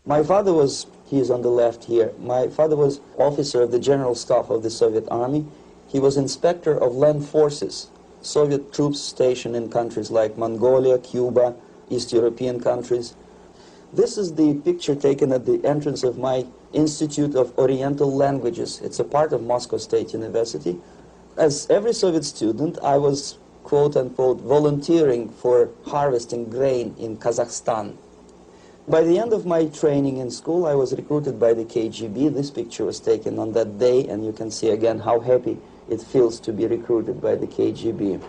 My father was, he is on the left here, my father was officer of the General Staff of the Soviet Army. He was inspector of land forces, Soviet troops stationed in countries like Mongolia, Cuba, East European countries. This is the picture taken at the entrance of my Institute of Oriental Languages. It's a part of Moscow State University. As every Soviet student, I was, quote-unquote, volunteering for harvesting grain in Kazakhstan. By the end of my training in school, I was recruited by the KGB. This picture was taken on that day, and you can see again how happy it feels to be recruited by the KGB.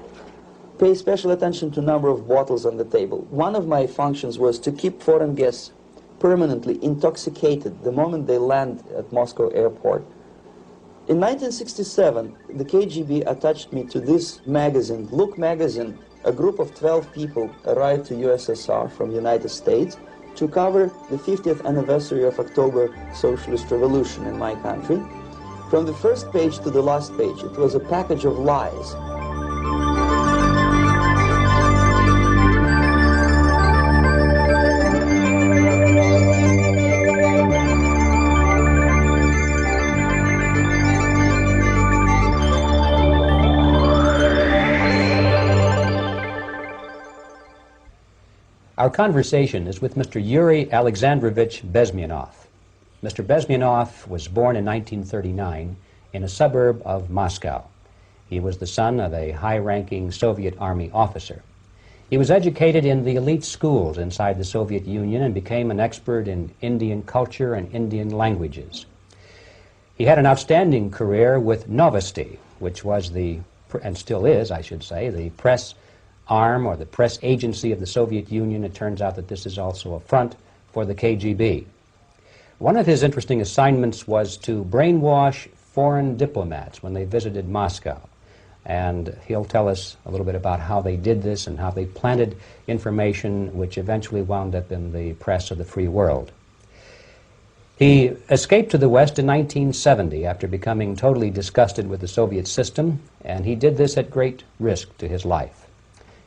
Pay special attention to number of bottles on the table. One of my functions was to keep foreign guests permanently intoxicated the moment they land at Moscow airport. In 1967, the KGB attached me to this magazine, Look magazine. A group of 12 people arrived to USSR from United States to cover the 50th anniversary of October Socialist Revolution in my country. From the first page to the last page, it was a package of lies. Our conversation is with Mr. Yuri Alexandrovich Bezmenov. Mr. Bezmenov was born in 1939 in a suburb of Moscow. He was the son of a high-ranking Soviet Army officer. He was educated in the elite schools inside the Soviet Union and became an expert in Indian culture and Indian languages. He had an outstanding career with Novosti, which was the, and still is, I should say, the press arm or the press agency of the Soviet Union. It turns out that this is also a front for the KGB. One of his interesting assignments was to brainwash foreign diplomats when they visited Moscow. And he'll tell us a little bit about how they did this and how they planted information which eventually wound up in the press of the free world. He escaped to the West in 1970 after becoming totally disgusted with the Soviet system, and he did this at great risk to his life.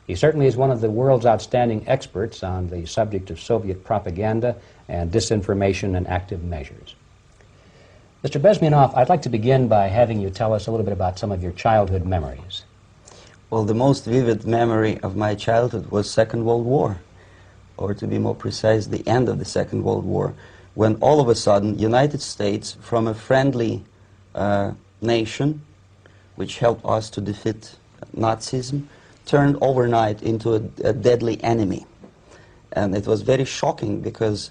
He certainly is one of the world's outstanding experts on the subject of Soviet propaganda and disinformation and active measures. Mr. Bezmenov, I'd like to begin by having you tell us a little bit about some of your childhood memories. Well, the most vivid memory of my childhood was Second World War, or to be more precise, the end of the Second World War, when all of a sudden United States, from a friendly nation, which helped us to defeat Nazism, turned overnight into a deadly enemy. And it was very shocking because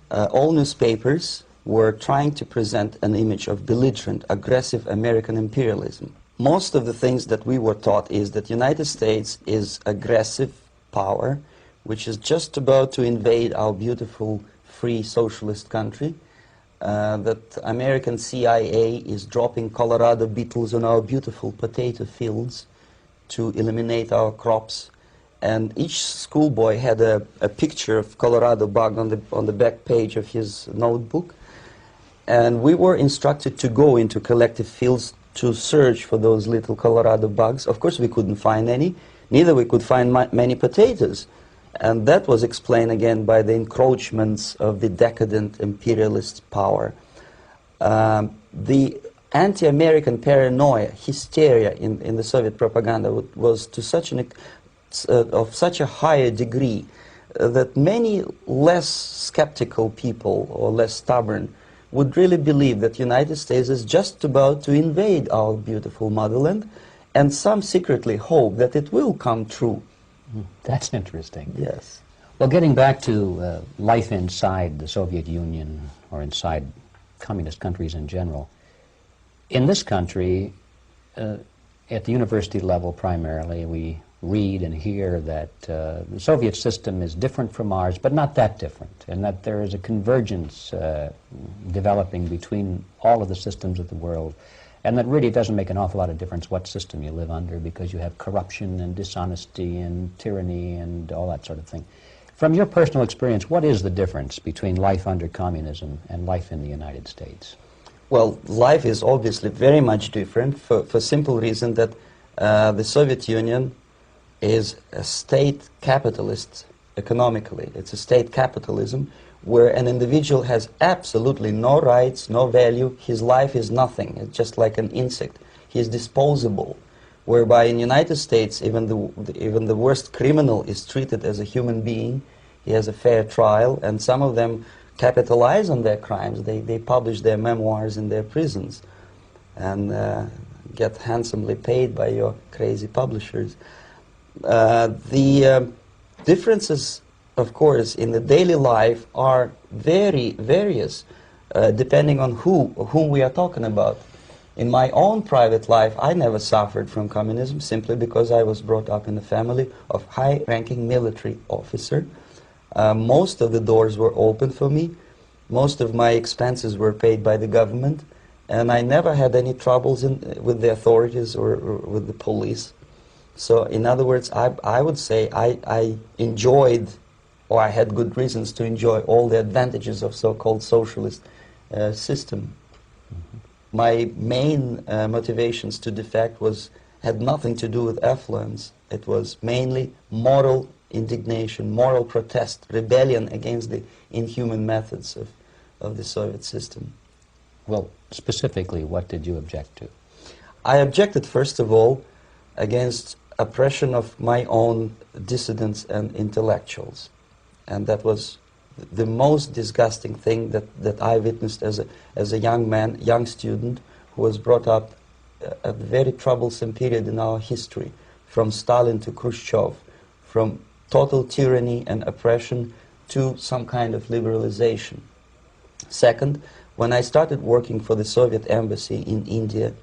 all newspapers were trying to present an image of belligerent, aggressive American imperialism. Most of the things that we were taught is that United States is aggressive power, which is just about to invade our beautiful, free, socialist country, that American CIA is dropping Colorado beetles on our beautiful potato fields to eliminate our crops, and each schoolboy had a picture of Colorado bug on the back page of his notebook, and we were instructed to go into collective fields to search for those little Colorado bugs. Of course we couldn't find any, neither we could find many potatoes, and that was explained again by the encroachments of the decadent imperialist power. The anti-American paranoia, hysteria in the Soviet propaganda was to such of such a higher degree that many less skeptical people or less stubborn would really believe that United States is just about to invade our beautiful motherland, and some secretly hope that it will come true. That's interesting. Yes. Well, getting back to life inside the Soviet Union or inside communist countries in general, in this country, at the university level primarily, we read and hear that the Soviet system is different from ours, but not that different, and that there is a convergence developing between all of the systems of the world, and that really doesn't make an awful lot of difference what system you live under, because you have corruption and dishonesty and tyranny and all that sort of thing. From your personal experience, what is the difference between life under communism and life in the United States? Well, life is obviously very much different for simple reason that the Soviet Union is a state capitalist economically. It's a state capitalism where an individual has absolutely no rights, no value, his life is nothing, it's just like an insect. He is disposable, whereby in the United States even the worst criminal is treated as a human being. He has a fair trial, and some of them capitalize on their crimes. They publish their memoirs in their prisons and get handsomely paid by your crazy publishers. The differences, of course, in the daily life are very various, depending on whom we are talking about. In my own private life, I never suffered from communism simply because I was brought up in a family of high-ranking military officer. Most of the doors were open for me. Most of my expenses were paid by the government, and I never had any troubles with the authorities or with the police. So, in other words, I would say I enjoyed, or I had good reasons to enjoy all the advantages of so-called socialist system. Mm-hmm. My main motivations to defect had nothing to do with affluence. It was mainly moral indignation, moral protest, rebellion against the inhuman methods of the Soviet system. Well, specifically, what did you object to? I objected, first of all, against oppression of my own dissidents and intellectuals. And that was the most disgusting thing that I witnessed as a young man, young student, who was brought up a very troublesome period in our history, from Stalin to Khrushchev, from total tyranny and oppression to some kind of liberalization. Second, when I started working for the Soviet embassy in India,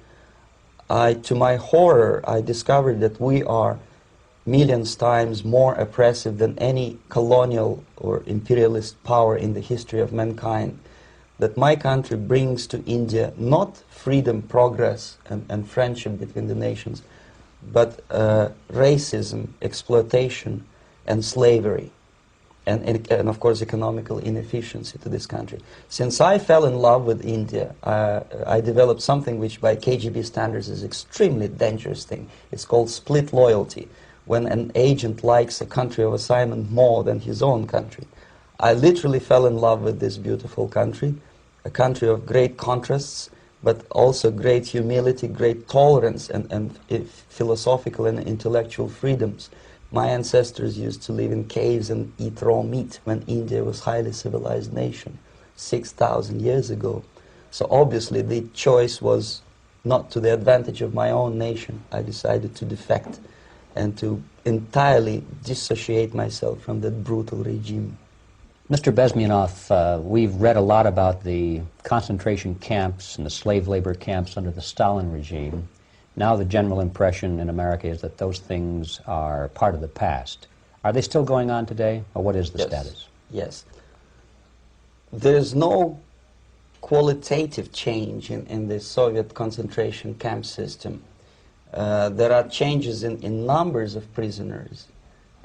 to my horror, I discovered that we are millions times more oppressive than any colonial or imperialist power in the history of mankind. That my country brings to India not freedom, progress, and friendship between the nations, but racism, exploitation, and slavery, and of course economical inefficiency to this country. Since I fell in love with India, I developed something which by KGB standards is extremely dangerous thing. It's called split loyalty, when an agent likes a country of assignment more than his own country. I literally fell in love with this beautiful country, a country of great contrasts, but also great humility, great tolerance, and philosophical and intellectual freedoms. My ancestors used to live in caves and eat raw meat when India was a highly civilized nation 6,000 years ago. So obviously the choice was not to the advantage of my own nation. I decided to defect and to entirely dissociate myself from that brutal regime. Mr. Bezmenov, we've read a lot about the concentration camps and the slave labor camps under the Stalin regime. Now the general impression in America is that those things are part of the past. Are they still going on today, or what is the status? Yes. There's no qualitative change in the Soviet concentration camp system. There are changes in numbers of prisoners.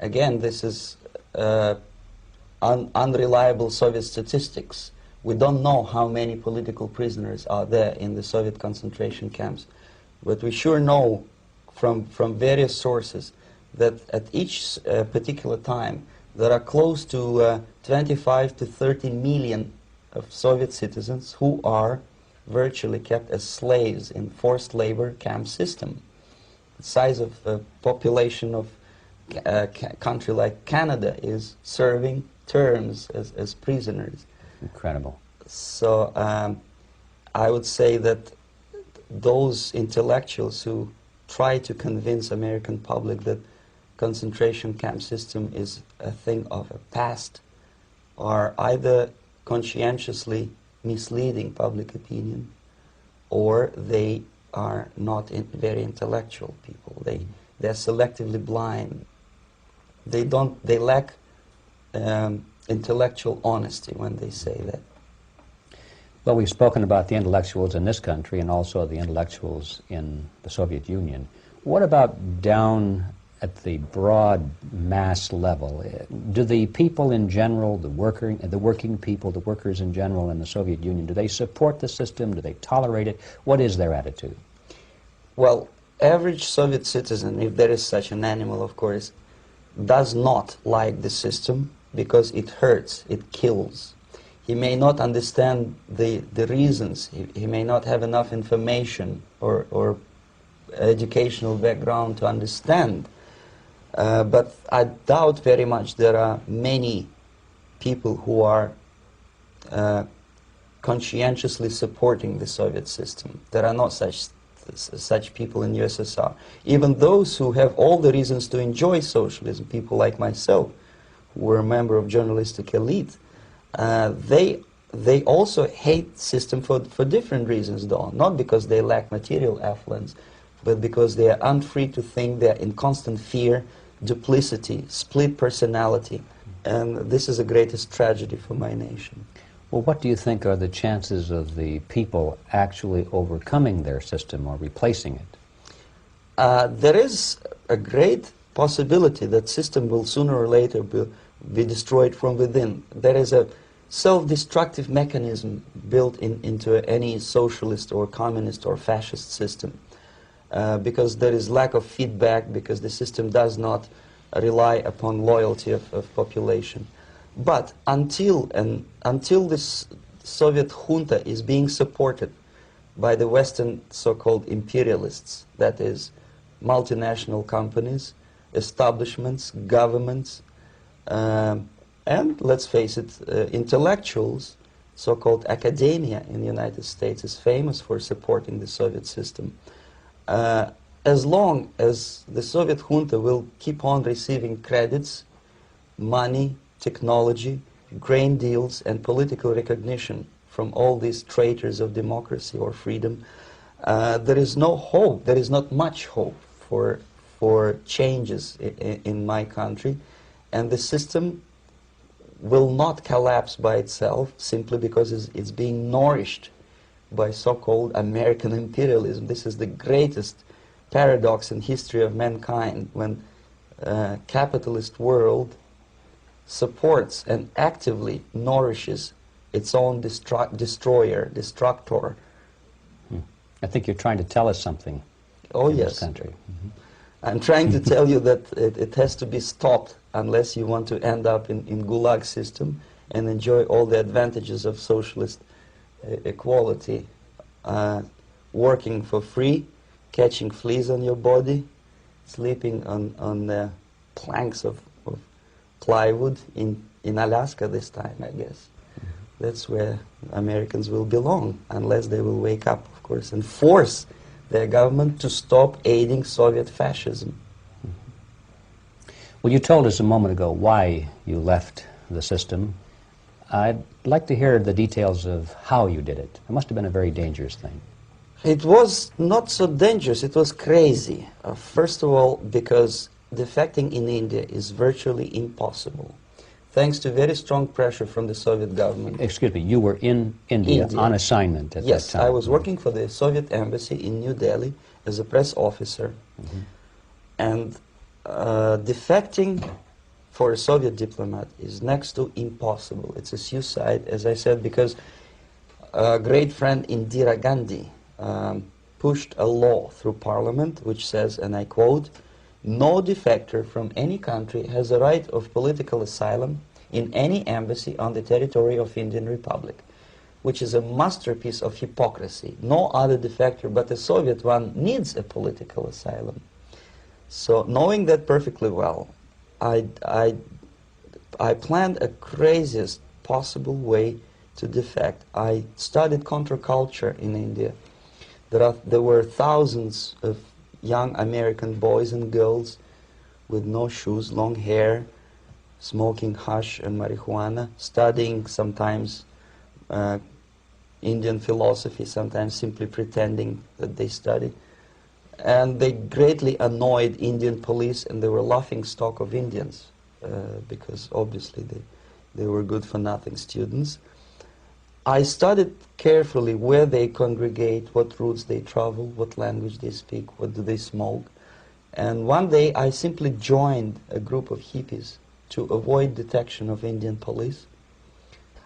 Again, this is unreliable Soviet statistics. We don't know how many political prisoners are there in the Soviet concentration camps. But we sure know from various sources that at each particular time there are close to 25 to 30 million of Soviet citizens who are virtually kept as slaves in forced labor camp system. The size of the population of a country like Canada is serving terms as prisoners. Incredible. So I would say that those intellectuals who try to convince American public that concentration camp system is a thing of a past are either conscientiously misleading public opinion, or they are not very intellectual people. They're selectively blind. They lack intellectual honesty when they say that. Well, we've spoken about the intellectuals in this country and also the intellectuals in the Soviet Union. What about down at the broad mass level? Do the people in general, the working people, the workers in general in the Soviet Union, do they support the system? Do they tolerate it? What is their attitude? Well, average Soviet citizen, if there is such an animal, of course, does not like the system because it hurts, it kills. he may not understand the reasons. He may not have enough information or educational background to understand. But I doubt very much there are many people who are conscientiously supporting the Soviet system. There are not such people in USSR. Even those who have all the reasons to enjoy socialism, people like myself, who were a member of journalistic elite, they also hate system for different reasons, though. Not because they lack material affluence, but because they are unfree to think, they are in constant fear, duplicity, split personality. And this is the greatest tragedy for my nation. Well, what do you think are the chances of the people actually overcoming their system or replacing it? There is a great possibility that system will sooner or later be destroyed from within. There is a self-destructive mechanism built into any socialist or communist or fascist system, because there is lack of feedback, because the system does not rely upon loyalty of population. But until this Soviet junta is being supported by the Western so-called imperialists, that is, multinational companies, establishments, governments, and let's face it, intellectuals, so-called academia in the United States is famous for supporting the Soviet system. As long as the Soviet junta will keep on receiving credits, money, technology, grain deals, and political recognition from all these traitors of democracy or freedom, there is no hope, there is not much hope for changes in my country, and the system will not collapse by itself simply because it's being nourished by so-called American imperialism. This is the greatest paradox in history of mankind, when capitalist world supports and actively nourishes its own destroyer, destructor. I think you're trying to tell us something in this country. Mm-hmm. I'm trying to tell you that it has to be stopped unless you want to end up in Gulag system and enjoy all the advantages of socialist equality, working for free, catching fleas on your body, sleeping on the planks of plywood in Alaska this time, I guess. That's where Americans will belong, unless they will wake up, of course, and force their government to stop aiding Soviet fascism. Well, you told us a moment ago why you left the system. I'd like to hear the details of how you did it. It must have been a very dangerous thing. It was not so dangerous, it was crazy. First of all, because defecting in India is virtually impossible, thanks to very strong pressure from the Soviet government. Excuse me, you were in India on assignment at that time? Yes, I was working for the Soviet embassy in New Delhi as a press officer. Mm-hmm. And defecting for a Soviet diplomat is next to impossible. It's a suicide, as I said, because a great friend Indira Gandhi pushed a law through parliament which says, and I quote, "No defector from any country has a right of political asylum in any embassy on the territory of Indian Republic," which is a masterpiece of hypocrisy. No other defector but a Soviet one needs a political asylum. So knowing that perfectly well, I planned a craziest possible way to defect. I studied counterculture in India. There were thousands of young American boys and girls with no shoes, long hair, smoking hash and marijuana, studying sometimes Indian philosophy, sometimes simply pretending that they study. And they greatly annoyed Indian police, and they were laughing stock of Indians because obviously they were good-for-nothing students. I studied carefully where they congregate, what routes they travel, what language they speak, what do they smoke. And one day I simply joined a group of hippies to avoid detection of Indian police.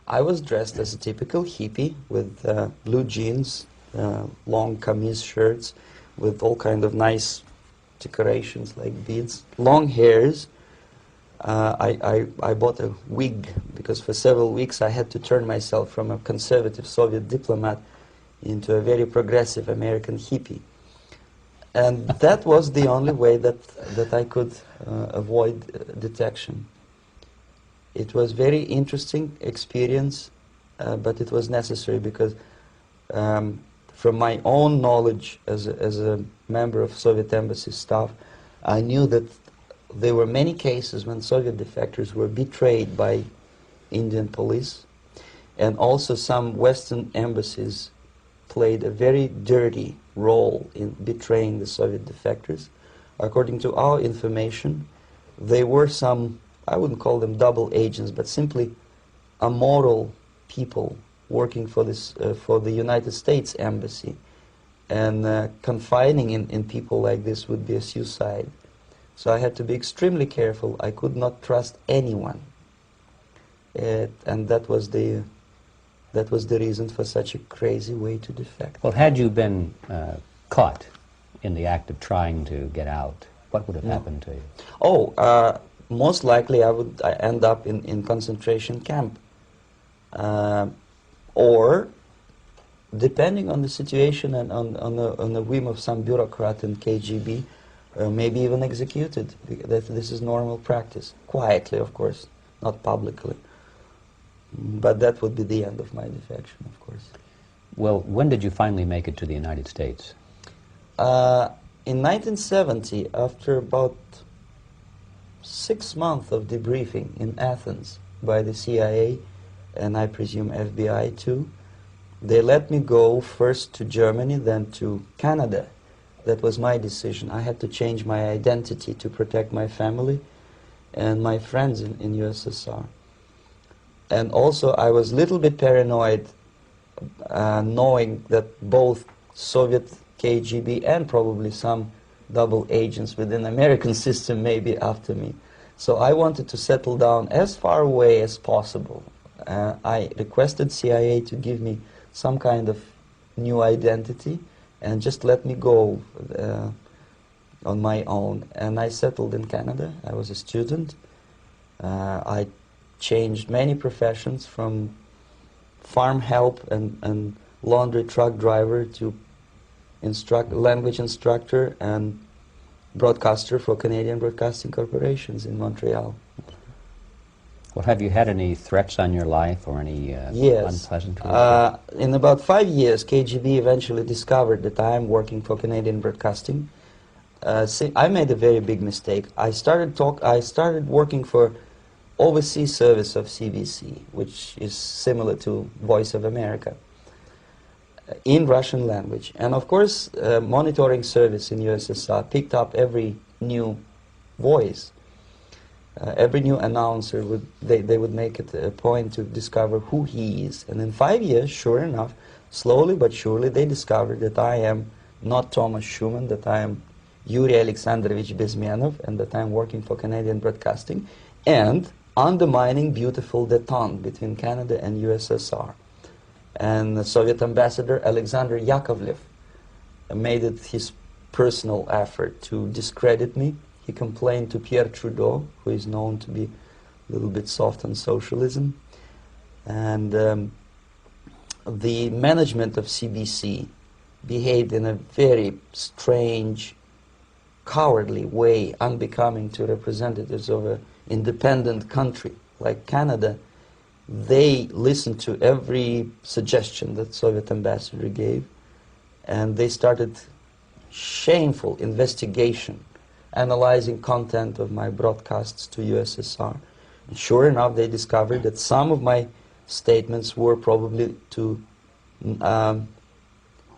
I was dressed as a typical hippie with blue jeans, long kameez shirts, with all kind of nice decorations like beads, long hairs, I bought a wig because for several weeks I had to turn myself from a conservative Soviet diplomat into a very progressive American hippie. And that was the only way that I could avoid detection. It was very interesting experience, but it was necessary because from my own knowledge as a member of Soviet embassy staff, I knew that there were many cases when Soviet defectors were betrayed by Indian police, and also some Western embassies played a very dirty role in betraying the Soviet defectors. According to our information, they were some, I wouldn't call them double agents, but simply immoral people working for this for the United States embassy, and confiding in people like this would be a suicide. So I had to be extremely careful. I could not trust anyone, and that was the reason for such a crazy way to defect. Well, had you been caught in the act of trying to get out, what would have happened to you? Oh, most likely I would end up in concentration camp. Or, depending on the situation and on the whim of some bureaucrat in KGB, maybe even executed. This is normal practice. Quietly, of course, not publicly. But that would be the end of my defection, of course. Well, when did you finally make it to the United States? In 1970, after about 6 months of debriefing in Athens by the CIA, and I presume FBI too, they let me go first to Germany, then to Canada. That was my decision. I had to change my identity to protect my family and my friends in USSR. And also I was a little bit paranoid, knowing that both Soviet KGB and probably some double agents within the American system may be after me. So I wanted to settle down as far away as possible. I requested CIA to give me some kind of new identity and just let me go on my own. And I settled in Canada. I was a student. I changed many professions, from farm help and laundry truck driver to language instructor and broadcaster for Canadian Broadcasting Corporations in Montreal. Well, have you had any threats on your life or any yes. unpleasant in about 5 years, KGB eventually discovered that I am working for Canadian Broadcasting. I made a very big mistake. I started working for overseas service of CBC, which is similar to Voice of America, in Russian language. And of course, monitoring service in USSR picked up every new voice. Every new announcer, they would make it a point to discover who he is. And in 5 years, sure enough, slowly but surely, they discovered that I am not Thomas Schumann, that I am Yuri Alexandrovich Bezmenov, and that I am working for Canadian Broadcasting, and undermining beautiful détente between Canada and USSR. And the Soviet ambassador Alexander Yakovlev made it his personal effort to discredit me. He complained to Pierre Trudeau, who is known to be a little bit soft on socialism. And the management of CBC behaved in a very strange, cowardly way, unbecoming to representatives of an independent country like Canada. They listened to every suggestion that Soviet ambassador gave, and they started shameful investigation, analyzing content of my broadcasts to USSR. And sure enough, they discovered that some of my statements were probably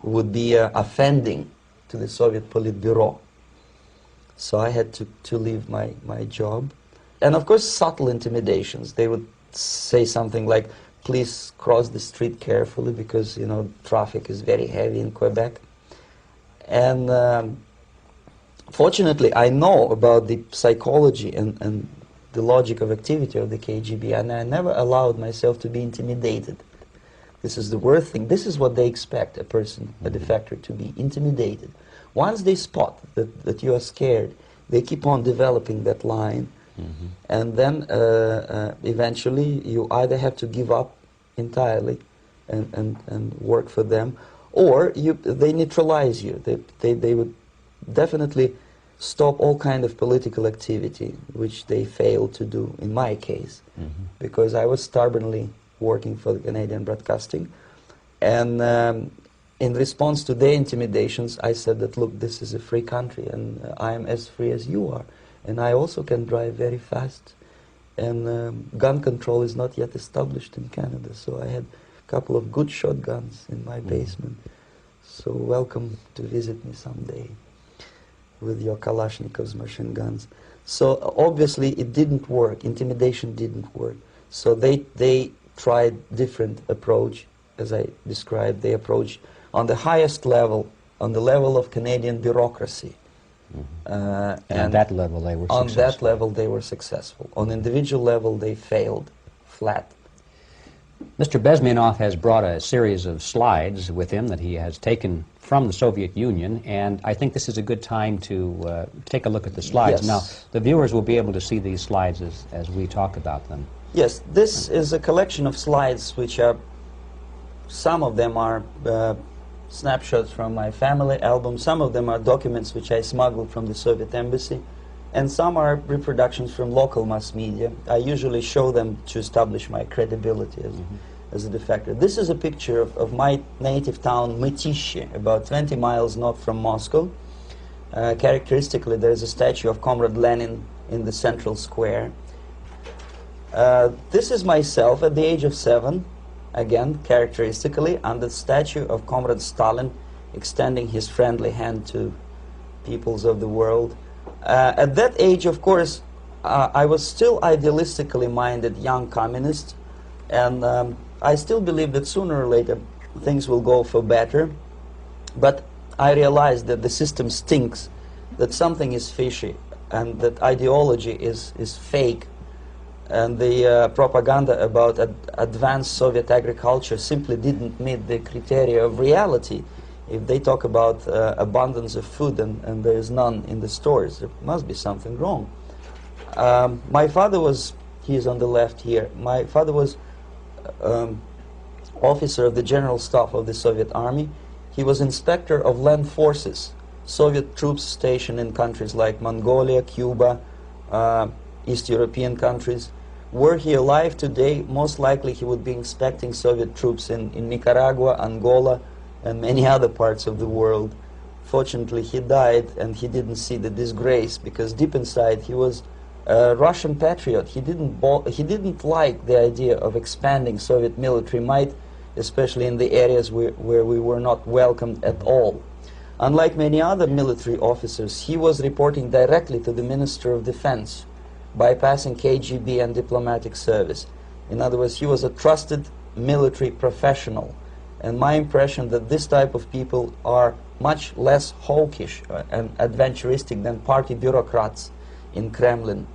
would be offending to the Soviet Politburo. So I had to leave my job. And of course, subtle intimidations. They would say something like, please cross the street carefully because, you know, traffic is very heavy in Quebec. And fortunately, I know about the psychology and the logic of activity of the KGB, and I never allowed myself to be intimidated. This is the worst thing. This is what they expect a person, a defector, to be intimidated. Once they spot that you are scared, they keep on developing that line And then eventually you either have to give up entirely and work for them, or they neutralize you. They would definitely stop all kind of political activity, which they failed to do in my case, because I was stubbornly working for the Canadian Broadcasting. And in response to their intimidations, I said that, look, this is a free country, and I am as free as you are. And I also can drive very fast. And gun control is not yet established in Canada, so I had a couple of good shotguns in my basement. So welcome to visit me someday with your Kalashnikov's machine guns. So obviously it didn't work. Intimidation didn't work. So they tried different approach, as I described. They approached on the highest level, on the level of Canadian bureaucracy. And at that level they were successful. On that level they were successful. On individual level they failed flat. Mr. Bezmenov has brought a series of slides with him that he has taken from the Soviet Union, and I think this is a good time to take a look at the slides. Yes. Now, the viewers will be able to see these slides as we talk about them. Yes, this is a collection of slides which are, some of them are snapshots from my family album, some of them are documents which I smuggled from the Soviet embassy, and some are reproductions from local mass media. I usually show them to establish my credibility as a defector. This is a picture of my native town, Mытищи, about 20 miles north from Moscow. Characteristically, there is a statue of Comrade Lenin in the central square. This is myself at the age of 7, again, characteristically, under the statue of Comrade Stalin, extending his friendly hand to peoples of the world. At that age, of course, I was still idealistically minded young communist, and I still believe that sooner or later things will go for better. But I realized that the system stinks, that something is fishy, and that ideology is fake. And the propaganda about advanced Soviet agriculture simply didn't meet the criteria of reality. If they talk about abundance of food and there is none in the stores, there must be something wrong. My father was, he is on the left here, my father was officer of the General Staff of the Soviet Army. He was inspector of land forces, Soviet troops stationed in countries like Mongolia, Cuba, East European countries. Were he alive today, most likely he would be inspecting Soviet troops in Nicaragua, Angola, and many other parts of the world. Fortunately, he died and he didn't see the disgrace, because deep inside he was a Russian patriot. He didn't like the idea of expanding Soviet military might, especially in the areas where we were not welcomed at all. Unlike many other military officers, he was reporting directly to the Minister of Defense, bypassing KGB and diplomatic service. In other words, he was a trusted military professional. And my impression that this type of people are much less hawkish and adventuristic than party bureaucrats in Kremlin.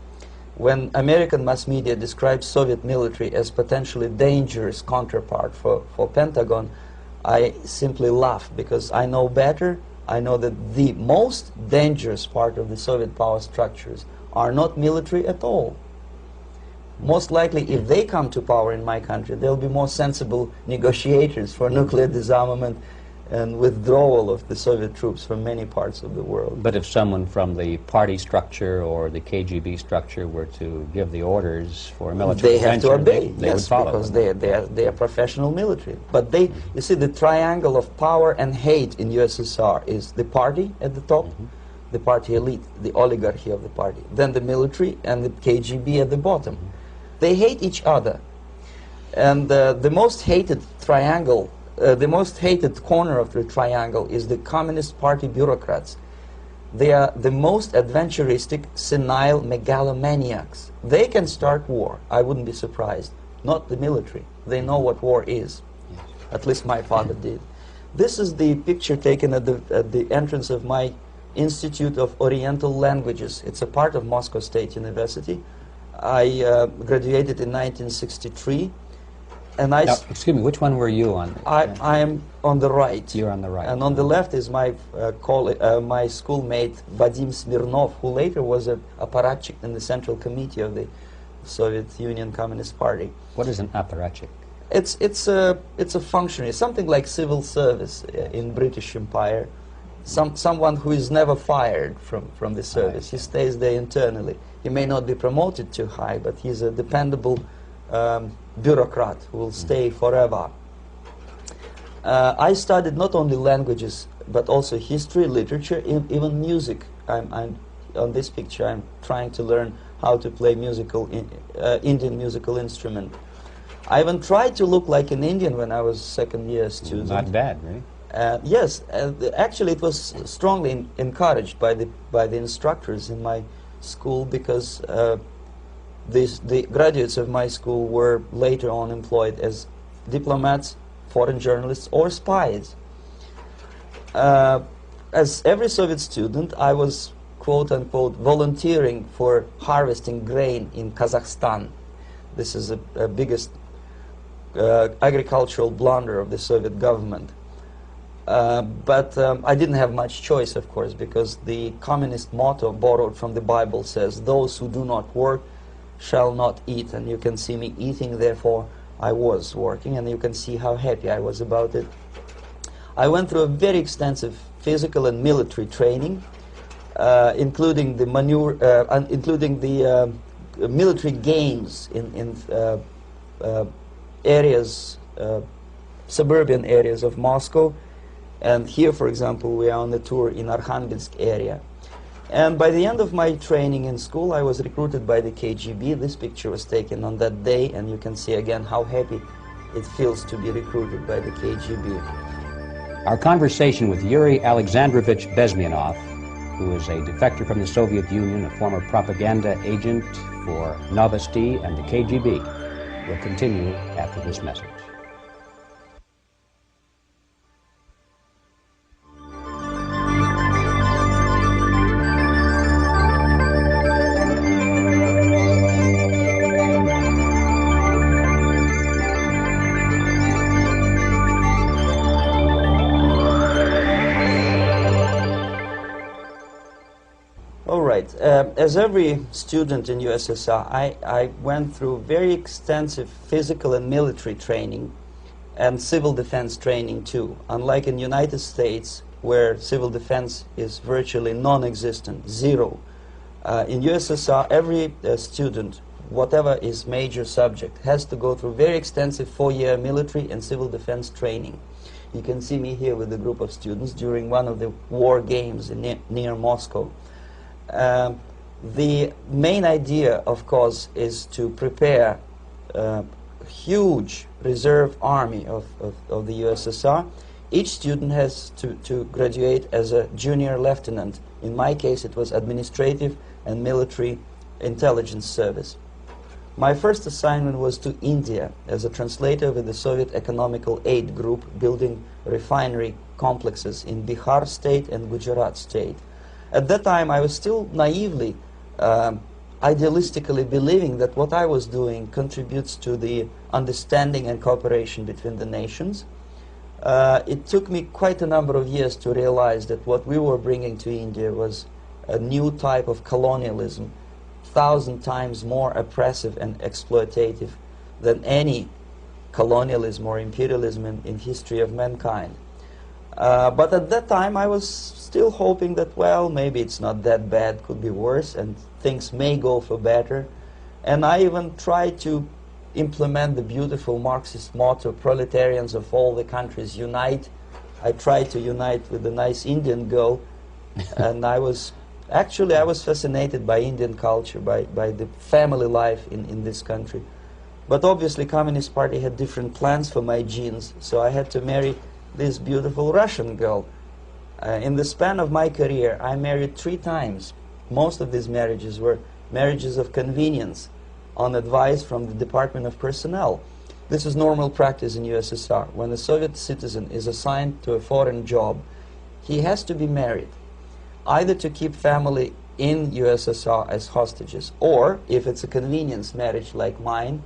When American mass media describes Soviet military as potentially dangerous counterpart for Pentagon, I simply laugh, because I know better. I know that the most dangerous part of the Soviet power structures are not military at all. Most likely, if they come to power in my country, they'll be more sensible negotiators for nuclear disarmament and withdrawal of the Soviet troops from many parts of the world. But if someone from the party structure or the KGB structure were to give the orders for a military they have to obey, they would yes, follow because them. they are professional military. But they, you see, the triangle of power and hate in USSR is the party at the top, the party elite, the oligarchy of the party, then the military and the KGB at the bottom. They hate each other. And the most hated triangle, the most hated corner of the triangle is the Communist Party bureaucrats. They are the most adventuristic, senile megalomaniacs. They can start war, I wouldn't be surprised. Not the military. They know what war is. Yes. At least my father did. This is the picture taken at the entrance of my Institute of Oriental Languages. It's a part of Moscow State University. I graduated in 1963. And now, excuse me, which one were you on? I am on the right. You're on the right. And on the left is my my schoolmate Vadim Smirnov, who later was an apparatchik in the Central Committee of the Soviet Union Communist Party. What is an apparatchik? It's a functionary, something like civil service in British Empire. Someone who is never fired from the service. He stays there internally. He may not be promoted too high, but he's a dependable bureaucrat who will stay forever. I studied not only languages, but also history, literature, even music. I'm on this picture, I'm trying to learn how to play Indian musical instrument. I even tried to look like an Indian when I was second-year student. Not bad, right? Yes, actually it was strongly encouraged by the instructors in my school, because the graduates of my school were later on employed as diplomats, foreign journalists, or spies. As every Soviet student, I was quote-unquote volunteering for harvesting grain in Kazakhstan. This is the biggest agricultural blunder of the Soviet government. But I didn't have much choice, of course, because the communist motto borrowed from the Bible says, "Those who do not work shall not eat." And you can see me eating, therefore I was working, and you can see how happy I was about it. I went through a very extensive physical and military training, including the military games in areas, suburban areas of Moscow. And here, for example, we are on the tour in Arkhangelsk area. And by the end of my training in school, I was recruited by the KGB. This picture was taken on that day, and you can see again how happy it feels to be recruited by the KGB. Our conversation with Yuri Alexandrovich Bezmenov, who is a defector from the Soviet Union, a former propaganda agent for Novosti and the KGB, will continue after this message. As every student in USSR, I went through very extensive physical and military training and civil defense training too. Unlike in United States, where civil defense is virtually non-existent, zero. In USSR, every student, whatever his major subject, has to go through very extensive 4-year military and civil defense training. You can see me here with a group of students during one of the war games near Moscow. The main idea, of course, is to prepare a huge reserve army of the USSR. Each student has to graduate as a junior lieutenant. In my case, it was administrative and military intelligence service. My first assignment was to India as a translator with the Soviet Economical Aid Group, building refinery complexes in Bihar state and Gujarat state. At that time, I was still naively, idealistically believing that what I was doing contributes to the understanding and cooperation between the nations. It took me quite a number of years to realize that what we were bringing to India was a new type of colonialism, 1,000 times more oppressive and exploitative than any colonialism or imperialism in history of mankind. But at that time, I was still hoping that, well, maybe it's not that bad, could be worse, and things may go for better. And I even tried to implement the beautiful Marxist motto, "Proletarians of all the countries unite." I tried to unite with a nice Indian girl, and I was fascinated by Indian culture, by the family life in this country. But obviously, Communist Party had different plans for my genes, so I had to marry this beautiful Russian girl. In the span of my career, I married 3 times. Most of these marriages were marriages of convenience, on advice from the Department of Personnel. This is normal practice in USSR. When a Soviet citizen is assigned to a foreign job, he has to be married, either to keep family in USSR as hostages, or, if it's a convenience marriage like mine,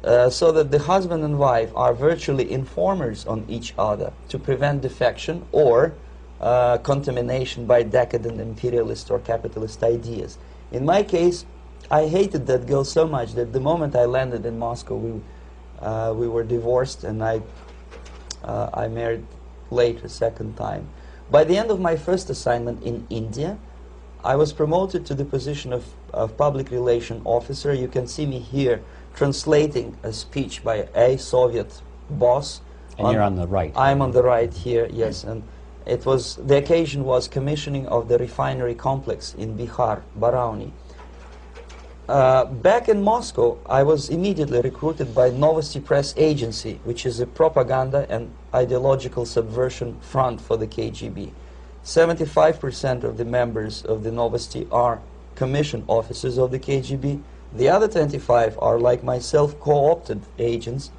so that the husband and wife are virtually informers on each other to prevent defection or contamination by decadent imperialist or capitalist ideas. In my case, I hated that girl so much that the moment I landed in Moscow, we were divorced, and I married later, second time. By the end of my first assignment in India, I was promoted to the position of public relation officer. You can see me here translating a speech by a Soviet boss. And you're on the right. I'm on the right here, yes. And it was, the occasion was commissioning of the refinery complex in Bihar, Barauni. Back in Moscow, I was immediately recruited by Novosti Press Agency, which is a propaganda and ideological subversion front for the KGB. 75% of the members of the Novosti are commissioned officers of the KGB. The other 25 are, like myself, co-opted agents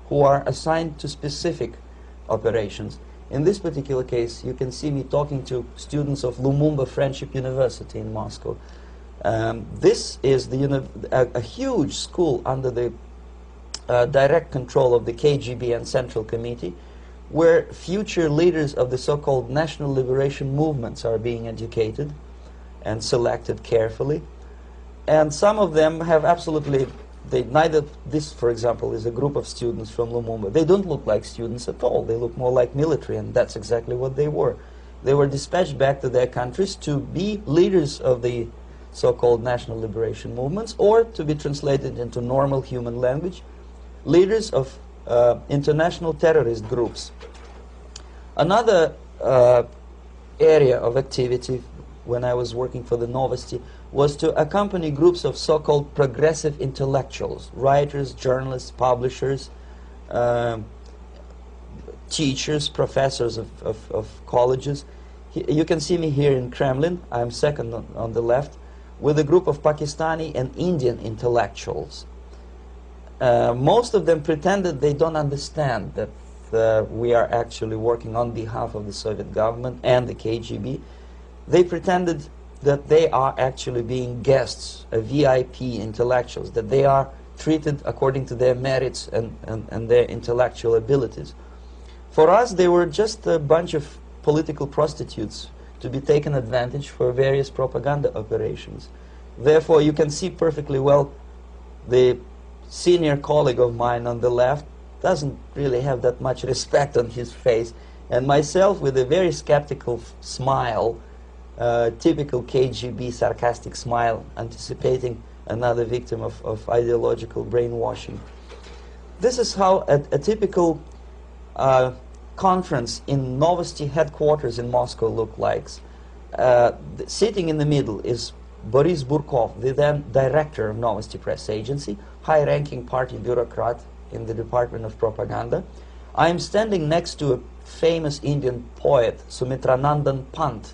who are assigned to specific operations. In this particular case, you can see me talking to students of Lumumba Friendship University in Moscow. This is a huge school under the direct control of the KGB and Central Committee, where future leaders of the so-called national liberation movements are being educated and selected carefully. And some of them have absolutely, this, for example, is a group of students from Lumumba. They don't look like students at all. They look more like military, and that's exactly what they were. They were dispatched back to their countries to be leaders of the so-called national liberation movements, or to be translated into normal human language, leaders of international terrorist groups. Another area of activity when I was working for the Novosti was to accompany groups of so-called progressive intellectuals, writers, journalists, publishers, teachers, professors of colleges. You can see me here in Kremlin. I'm second on the left, with a group of Pakistani and Indian intellectuals. Most of them pretended they don't understand that we are actually working on behalf of the Soviet government and the KGB. They pretended that they are actually being guests, VIP intellectuals, that they are treated according to their merits and their intellectual abilities. For us, they were just a bunch of political prostitutes to be taken advantage for various propaganda operations. Therefore, you can see perfectly well the senior colleague of mine on the left doesn't really have that much respect on his face, and myself with a very skeptical smile, typical KGB sarcastic smile, anticipating another victim of ideological brainwashing. This is how a typical conference in Novosti headquarters in Moscow looked like. Sitting in the middle is Boris Burkov, the then director of Novosti Press Agency, high-ranking party bureaucrat in the Department of Propaganda. I am standing next to a famous Indian poet, Sumitranandan Pant.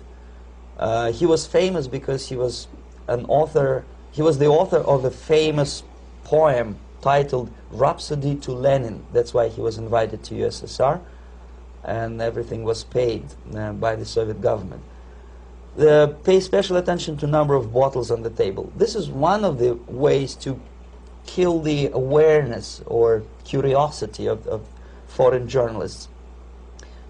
He was famous because he was an author. He was the author of a famous poem titled Rhapsody to Lenin. That's why he was invited to USSR, and everything was paid by the Soviet government. Pay special attention to number of bottles on the table. This is one of the ways to kill the awareness or curiosity of foreign journalists.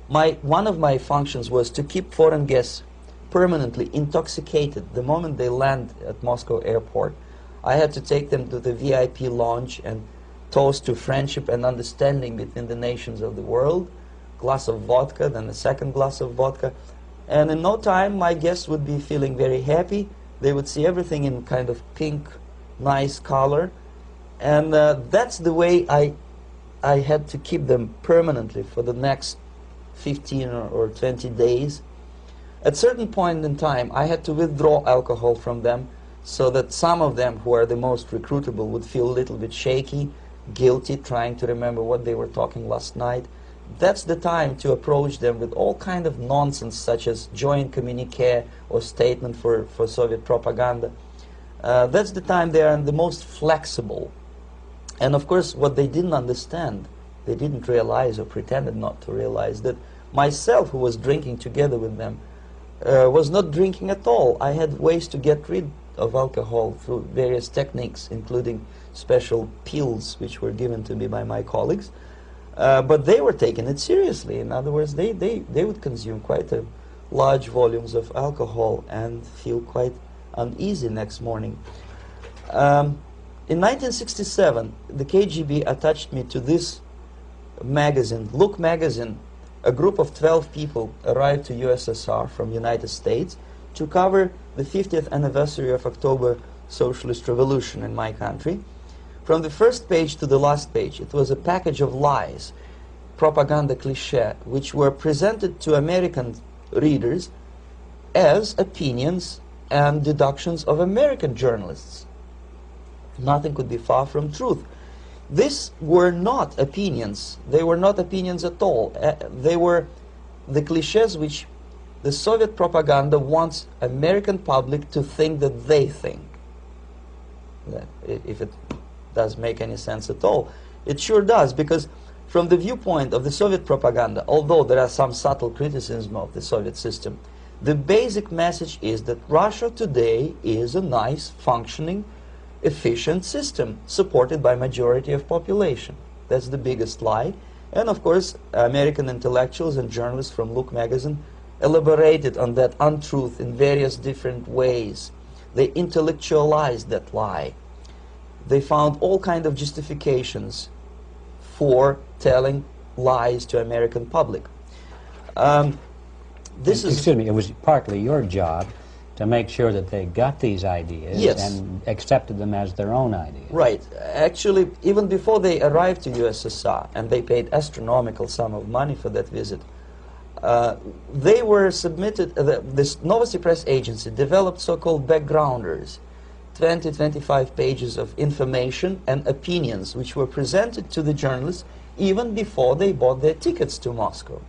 One of my functions was to keep foreign guests permanently intoxicated the moment they land at Moscow airport. I had to take them to the VIP lounge and toast to friendship and understanding between the nations of the world. Glass of vodka, then a second glass of vodka. And in no time, my guests would be feeling very happy. They would see everything in kind of pink, nice color. And that's the way I had to keep them permanently for the next 15 or 20 days. At a certain point in time, I had to withdraw alcohol from them so that some of them, who are the most recruitable, would feel a little bit shaky, guilty, trying to remember what they were talking last night. That's the time to approach them with all kind of nonsense, such as joint communique or statement for Soviet propaganda. That's the time they are the most flexible. And of course, what they didn't understand, they didn't realize or pretended not to realize, that myself, who was drinking together with them, was not drinking at all. I had ways to get rid of alcohol through various techniques, including special pills which were given to me by my colleagues. But they were taking it seriously. In other words, they would consume quite large volumes of alcohol and feel quite uneasy next morning. In 1967, the KGB attached me to this magazine, Look magazine. A group of 12 people arrived to USSR from United States to cover the 50th anniversary of October Socialist Revolution in my country. From the first page to the last page, it was a package of lies, propaganda cliché, which were presented to American readers as opinions and deductions of American journalists. Nothing could be far from truth. These were not opinions. They were not opinions at all. They were the clichés which the Soviet propaganda wants American public to think that they think. If it does make any sense at all. It sure does, because from the viewpoint of the Soviet propaganda, although there are some subtle criticism of the Soviet system, the basic message is that Russia today is a nice, functioning, efficient system supported by majority of population. That's the biggest lie. And of course, American intellectuals and journalists from Look magazine elaborated on that untruth in various different ways. They intellectualized that lie. They found all kinds of justifications for telling lies to American public. Excuse me, it was partly your job to make sure that they got these ideas, yes, and accepted them as their own ideas. Right. Actually, even before they arrived to USSR, and they paid astronomical sum of money for that visit, they were submitted, this Novosti Press Agency developed so-called backgrounders, 20-25 pages of information and opinions which were presented to the journalists even before they bought their tickets to Moscow.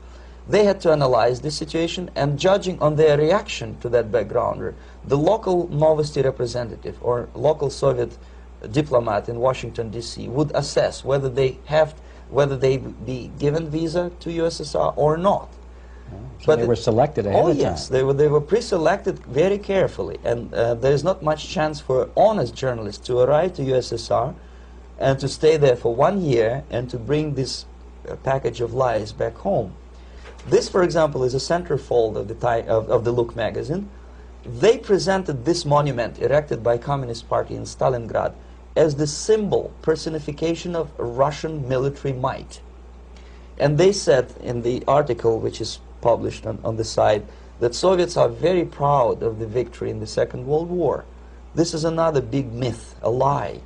They had to analyze the situation, and judging on their reaction to that backgrounder, the local Novosti representative or local Soviet diplomat in Washington, D.C. would assess whether they be given visa to USSR or not. So they were selected ahead of time. Oh yes, they were pre-selected very carefully, and there is not much chance for honest journalists to arrive to USSR and to stay there for 1 year and to bring this package of lies back home. This, for example, is a centerfold of the Look magazine. They presented this monument erected by Communist Party in Stalingrad as the symbol, personification of Russian military might. And they said in the article, which is published on the site, that Soviets are very proud of the victory in the Second World War. This is another big myth, a lie.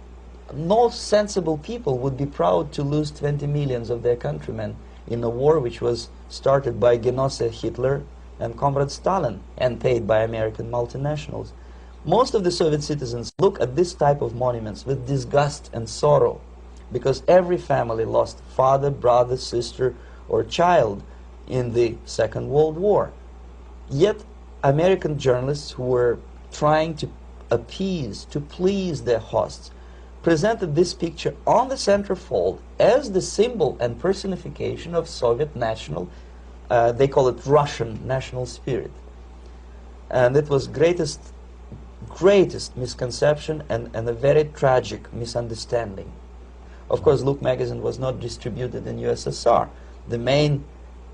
No sensible people would be proud to lose 20 millions of their countrymen in a war which was started by Genoese Hitler and Comrade Stalin and paid by American multinationals. Most of the Soviet citizens look at this type of monuments with disgust and sorrow, because every family lost father, brother, sister, or child in the Second World War. Yet American journalists who were trying to appease, to please their hosts, presented this picture on the centerfold as the symbol and personification of Soviet national, they call it Russian national spirit. And it was greatest misconception and a very tragic misunderstanding. Of course, Look magazine was not distributed in USSR. The main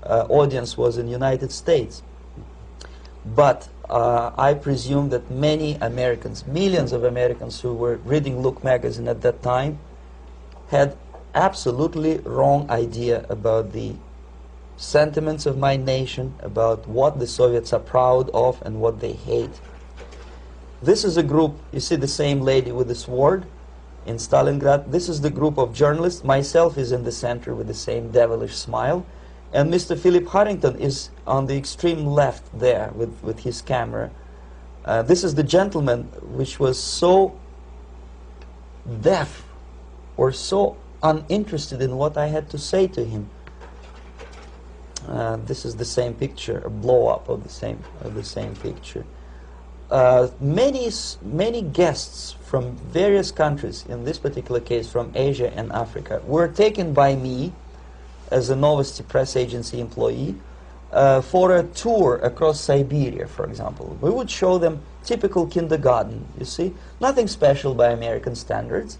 audience was in United States. But I presume that many Americans, millions of Americans who were reading Look magazine at that time, had absolutely wrong idea about the sentiments of my nation, about what the Soviets are proud of and what they hate. This is a group, you see the same lady with the sword in Stalingrad. This is the group of journalists. Myself is in the center with the same devilish smile. And Mr. Philip Harrington is on the extreme left there with his camera. This is the gentleman which was so deaf or so uninterested in what I had to say to him. This is the same picture, a blow-up of the same picture. Many guests from various countries, in this particular case from Asia and Africa, were taken by me as a Novosti Press Agency employee for a tour across Siberia, for example. We would show them typical kindergarten, you see, nothing special by American standards,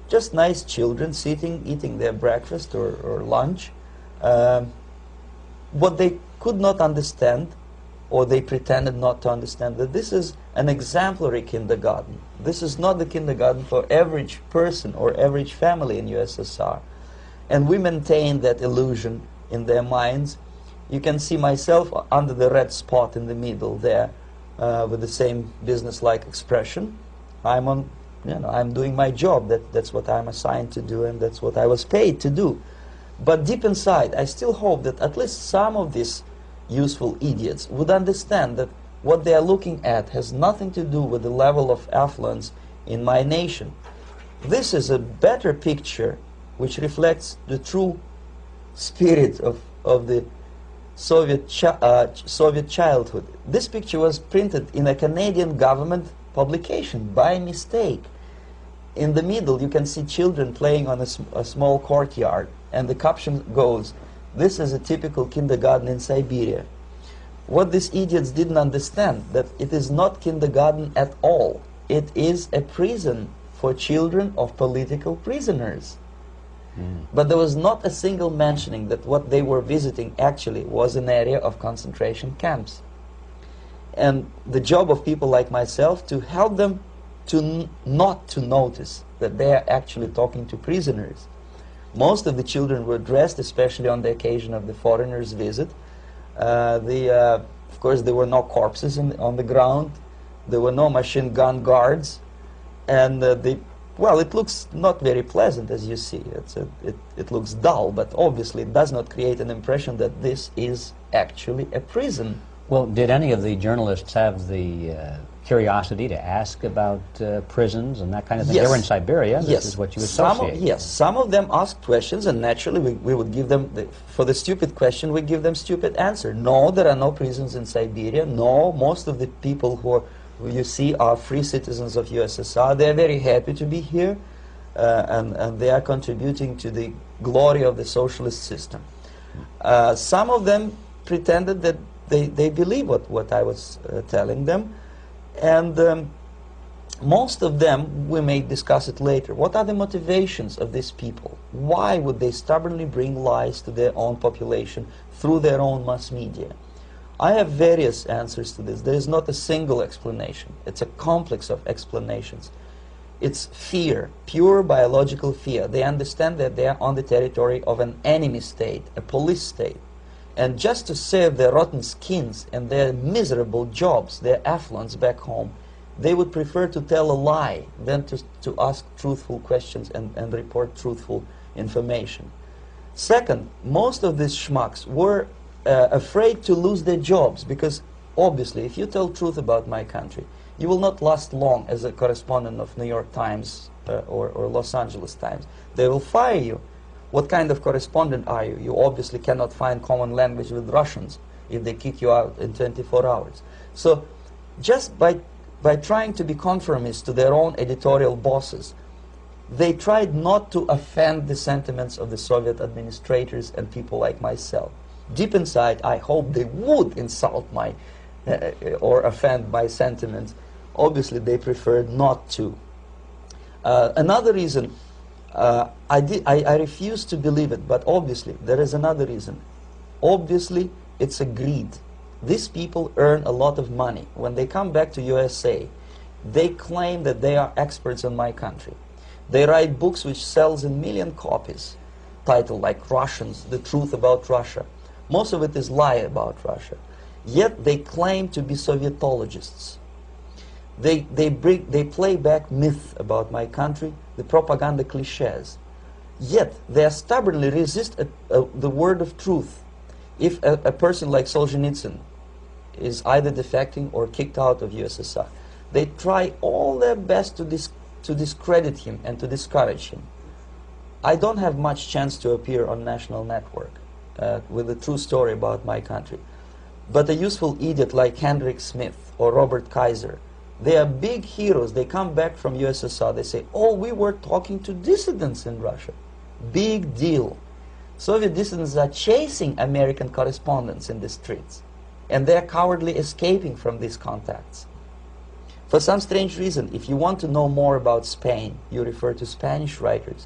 just nice children sitting, eating their breakfast or lunch. What they could not understand, or they pretended not to understand, that this is an exemplary kindergarten. This is not the kindergarten for average person or average family in USSR. And we maintain that illusion in their minds. You can see myself under the red spot in the middle there, with the same business-like expression. I'm doing my job. That's what I'm assigned to do, and that's what I was paid to do. But deep inside, I still hope that at least some of these useful idiots would understand that what they are looking at has nothing to do with the level of affluence in my nation. This is a better picture which reflects the true spirit of the Soviet childhood. This picture was printed in a Canadian government publication by mistake. In the middle, you can see children playing on a small courtyard, and the caption goes, "This is a typical kindergarten in Siberia." What these idiots didn't understand, that it is not kindergarten at all. It is a prison for children of political prisoners. But there was not a single mentioning that what they were visiting actually was an area of concentration camps. And the job of people like myself to help them to not to notice that they are actually talking to prisoners. Most of the children were dressed, especially on the occasion of the foreigners' visit. Of course, there were no corpses on the ground. There were no machine gun guards. And well, it looks not very pleasant, as you see. It looks dull, but obviously it does not create an impression that this is actually a prison. Well, did any of the journalists have the curiosity to ask about prisons and that kind of thing? Yes. They were in Siberia. This Yes. is what you associate. Yes, some of them asked questions, and naturally we would give them, for the stupid question, we give them stupid answer. No, there are no prisons in Siberia. No, most of the people who you see are free citizens of USSR. They are very happy to be here, and they are contributing to the glory of the socialist system. Some of them pretended that they believe what I was telling them, and most of them, we may discuss it later, what are the motivations of these people? Why would they stubbornly bring lies to their own population through their own mass media? I have various answers to this. There is not a single explanation. It's a complex of explanations. It's fear, pure biological fear. They understand that they are on the territory of an enemy state, a police state. And just to save their rotten skins and their miserable jobs, their affluence back home, they would prefer to tell a lie than to ask truthful questions and report truthful information. Second, most of these schmucks were afraid to lose their jobs, because obviously if you tell truth about my country, you will not last long as a correspondent of New York Times or Los Angeles Times. They will fire you. What kind of correspondent are you? You obviously cannot find common language with Russians if they kick you out in 24 hours. So just by trying to be conformist to their own editorial bosses, they tried not to offend the sentiments of the Soviet administrators and people like myself. Deep inside, I hope they would insult my or offend my sentiments. Obviously, they preferred not to. Another reason, I refuse to believe it, but obviously, there is another reason. Obviously, it's a greed. These people earn a lot of money. When they come back to USA, they claim that they are experts in my country. They write books which sells in million copies, titled like Russians, The Truth About Russia. Most of it is lie about Russia. Yet they claim to be Sovietologists. They play back myth about my country, the propaganda cliches. Yet they stubbornly resist the word of truth. If a person like Solzhenitsyn is either defecting or kicked out of USSR, they try all their best to discredit him and to discourage him. I don't have much chance to appear on national network with a true story about my country. But a useful idiot like Hendrik Smith or Robert Kaiser, they are big heroes. They come back from USSR. They say, oh, we were talking to dissidents in Russia. Big deal. Soviet dissidents are chasing American correspondents in the streets, and they're cowardly escaping from these contacts. For some strange reason, if you want to know more about Spain, you refer to Spanish writers.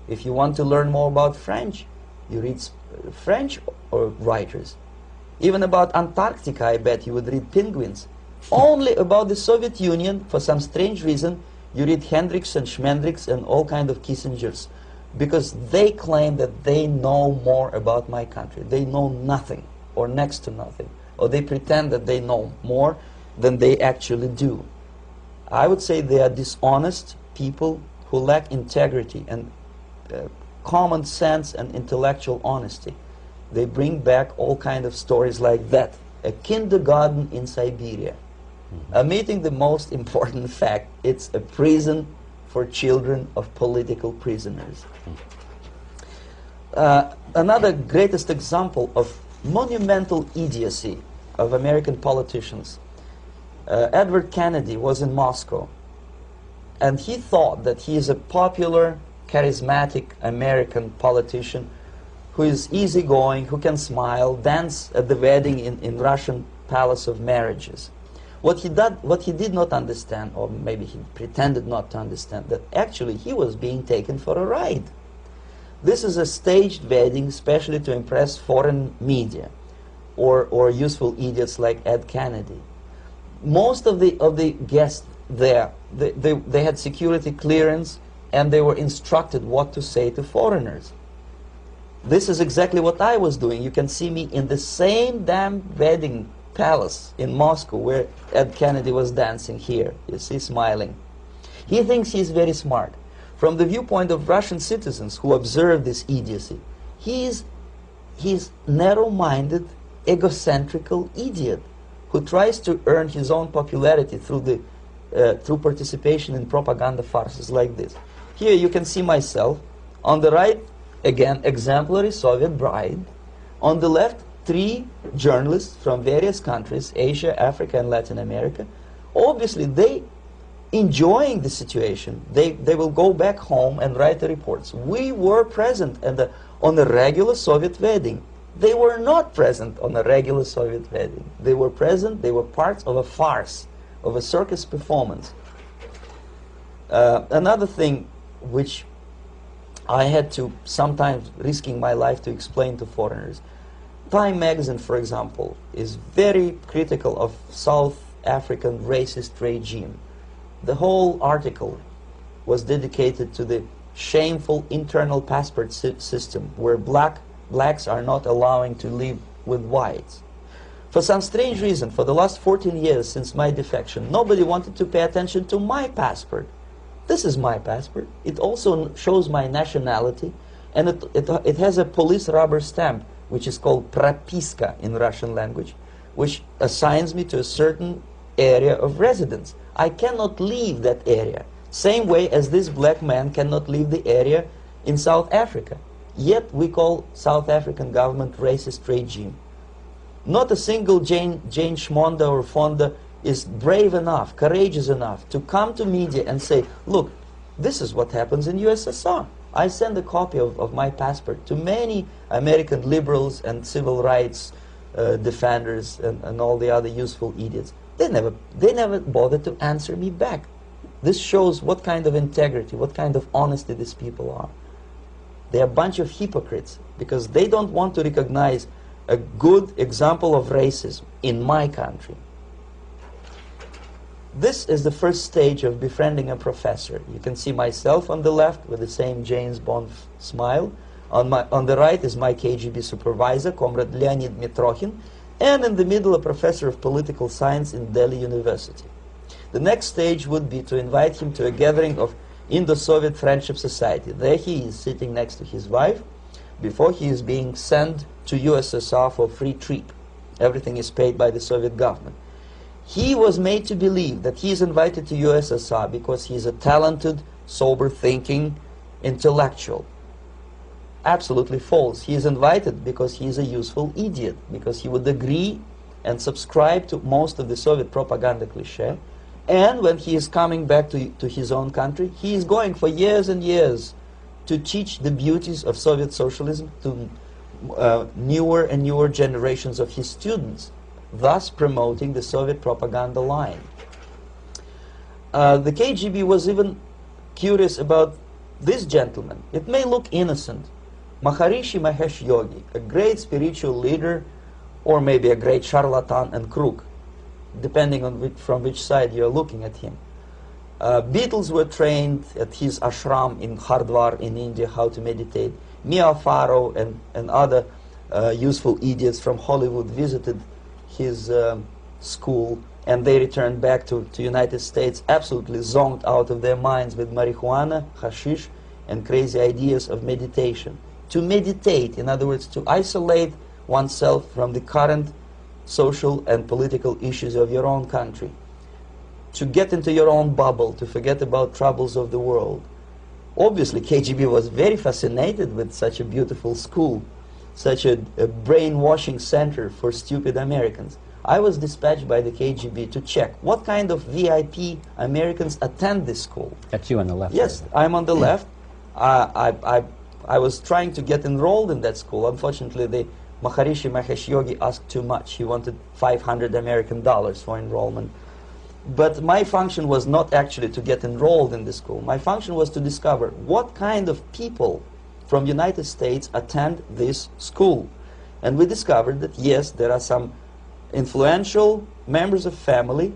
If you want to learn more about French, you read French writers. Even about Antarctica, I bet you would read Penguins. Only about the Soviet Union, for some strange reason, you read Hendricks and Schmendricks and all kind of Kissingers, because they claim that they know more about my country. They know nothing, or next to nothing, or they pretend that they know more than they actually do. I would say they are dishonest people who lack integrity and common sense and intellectual honesty. They bring back all kind of stories like that. A kindergarten in Siberia. Omitting the most important fact, it's a prison for children of political prisoners. Another greatest example of monumental idiocy of American politicians. Edward Kennedy was in Moscow, and he thought that he is a popular, charismatic American politician who is easygoing, who can smile, dance at the wedding in Russian Palace of Marriages. What he did not understand, or maybe he pretended not to understand, that actually he was being taken for a ride. This is a staged wedding, especially to impress foreign media, or useful idiots like Ed Kennedy. Most of the guests there, they had security clearance, and they were instructed what to say to foreigners. This is exactly what I was doing. You can see me in the same damn wedding palace in Moscow where Ed Kennedy was dancing here. You see, smiling. He thinks he's very smart. From the viewpoint of Russian citizens who observe this idiocy, he's narrow-minded, egocentrical idiot who tries to earn his own popularity through participation in propaganda farces like this. Here you can see myself. On the right, again, exemplary Soviet bride. On the left, 3 journalists from various countries, Asia, Africa, and Latin America. Obviously, they enjoying the situation. They will go back home and write the reports. We were present on a regular Soviet wedding. They were not present on a regular Soviet wedding. They were present, they were parts of a farce, of a circus performance. Another thing which I had to, sometimes risking my life, to explain to foreigners. Time magazine, for example, is very critical of South African racist regime. The whole article was dedicated to the shameful internal passport system where blacks are not allowing to live with whites. For some strange reason, for the last 14 years since my defection, nobody wanted to pay attention to my passport. This is my passport. It also shows my nationality, and it has a police rubber stamp, which is called propiska in Russian language, which assigns me to a certain area of residence. I cannot leave that area, same way as this black man cannot leave the area in South Africa. Yet we call South African government racist regime. Not a single Jane Schmonda or Fonda is brave enough, courageous enough to come to media and say, look, this is what happens in USSR. I send a copy of my passport to many American liberals and civil rights defenders and all the other useful idiots. They never bothered to answer me back. This shows what kind of integrity, what kind of honesty these people are. They're a bunch of hypocrites because they don't want to recognize a good example of racism in my country. This is the first stage of befriending a professor. You can see myself on the left with the same James Bond smile. On the right is my KGB supervisor, Comrade Leonid Mitrokhin, and in the middle a professor of political science in Delhi University. The next stage would be to invite him to a gathering of Indo-Soviet Friendship Society. There he is sitting next to his wife before he is being sent to USSR for free trip. Everything is paid by the Soviet government. He was made to believe that he is invited to USSR because he is a talented, sober-thinking intellectual. Absolutely false. He is invited because he is a useful idiot, because he would agree and subscribe to most of the Soviet propaganda cliché. And when he is coming back to his own country, he is going for years and years to teach the beauties of Soviet socialism, newer and newer generations of his students, thus promoting the Soviet propaganda line. The KGB was even curious about this gentleman. It may look innocent. Maharishi Mahesh Yogi, a great spiritual leader, or maybe a great charlatan and crook, depending on from which side you're looking at him. Beatles were trained at his ashram in Hardwar in India how to meditate. Mia Farrow and other useful idiots from Hollywood visited his school, and they returned back to United States absolutely zonked out of their minds with marijuana, hashish, and crazy ideas of meditation. To meditate, in other words, to isolate oneself from the current social and political issues of your own country, to get into your own bubble, to forget about troubles of the world. Obviously, KGB was very fascinated with such a beautiful school, such a brainwashing center for stupid Americans. I was dispatched by the KGB to check what kind of VIP Americans attend this school. That's you on the left. Yes, I'm on the left. I was trying to get enrolled in that school. Unfortunately, the Maharishi Mahesh Yogi asked too much. He wanted $500 American for enrollment. But my function was not actually to get enrolled in the school. My function was to discover what kind of people from United States attend this school. And we discovered that, yes, there are some influential members of family,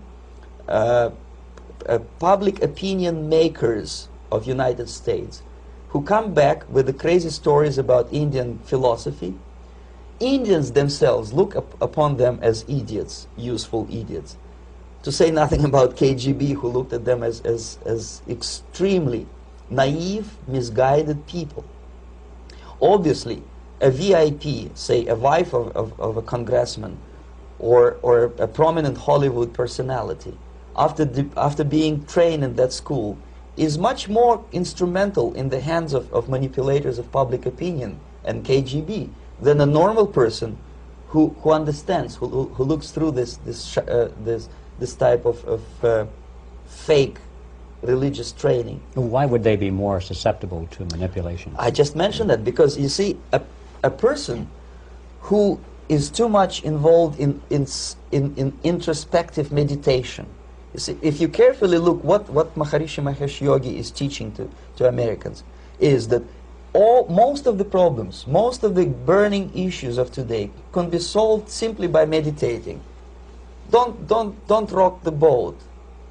public opinion makers of United States, who come back with the crazy stories about Indian philosophy. Indians themselves look upon them as idiots, useful idiots. To say nothing about KGB, who looked at them as extremely naive, misguided people. Obviously, a VIP, say a wife of a congressman, or a prominent Hollywood personality, after being trained in that school, is much more instrumental in the hands of manipulators of public opinion and KGB than a normal person who understands, who looks through this type of fake religious training. Why would they be more susceptible to manipulation? I just mentioned that because, you see, a person who is too much involved in introspective meditation. You see, if you carefully look what Maharishi Mahesh Yogi is teaching to Americans, is that most of the problems, most of the burning issues of today can be solved simply by meditating. Don't rock the boat.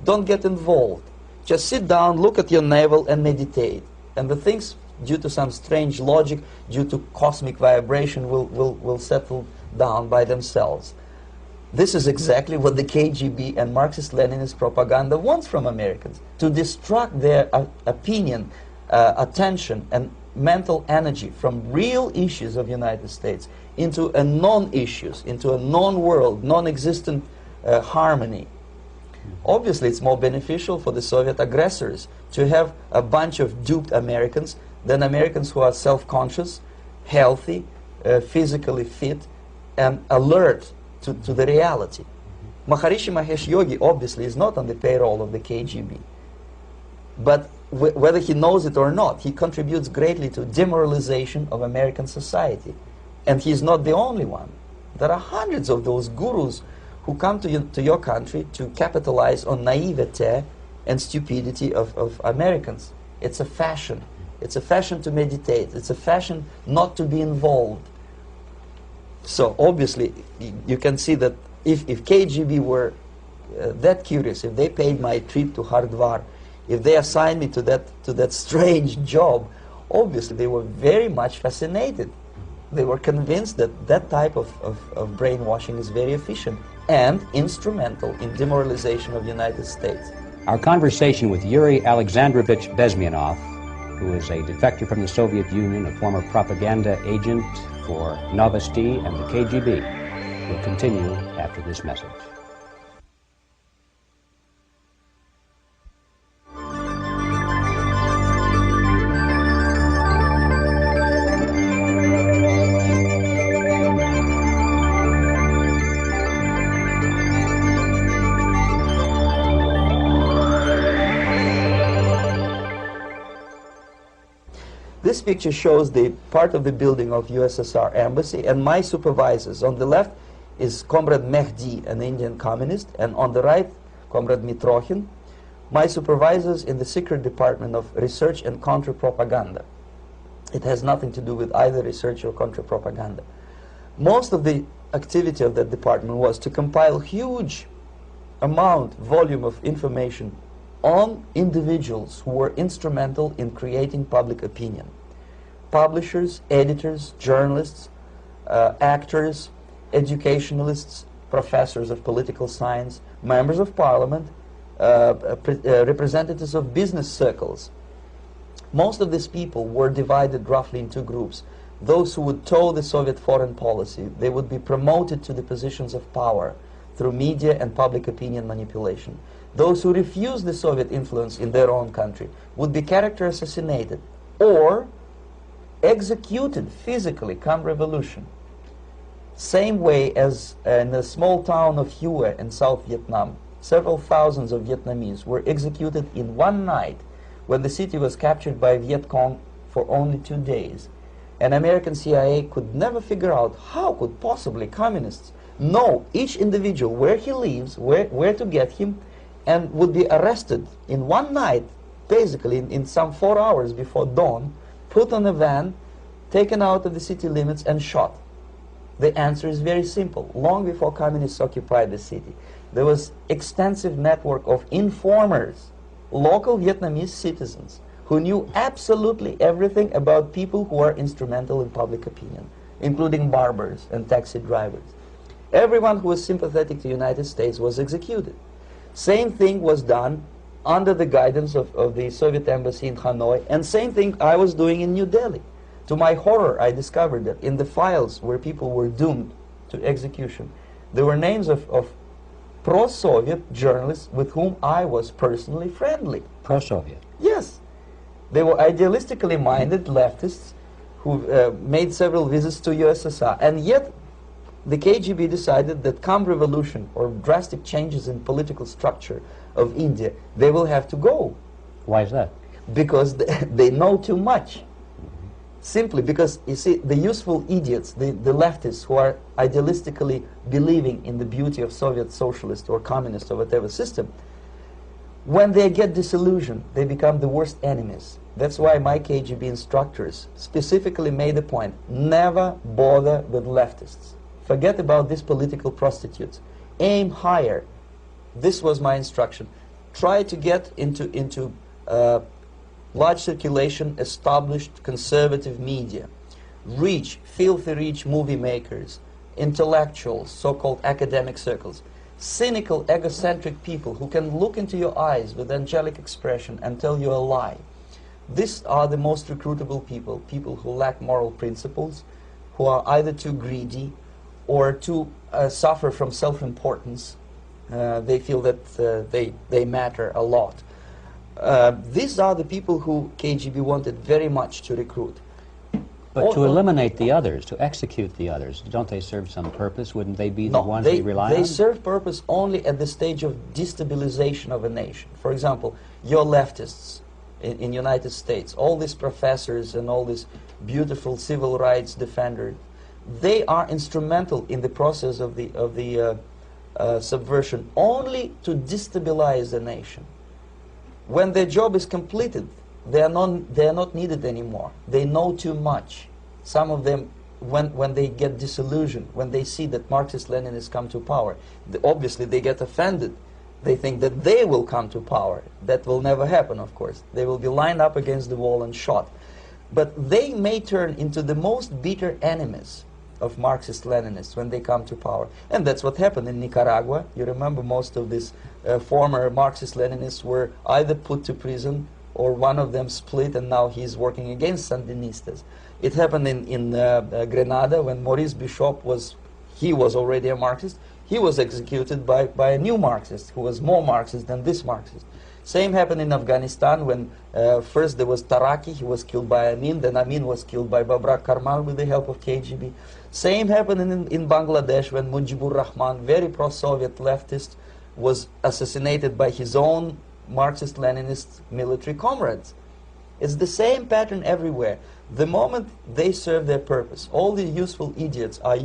Don't get involved. Just sit down, look at your navel, and meditate. And the things, due to some strange logic, due to cosmic vibration, will settle down by themselves. This is exactly what the KGB and Marxist-Leninist propaganda wants from Americans, to distract their opinion, attention, and mental energy from real issues of the United States into a non-issues, into a non-world, non-existent harmony. Obviously, it's more beneficial for the Soviet aggressors to have a bunch of duped Americans than Americans who are self-conscious, healthy, physically fit, and alert to the reality. Maharishi Mahesh Yogi obviously is not on the payroll of the KGB. But whether he knows it or not, he contributes greatly to demoralization of American society. And he's not the only one. There are hundreds of those gurus who come to your country to capitalize on naivete and stupidity of Americans. It's a fashion. It's a fashion to meditate. It's a fashion not to be involved. So obviously, you can see that if KGB were that curious, if they paid my trip to Hardwar, if they assigned me to that strange job, obviously they were very much fascinated. They were convinced that that type of brainwashing is very efficient and instrumental in demoralization of the United States. Our conversation with Yuri Alexandrovich Bezmenov, who is a defector from the Soviet Union, a former propaganda agent for Novosti and the KGB, will continue after this message. This picture shows the part of the building of USSR embassy, and my supervisors. On the left is Comrade Mehdi, an Indian communist, and on the right, Comrade Mitrokhin, my supervisors in the secret department of research and counter-propaganda. It has nothing to do with either research or counter-propaganda. Most of the activity of that department was to compile huge volume of information on individuals who were instrumental in creating public opinion. Publishers, editors, journalists, actors, educationalists, professors of political science, members of parliament, representatives of business circles. Most of these people were divided roughly in two groups. Those who would toe the Soviet foreign policy, they would be promoted to the positions of power through media and public opinion manipulation. Those who refused the Soviet influence in their own country would be character assassinated or executed physically come revolution. Same way as in the small town of Hue in South Vietnam, several thousands of Vietnamese were executed in one night when the city was captured by Viet Cong for only 2 days. And American CIA could never figure out how could possibly communists know each individual, where he lives, where to get him, and would be arrested in one night, basically in some 4 hours before dawn, put on a van, taken out of the city limits and shot. The answer is very simple. Long before communists occupied the city, there was extensive network of informers, local Vietnamese citizens, who knew absolutely everything about people who are instrumental in public opinion, including barbers and taxi drivers. Everyone who was sympathetic to the United States was executed. Same thing was done under the guidance of the Soviet embassy in Hanoi, and same thing I was doing in New Delhi. To my horror, I discovered that in the files where people were doomed to execution, there were names of pro-Soviet journalists with whom I was personally friendly. Pro-Soviet? Yes. They were idealistically minded leftists who made several visits to USSR, and yet the KGB decided that come revolution or drastic changes in political structure of India, they will have to go. Why is that? Because they know too much. Simply because, you see, the useful idiots, the leftists who are idealistically believing in the beauty of Soviet socialist or communist or whatever system, when they get disillusioned, they become the worst enemies. That's why my KGB instructors specifically made a point, never bother with leftists. Forget about these political prostitutes. Aim higher. This was my instruction. Try to get into large circulation, established conservative media. Rich, filthy rich movie makers, intellectuals, so-called academic circles. Cynical, egocentric people who can look into your eyes with angelic expression and tell you a lie. These are the most recruitable people, people who lack moral principles, who are either too greedy or too suffer from self-importance. They feel that they matter a lot. These are the people who KGB wanted very much to recruit. But to eliminate the others, to execute the others, don't they serve some purpose? Wouldn't they be the ones we rely on? They serve purpose only at the stage of destabilization of a nation. For example, your leftists in United States, all these professors and all these beautiful civil rights defenders, they are instrumental in the process of the subversion only to destabilize the nation. When their job is completed, they are not needed anymore. They know too much. Some of them, when they get disillusioned, when they see that Marxist-Leninists come to power, obviously they get offended. They think that they will come to power. That will never happen, of course. They will be lined up against the wall and shot. But they may turn into the most bitter enemies of Marxist-Leninists when they come to power. And that's what happened in Nicaragua. You remember most of these former Marxist-Leninists were either put to prison or one of them split, and now he's working against Sandinistas. It happened in Grenada when Maurice Bishop was already a Marxist. He was executed by a new Marxist who was more Marxist than this Marxist. Same happened in Afghanistan when first there was Taraki, he was killed by Amin, then Amin was killed by Babrak Karmal with the help of KGB. Same happened in Bangladesh when Mujibur Rahman, very pro-Soviet leftist, was assassinated by his own Marxist-Leninist military comrades. It's the same pattern everywhere. The moment they serve their purpose, all the useful idiots are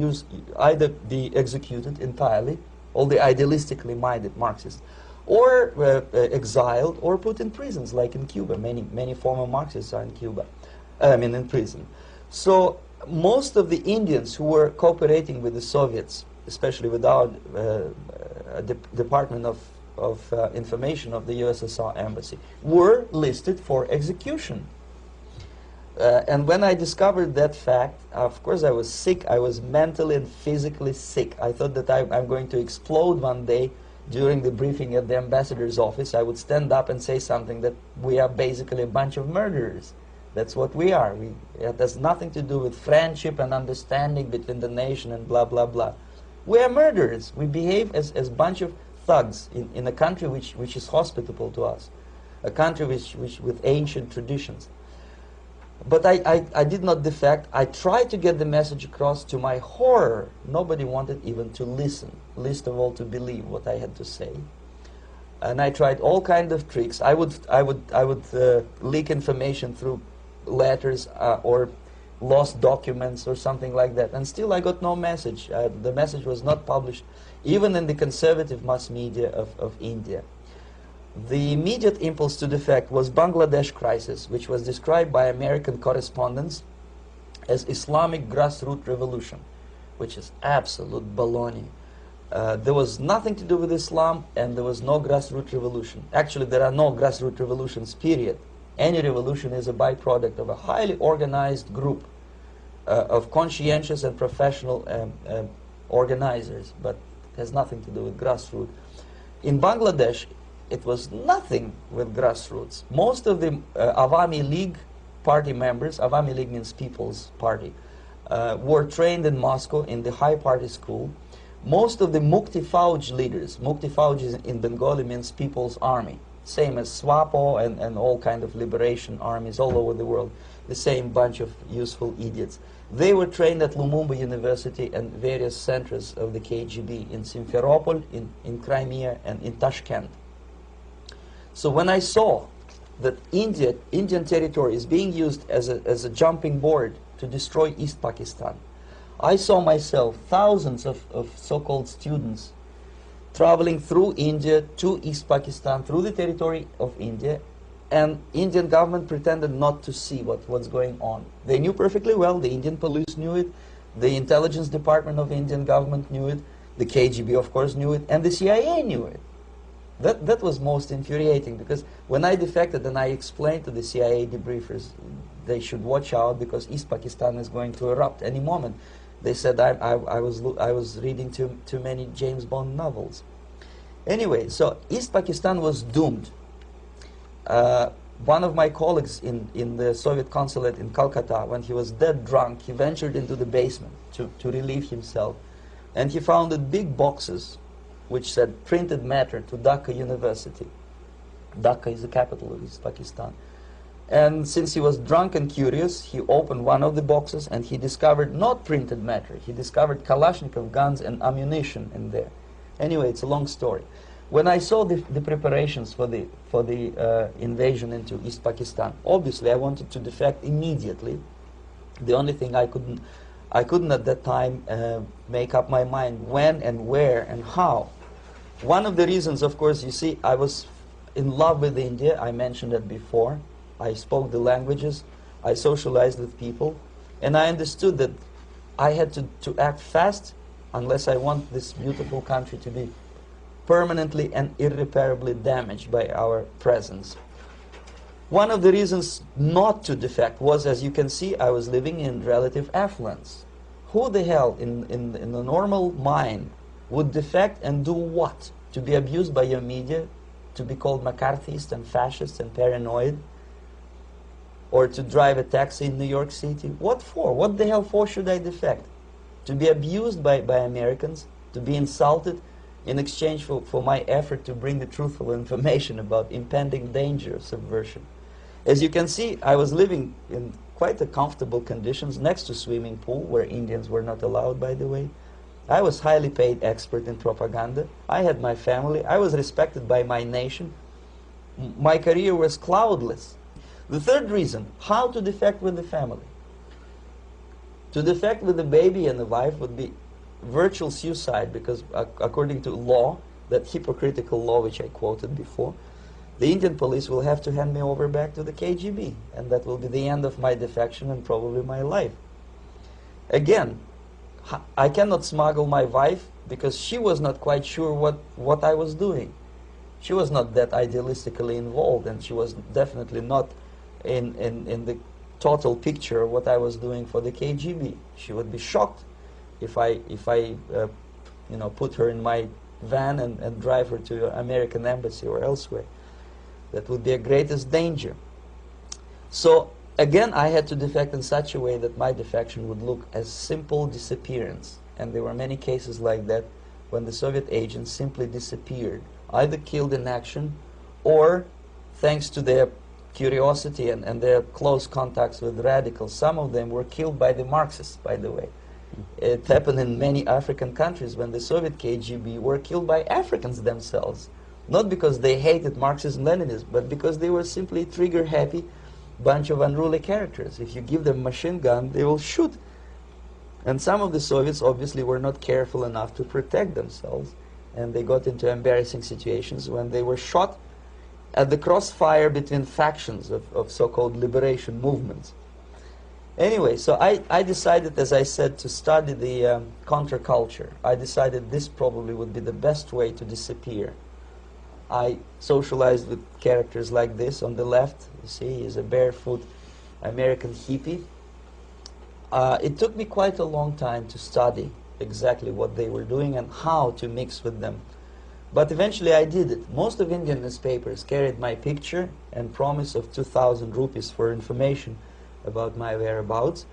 either be executed entirely, all the idealistically minded Marxists, or exiled or put in prisons, like in Cuba. Many former Marxists are in Cuba, in prison. So most of the Indians who were cooperating with the Soviets, especially with our Department of Information of the USSR Embassy, were listed for execution. And when I discovered that fact, of course I was sick. I was mentally and physically sick. I thought that I'm going to explode one day during the briefing at the ambassador's office. I would stand up and say something that we are basically a bunch of murderers. That's what we are. It has nothing to do with friendship and understanding between the nation and blah, blah, blah. We are murderers. We behave as a bunch of thugs in a country which is hospitable to us, a country which with ancient traditions. But I did not defect. I tried to get the message across. To my horror, nobody wanted even to listen, least of all to believe what I had to say. And I tried all kinds of tricks. I would leak information through letters or lost documents or something like that. And still I got no message. The message was not published, even in the conservative mass media of India. The immediate impulse to defect was Bangladesh crisis, which was described by American correspondents as Islamic grassroots revolution, which is absolute baloney. There was nothing to do with Islam, and there was no grassroots revolution. Actually, there are no grassroots revolutions, period. Any revolution is a byproduct of a highly organized group of conscientious and professional organizers, but it has nothing to do with grassroots. In Bangladesh, it was nothing with grassroots. Most of the Awami League party members, Awami League means People's Party, were trained in Moscow in the High Party School. Most of the Mukti Fauj leaders, Mukti Fauj in Bengali means People's Army, same as SWAPO and all kind of liberation armies all over the world, the same bunch of useful idiots. They were trained at Lumumba University and various centers of the KGB in Simferopol, in Crimea, and in Tashkent. So when I saw that Indian territory is being used as a jumping board to destroy East Pakistan, I saw myself thousands of so-called students traveling through India to East Pakistan, through the territory of India, and Indian government pretended not to see what's going on. They knew perfectly well, the Indian police knew it, the intelligence department of the Indian government knew it, the KGB of course knew it, and the CIA knew it. That was most infuriating, because when I defected and I explained to the CIA debriefers they should watch out because East Pakistan is going to erupt any moment, they said I was reading too many James Bond novels. Anyway, so East Pakistan was doomed. One of my colleagues in the Soviet consulate in Calcutta, when he was dead drunk, he ventured into the basement to relieve himself, and he found big boxes which said printed matter to Dhaka University. Dhaka is the capital of East Pakistan. And since he was drunk and curious, he opened one of the boxes and he discovered not printed matter. He discovered Kalashnikov guns and ammunition in there. Anyway, it's a long story. When I saw the preparations for the invasion into East Pakistan, obviously I wanted to defect immediately. The only thing I couldn't at that time make up my mind when and where and how. One of the reasons, of course, you see, I was in love with India. I mentioned it before. I spoke the languages. I socialized with people. And I understood that I had to act fast unless I want this beautiful country to be permanently and irreparably damaged by our presence. One of the reasons not to defect was, as you can see, I was living in relative affluence. Who the hell in a normal mind would defect and do what? To be abused by your media, to be called McCarthyist and fascist and paranoid, or to drive a taxi in New York City? What for? What the hell for should I defect? To be abused by Americans, to be insulted in exchange for my effort to bring the truthful information about impending danger of subversion. As you can see, I was living in quite a comfortable conditions next to swimming pool, where Indians were not allowed, by the way. I was highly paid expert in propaganda. I had my family. I was respected by my nation. My career was cloudless. The third reason, how to defect with the family. To defect with the baby and the wife would be virtual suicide, because according to law, that hypocritical law which I quoted before, the Indian police will have to hand me over back to the KGB, and that will be the end of my defection and probably my life. Again, I cannot smuggle my wife because she was not quite sure what I was doing. She was not that idealistically involved, and she was definitely not in the total picture of what I was doing for the KGB. She would be shocked if I you know, put her in my van and drive her to the American embassy or elsewhere. That would be a greatest danger. So again, I had to defect in such a way that my defection would look as simple disappearance. And there were many cases like that when the Soviet agents simply disappeared, either killed in action or, thanks to their curiosity and their close contacts with radicals, some of them were killed by the Marxists, by the way. It happened in many African countries when the Soviet KGB were killed by Africans themselves. Not because they hated Marxism and Leninism, but because they were simply trigger-happy bunch of unruly characters. If you give them a machine gun, they will shoot. And some of the Soviets obviously were not careful enough to protect themselves, and they got into embarrassing situations when they were shot at the crossfire between factions of so-called liberation movements. Anyway, so I decided, as I said, to study the counterculture. I decided this probably would be the best way to disappear. I socialized with characters like this. On the left, you see, is a barefoot American hippie. It took me quite a long time to study exactly what they were doing and how to mix with them. But eventually I did it. Most of Indian newspapers carried my picture and promise of 2,000 rupees for information about my whereabouts.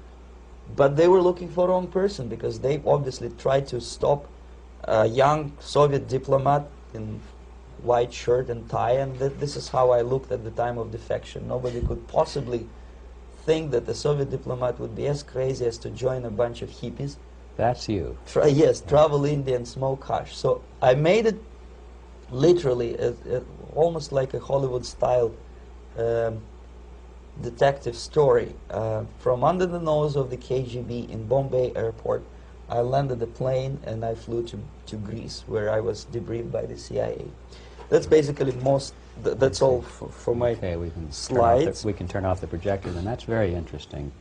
But they were looking for the wrong person, because they obviously tried to stop a young Soviet diplomat in white shirt and tie, and this is how I looked at the time of defection. Nobody could possibly think that a Soviet diplomat would be as crazy as to join a bunch of hippies. That's you. Yes, travel India and smoke hash. So I made it literally almost like a Hollywood-style detective story. From under the nose of the KGB in Bombay airport, I landed the plane and I flew to Greece, where I was debriefed by the CIA. That's basically that's all for my slides. We can turn off the projector, and that's very interesting.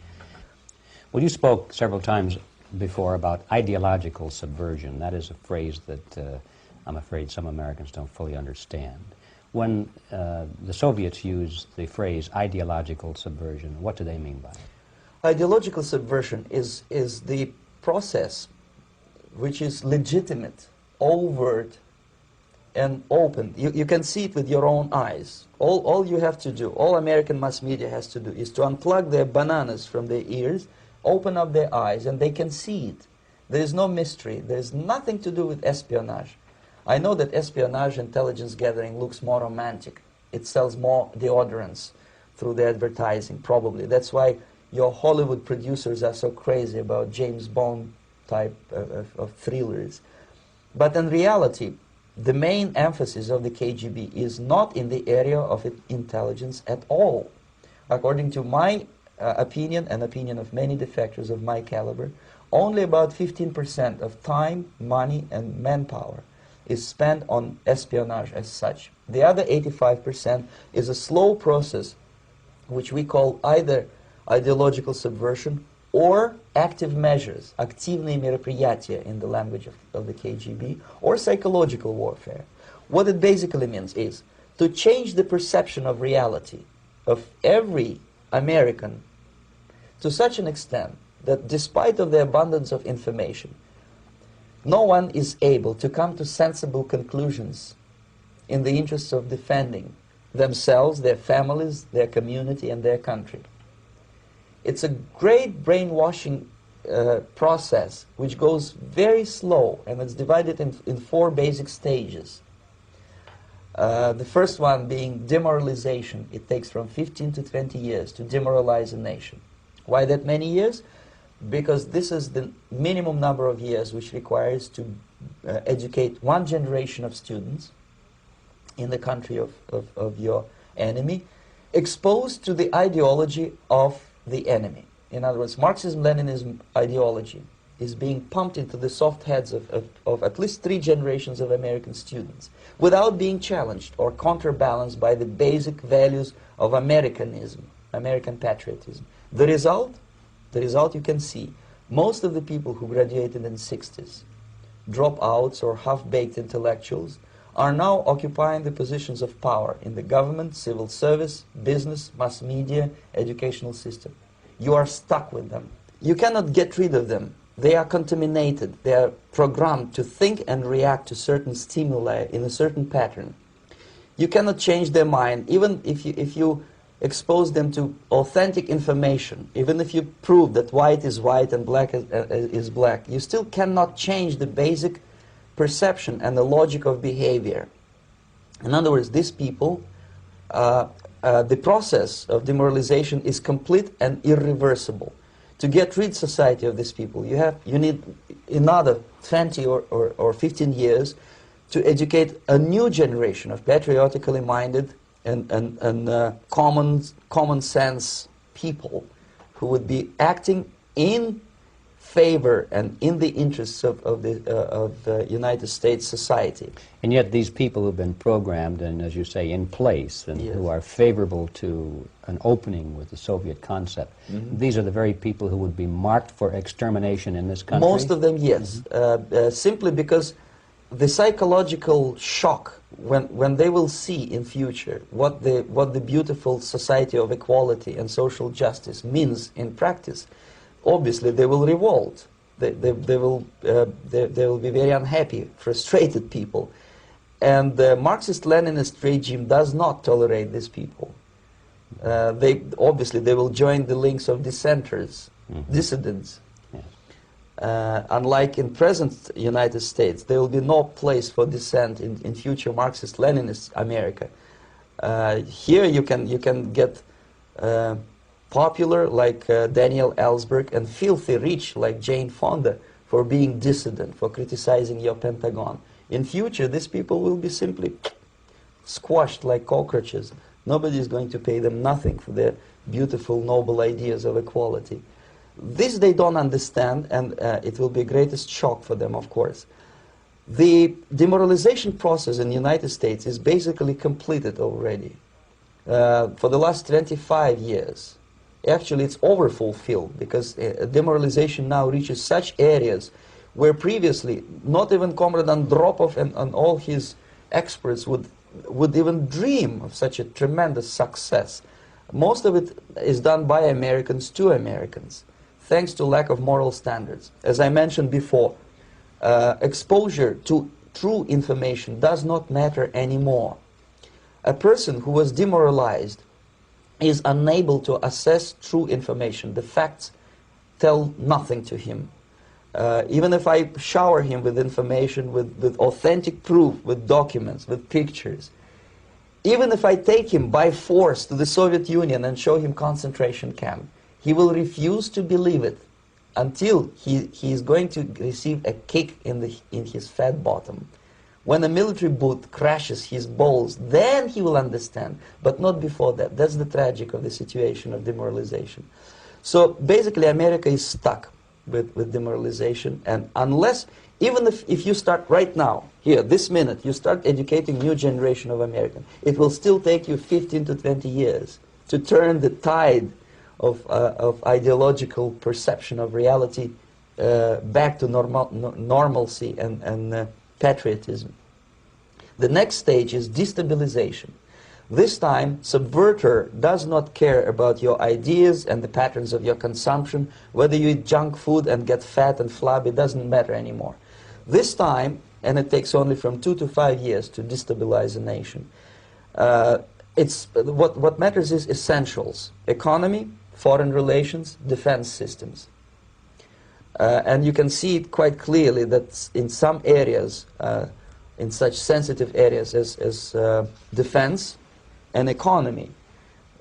Well, you spoke several times before about ideological subversion. That is a phrase that I'm afraid some Americans don't fully understand. When the Soviets use the phrase ideological subversion, what do they mean by it? Ideological subversion is the process which is legitimate, overt, and open. You can see it with your own eyes. All you have to do, all American mass media has to do, is to unplug their bananas from their ears, open up their eyes, and they can see it. There is no mystery. There is nothing to do with espionage. I know that espionage intelligence gathering looks more romantic. It sells more deodorants through the advertising, probably. That's why your Hollywood producers are so crazy about James Bond type of thrillers. But in reality, the main emphasis of the KGB is not in the area of intelligence at all. According to my opinion and opinion of many defectors of my caliber, only about 15% of time, money, and manpower is spent on espionage as such. The other 85% is a slow process which we call either ideological subversion or active measures, активные мероприятия in the language of the KGB, or psychological warfare. What it basically means is to change the perception of reality of every American to such an extent that despite of the abundance of information, no one is able to come to sensible conclusions in the interests of defending themselves, their families, their community, and their country. It's a great brainwashing process which goes very slow, and it's divided in 4 basic stages. The first one being demoralization. It takes from 15 to 20 years to demoralize a nation. Why that many years? Because this is the minimum number of years which requires to educate one generation of students in the country of your enemy, exposed to the ideology of the enemy. In other words, Marxism-Leninism ideology is being pumped into the soft heads of at least 3 generations of American students without being challenged or counterbalanced by the basic values of Americanism, American patriotism. The result you can see. Most of the people who graduated in the 60s, dropouts or half-baked intellectuals, are now occupying the positions of power in the government, civil service, business, mass media, educational system. You are stuck with them. You cannot get rid of them. They are contaminated. They are programmed to think and react to certain stimuli in a certain pattern. You cannot change their mind, even if you expose them to authentic information, even if you prove that white is white and black is black. You still cannot change the basic perception and the logic of behavior. In other words, these people, the process of demoralization is complete and irreversible. To get rid of society of these people, you need another 20 or 15 years to educate a new generation of patriotically minded and common sense people who would be acting in favor and in the interests of the United States society. And yet these people who've been programmed and, as you say, in place and Yes. who are favorable to an opening with the Soviet concept, these are the very people who would be marked for extermination in this country? Most of them, yes. Simply because the psychological shock when they will see in future what the beautiful society of equality and social justice means in practice, obviously they will revolt. They will be very unhappy, frustrated people. And the Marxist-Leninist regime does not tolerate these people. Obviously they will join the links of dissenters, dissidents. Unlike in present United States, there will be no place for dissent in future Marxist-Leninist America. Here you can get popular like Daniel Ellsberg and filthy rich like Jane Fonda for being dissident, for criticizing your Pentagon. In future, these people will be simply squashed like cockroaches. Nobody is going to pay them nothing for their beautiful, noble ideas of equality. This they don't understand, and it will be the greatest shock for them, of course. The demoralization process in the United States is basically completed already. For the last 25 years, actually it's overfulfilled, because demoralization now reaches such areas where previously not even Comrade Andropov and all his experts would even dream of such a tremendous success. Most of it is done by Americans to Americans, thanks to lack of moral standards. As I mentioned before, exposure to true information does not matter anymore. A person who was demoralized is unable to assess true information. The facts tell nothing to him. Even if I shower him with information, with authentic proof, with documents, with pictures, even if I take him by force to the Soviet Union and show him concentration camp, he will refuse to believe it until he is going to receive a kick in his fat bottom. When a military boot crashes his balls, then he will understand, but not before that. That's the tragic of the situation of demoralization. So basically America is stuck with demoralization, and unless, even if you start right now, here, this minute, you start educating new generation of Americans, it will still take you 15 to 20 years to turn the tide of ideological perception of reality back to normalcy and patriotism. The next stage is destabilization. This time, subverter does not care about your ideas and the patterns of your consumption. Whether you eat junk food and get fat and flabby, doesn't matter anymore. This time, and it takes only from 2 to 5 years to destabilize a nation, what matters is essentials: economy, foreign relations, defense systems. And you can see it quite clearly that in some areas, in such sensitive areas as defense and economy,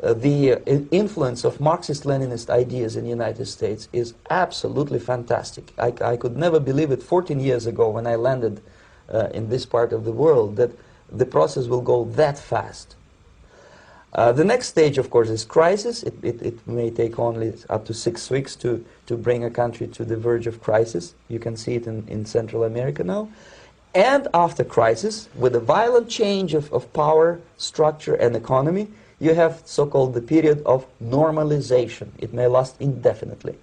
the influence of Marxist-Leninist ideas in the United States is absolutely fantastic. I could never believe it 14 years ago when I landed in this part of the world, that the process will go that fast. The next stage, of course, is crisis. It may take only up to 6 weeks to bring a country to the verge of crisis. You can see it in Central America now. And after crisis, with a violent change of power, structure, and economy, you have so-called the period of normalization. It may last indefinitely.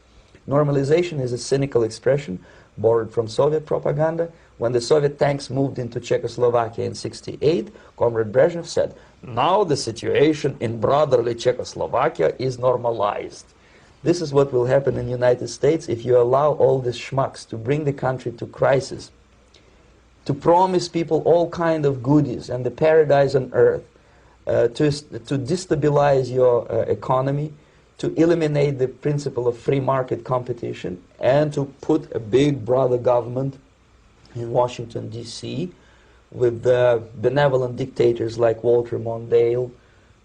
Normalization is a cynical expression borrowed from Soviet propaganda. When the Soviet tanks moved into Czechoslovakia in '68, Comrade Brezhnev said, "Now the situation in brotherly Czechoslovakia is normalized." This is what will happen in the United States if you allow all these schmucks to bring the country to crisis, to promise people all kind of goodies and the paradise on earth, to destabilize your economy, to eliminate the principle of free market competition, and to put a big brother government in Washington, D.C., with benevolent dictators like Walter Mondale,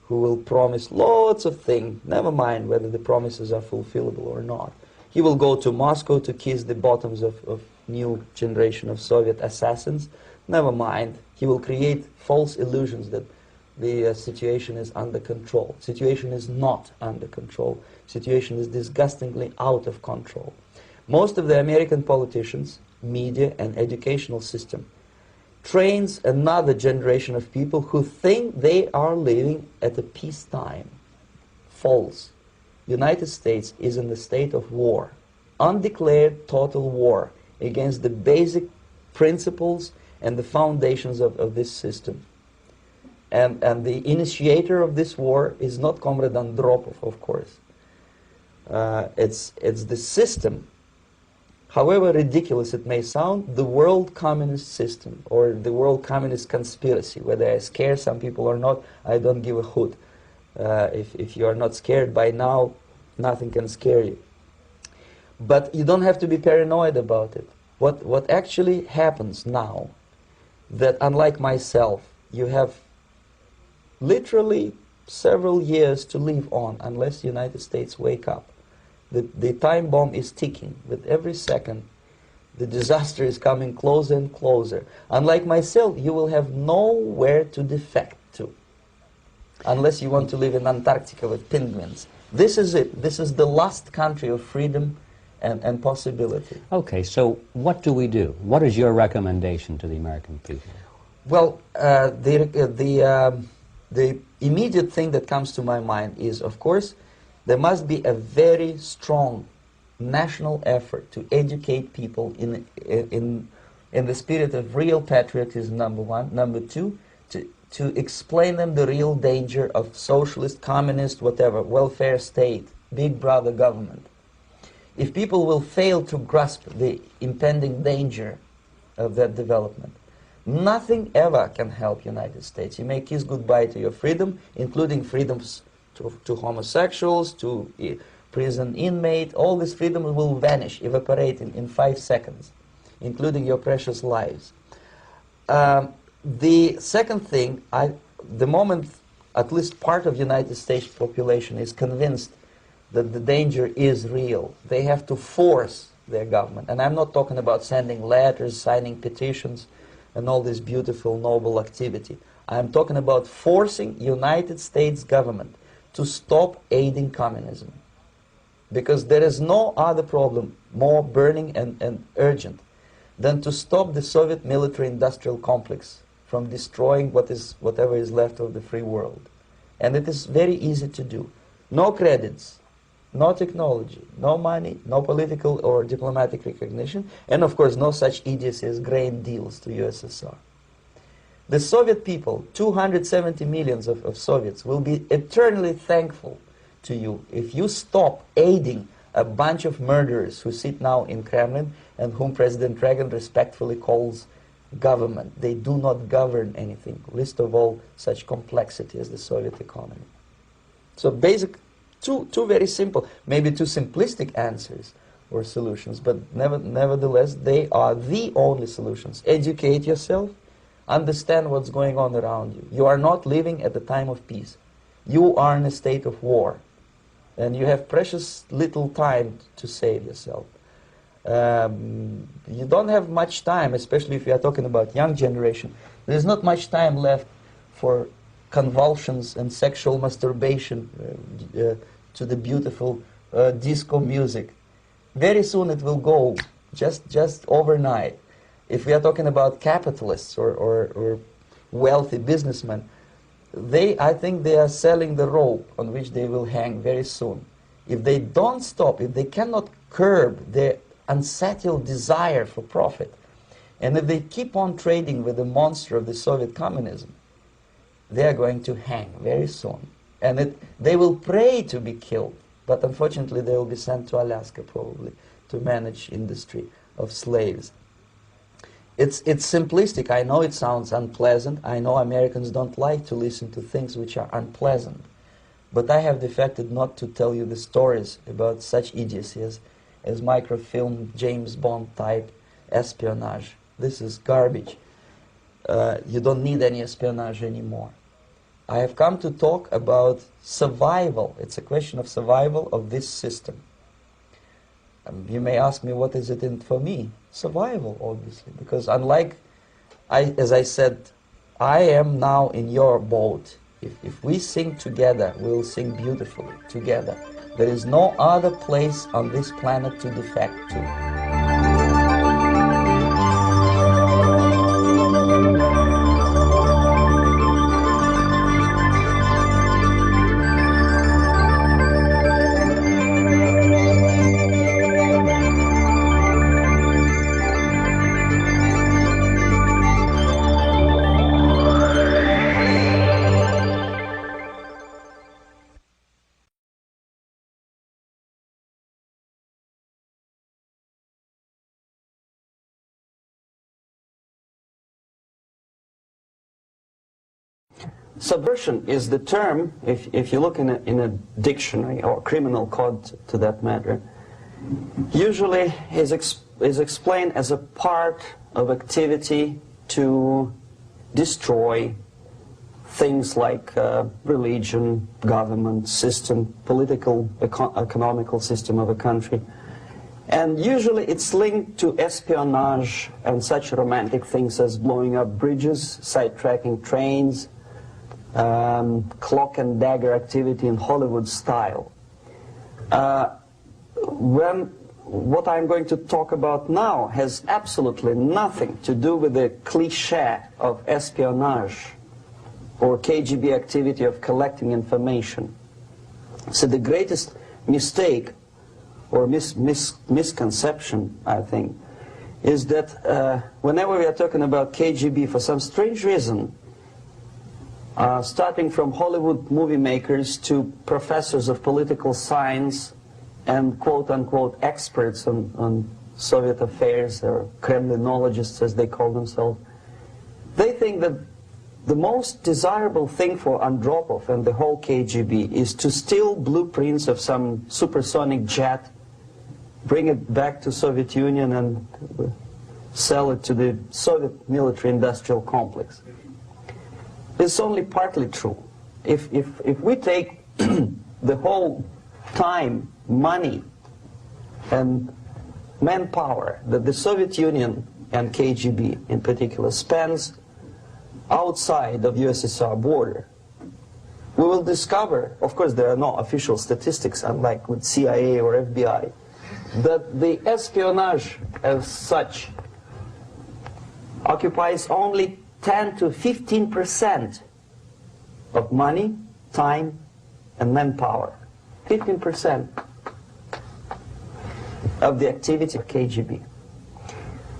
who will promise lots of things, never mind whether the promises are fulfillable or not. He will go to Moscow to kiss the bottoms of new generation of Soviet assassins, never mind. He will create false illusions that the situation is under control. Situation is not under control. Situation is disgustingly out of control. Most of the American politicians, media, and educational system trains another generation of people who think they are living at a peacetime. False. United States is in the state of war, undeclared total war against the basic principles and the foundations of this system. And the initiator of this war is not Comrade Andropov, of course. It's the system. However ridiculous it may sound, the world communist system or the world communist conspiracy, whether I scare some people or not, I don't give a hoot. If you are not scared by now, nothing can scare you. But you don't have to be paranoid about it. What actually happens now, that unlike myself, you have literally several years to live on unless the United States wake up. The time bomb is ticking. With every second, the disaster is coming closer and closer. Unlike myself, you will have nowhere to defect to, unless you want to live in Antarctica with penguins. This is it. This is the last country of freedom and possibility. Okay, so what do we do? What is your recommendation to the American people? Well, the immediate thing that comes to my mind is, of course, there must be a very strong national effort to educate people in the spirit of real patriotism, number one. Number two, to explain them the real danger of socialist, communist, whatever, welfare state, big brother government. If people will fail to grasp the impending danger of that development, nothing ever can help United States. You may kiss goodbye to your freedom, including freedoms to homosexuals, to prison inmate. All these freedoms will vanish, evaporate in 5 seconds, including your precious lives. The second thing, the moment at least part of the United States population is convinced that the danger is real, they have to force their government. And I'm not talking about sending letters, signing petitions, and all this beautiful, noble activity. I'm talking about forcing United States government to stop aiding communism. Because there is no other problem more burning and urgent than to stop the Soviet military-industrial complex from destroying whatever is left of the free world. And it is very easy to do. No credits, no technology, no money, no political or diplomatic recognition, and of course no such idiocy as grain deals to USSR. The Soviet people, 270 millions of Soviets, will be eternally thankful to you if you stop aiding a bunch of murderers who sit now in Kremlin and whom President Reagan respectfully calls government. They do not govern anything, least of all such complexity as the Soviet economy. So two very simple, maybe too simplistic answers or solutions, but nevertheless they are the only solutions. Educate yourself. Understand what's going on around you. You are not living at the time of peace. You are in a state of war. And you have precious little time to save yourself. You don't have much time, especially if you are talking about young generation. There's not much time left for convulsions and sexual masturbation to the beautiful disco music. Very soon it will go, just overnight. If we are talking about capitalists or wealthy businessmen, I think they are selling the rope on which they will hang very soon. If they don't stop, if they cannot curb their unsettled desire for profit, and if they keep on trading with the monster of the Soviet communism, they are going to hang very soon. And they will pray to be killed, but unfortunately they will be sent to Alaska probably to manage industry of slaves. It's simplistic. I know it sounds unpleasant. I know Americans don't like to listen to things which are unpleasant. But I have defected not to tell you the stories about such idiocy as microfilm, James Bond type espionage. This is garbage. You don't need any espionage anymore. I have come to talk about survival. It's a question of survival of this system. You may ask me, what is it in for me? Survival, obviously, because unlike, as I said, I am now in your boat. If we sing together, we'll sing beautifully together. There is no other place on this planet to defect to. Subversion is the term, if you look in a dictionary or criminal code to that matter, usually is explained as a part of activity to destroy things like religion, government, system, political, economical system of a country. And usually it's linked to espionage and such romantic things as blowing up bridges, sidetracking trains, cloak and dagger activity in Hollywood style. What I'm going to talk about now has absolutely nothing to do with the cliché of espionage or KGB activity of collecting information. So the greatest mistake or misconception, I think, is that whenever we are talking about KGB, for some strange reason, starting from Hollywood movie makers to professors of political science and quote-unquote experts on Soviet affairs, or Kremlinologists as they call themselves, they think that the most desirable thing for Andropov and the whole KGB is to steal blueprints of some supersonic jet, bring it back to Soviet Union and sell it to the Soviet military-industrial complex. It's only partly true. If we take the whole time, money, and manpower that the Soviet Union and KGB in particular spends outside of USSR border, we will discover, of course there are no official statistics unlike with CIA or FBI, that the espionage as such occupies only 10 to 15% of money, time, and manpower. 15% of the activity of KGB.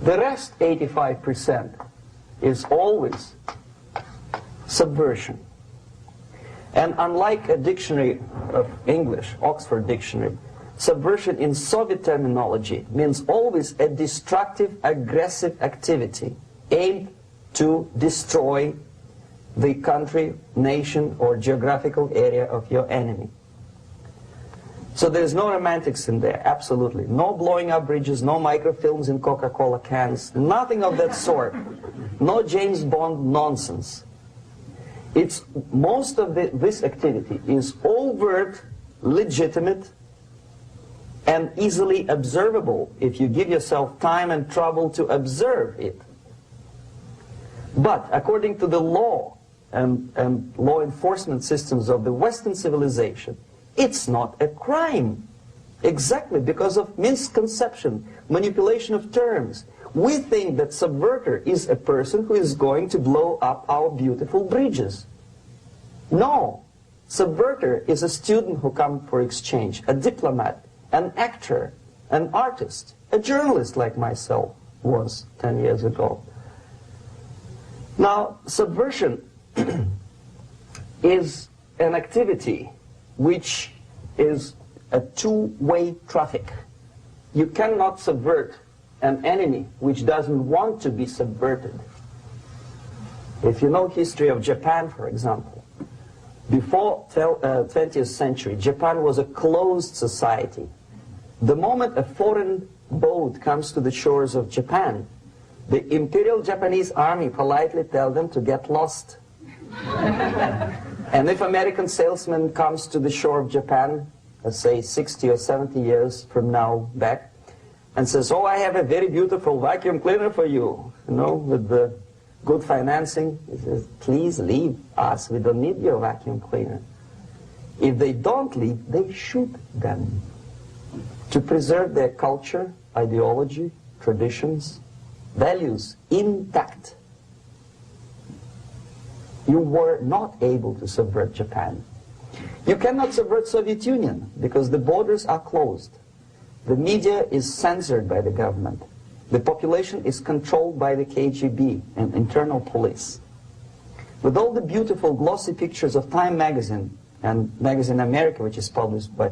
The rest, 85%, is always subversion. And unlike a dictionary of English, Oxford Dictionary, subversion in Soviet terminology means always a destructive, aggressive activity aimed to destroy the country, nation, or geographical area of your enemy. So there's no romantics in there, absolutely. No blowing up bridges, no microfilms in Coca-Cola cans, nothing of that sort. No James Bond nonsense. It's most of this activity is overt, legitimate, and easily observable if you give yourself time and trouble to observe it. But according to the law and law enforcement systems of the Western civilization, it's not a crime. Exactly because of misconception, manipulation of terms. We think that subverter is a person who is going to blow up our beautiful bridges. No. Subverter is a student who comes for exchange, a diplomat, an actor, an artist, a journalist like myself was 10 years ago. Now, subversion is an activity which is a two-way traffic. You cannot subvert an enemy which doesn't want to be subverted. If you know history of Japan, for example, before 20th century, Japan was a closed society. The moment a foreign boat comes to the shores of Japan, the Imperial Japanese Army politely tells them to get lost. And if American salesman comes to the shore of Japan, let's say 60 or 70 years from now back, and says, oh, I have a very beautiful vacuum cleaner for you, with the good financing, he says, please leave us, we don't need your vacuum cleaner. If they don't leave, they shoot them to preserve their culture, ideology, traditions, values intact. You were not able to subvert Japan. You cannot subvert Soviet Union because the borders are closed. The media is censored by the government. The population is controlled by the KGB and internal police. With all the beautiful glossy pictures of Time magazine and Magazine America, which is published by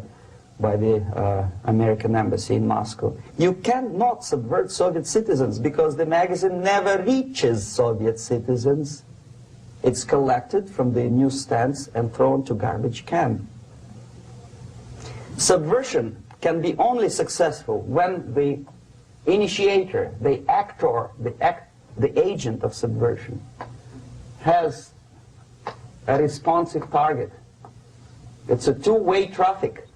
the American embassy in Moscow, you cannot subvert Soviet citizens because the magazine never reaches Soviet citizens. It's collected from the newsstands and thrown to garbage can. Subversion can be only successful when the initiator, the actor, the agent of subversion has a responsive target. It's a two-way traffic.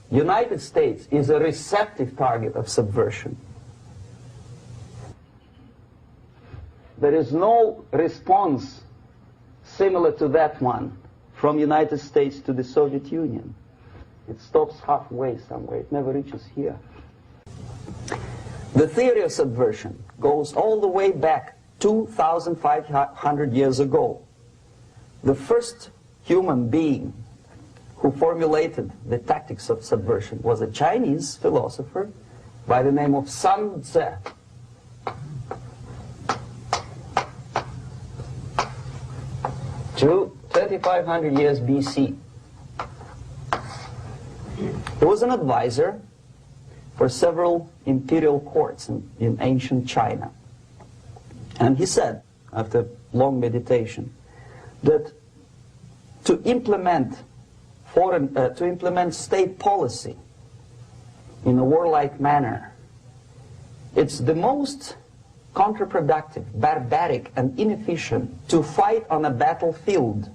United States is a receptive target of subversion. There is no response similar to that one from United States to the Soviet Union. It stops halfway somewhere. It never reaches here. The theory of subversion goes all the way back 2,500 years ago. The first human being who formulated the tactics of subversion was a Chinese philosopher by the name of Sun Tzu. To 2,500 years BC. He was an advisor for several imperial courts in ancient China. And he said, after long meditation, that to implement state policy in a warlike manner, it's the most counterproductive, barbaric, and inefficient to fight on a battlefield.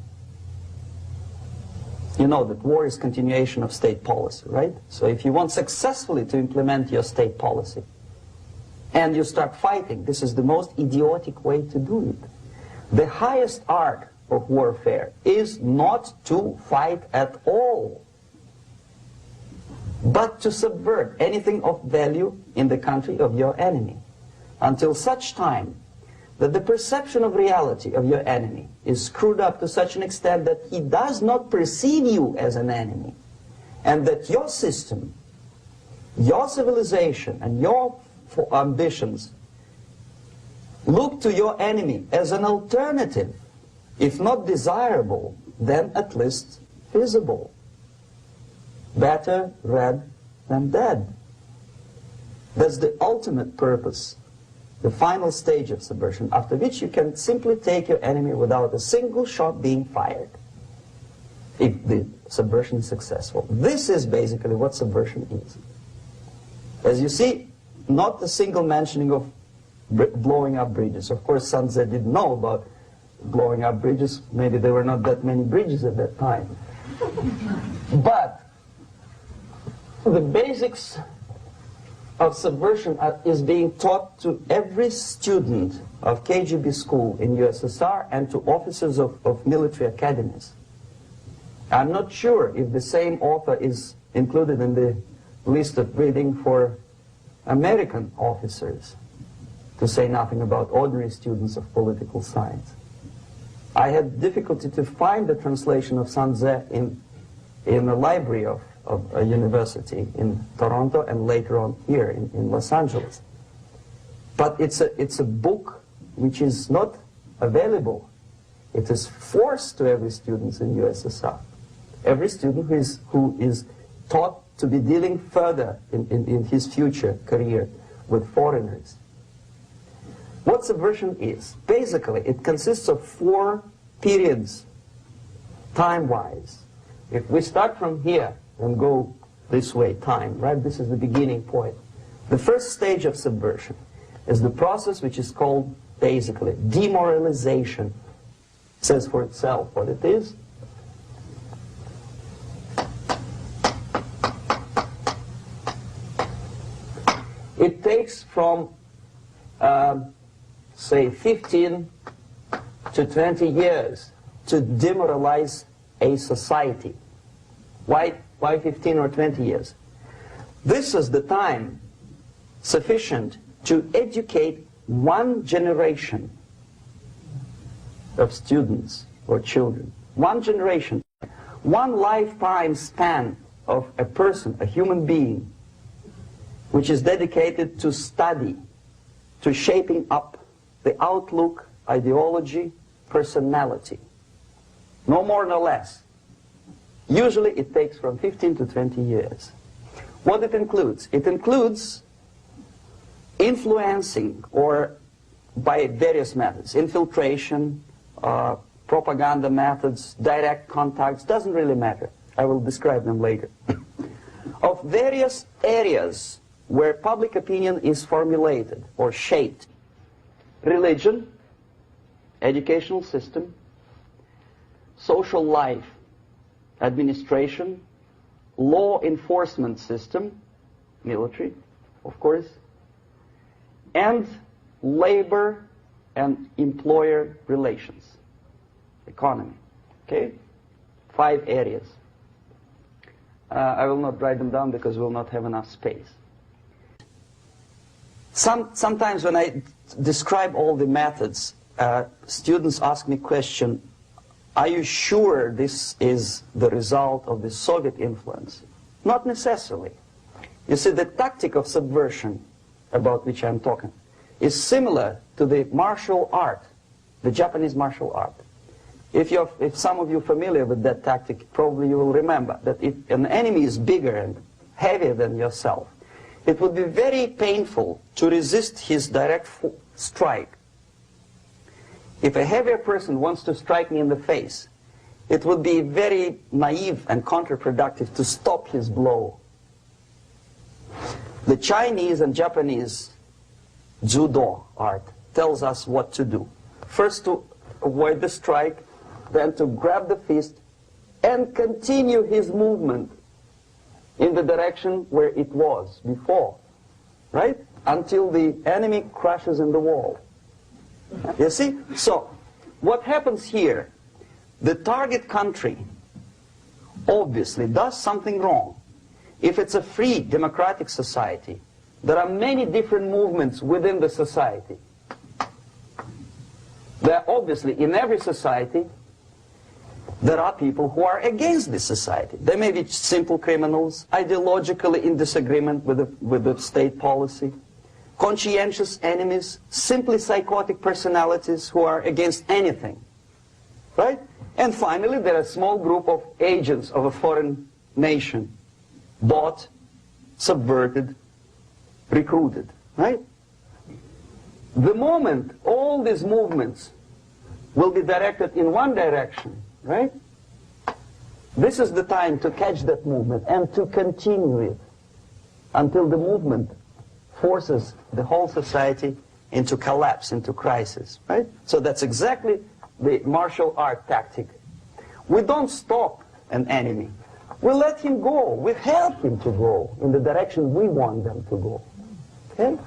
You know that war is continuation of state policy, right? So if you want successfully to implement your state policy, and you start fighting, this is the most idiotic way to do it. The highest art of warfare is not to fight at all, but to subvert anything of value in the country of your enemy, until such time that the perception of reality of your enemy is screwed up to such an extent that he does not perceive you as an enemy, and that your system, your civilization, and your ambitions look to your enemy as an alternative, if not desirable, then at least feasible. Better red than dead. That's the ultimate purpose, the final stage of subversion, after which you can simply take your enemy without a single shot being fired, if the subversion is successful. This is basically what subversion is. As you see, not a single mentioning of blowing up bridges. Of course, Sun Tzu didn't know about blowing up bridges. Maybe there were not that many bridges at that time. But the basics of subversion is being taught to every student of KGB school in USSR and to officers of military academies. I'm not sure if the same author is included in the list of reading for American officers, to say nothing about ordinary students of political science. I had difficulty to find the translation of Sun Tzu in the library of a university in Toronto and later on here in Los Angeles. But it's a book which is not available. It is forced to every student in USSR. Every student who is taught to be dealing further in his future career with foreigners. What subversion is? Basically, it consists of 4 periods, time-wise. If we start from here and go this way, time, right? This is the beginning point. The first stage of subversion is the process which is called, basically, demoralization. It says for itself what it is. It takes from, say, 15 to 20 years to demoralize a society. Why 15 or 20 years? This is the time sufficient to educate one generation of students or children. One generation. One lifetime span of a person, a human being, which is dedicated to study, to shaping up the outlook, ideology, personality. No more, no less. Usually it takes from 15 to 20 years. What it includes? It includes influencing, or by various methods, infiltration, propaganda methods, direct contacts, doesn't really matter. I will describe them later. Of various areas where public opinion is formulated or shaped. Religion, educational system, social life, administration, law enforcement system, military, of course, and labor and employer relations, economy. Okay? 5 areas. I will not write them down because we will not have enough space. Sometimes when I describe all the methods, students ask me question, are you sure this is the result of the Soviet influence? Not necessarily. You see, the tactic of subversion, about which I'm talking, is similar to the martial art, the Japanese martial art. If some of you are familiar with that tactic, probably you will remember that if an enemy is bigger and heavier than yourself, it would be very painful to resist his direct strike. If a heavier person wants to strike me in the face, it would be very naive and counterproductive to stop his blow. The Chinese and Japanese judo art tells us what to do. First to avoid the strike, then to grab the fist and continue his movement in the direction where it was before, right? Until the enemy crashes in the wall. You see? So, what happens here? The target country obviously does something wrong. If it's a free democratic society, there are many different movements within the society. There are obviously, in every society, there are people who are against this society. They may be simple criminals, ideologically in disagreement with the state policy, conscientious enemies, simply psychotic personalities who are against anything, right? And finally, there are a small group of agents of a foreign nation, bought, subverted, recruited, right? The moment all these movements will be directed in one direction, right? This is the time to catch that movement and to continue it until the movement forces the whole society into collapse, into crisis, right? So that's exactly the martial art tactic. We don't stop an enemy. We let him go. We help him to go in the direction we want them to go. Okay?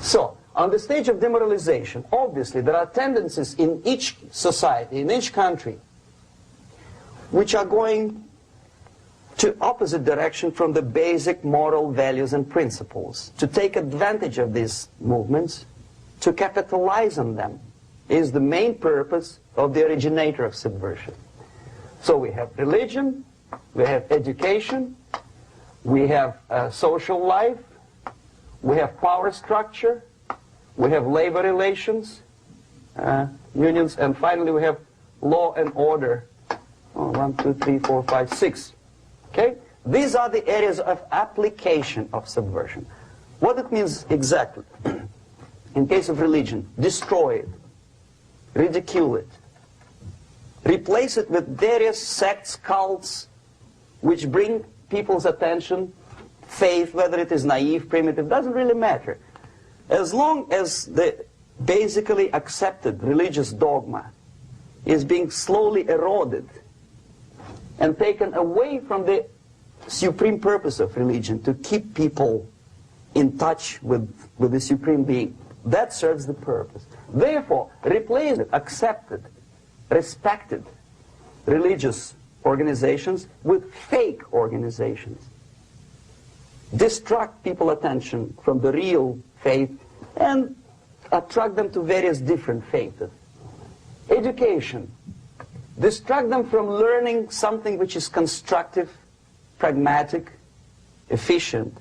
So, on the stage of demoralization, obviously there are tendencies in each society, in each country, which are going to opposite direction from the basic moral values and principles. To take advantage of these movements, to capitalize on them, is the main purpose of the originator of subversion. So we have religion, we have education, we have social life, we have power structure, we have labor relations, unions, and finally we have law and order. 1, 2, 3, 4, 5, 6. Okay? These are the areas of application of subversion. What it means exactly? In case of religion, destroy it, ridicule it, replace it with various sects, cults, which bring people's attention, faith, whether it is naive, primitive, doesn't really matter. As long as the basically accepted religious dogma is being slowly eroded and taken away from the supreme purpose of religion, to keep people in touch with the supreme being, that serves the purpose. Therefore, replace it, accepted, respected religious organizations with fake organizations. Distract people's attention from the real faith and attract them to various different faiths. Education. Distract them from learning something which is constructive, pragmatic, efficient.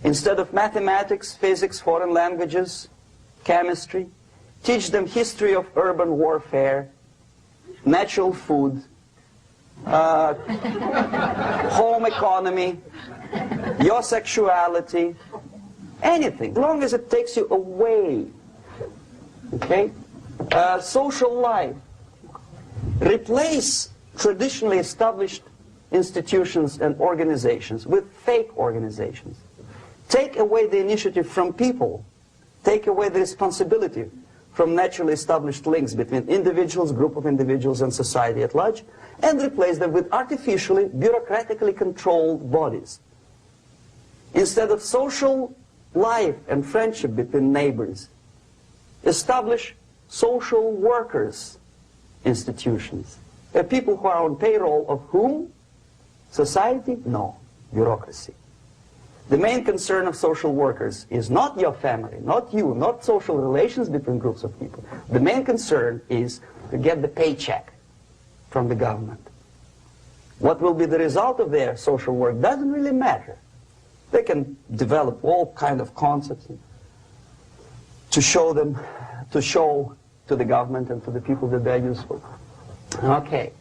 Instead of mathematics, physics, foreign languages, chemistry, teach them history of urban warfare, natural food, home economy, your sexuality, anything, as long as it takes you away. Okay? Social life. Replace traditionally established institutions and organizations with fake organizations. Take away the initiative from people. Take away the responsibility from naturally established links between individuals, group of individuals, and society at large, and replace them with artificially, bureaucratically controlled bodies. Instead of social life and friendship between neighbors, establish social workers institutions. People who are on payroll of whom? Society? No. Bureaucracy. The main concern of social workers is not your family, not you, not social relations between groups of people. The main concern is to get the paycheck from the government. What will be the result of their social work doesn't really matter. They can develop all kind of concepts to show to the government and to the people that they're useful. Okay.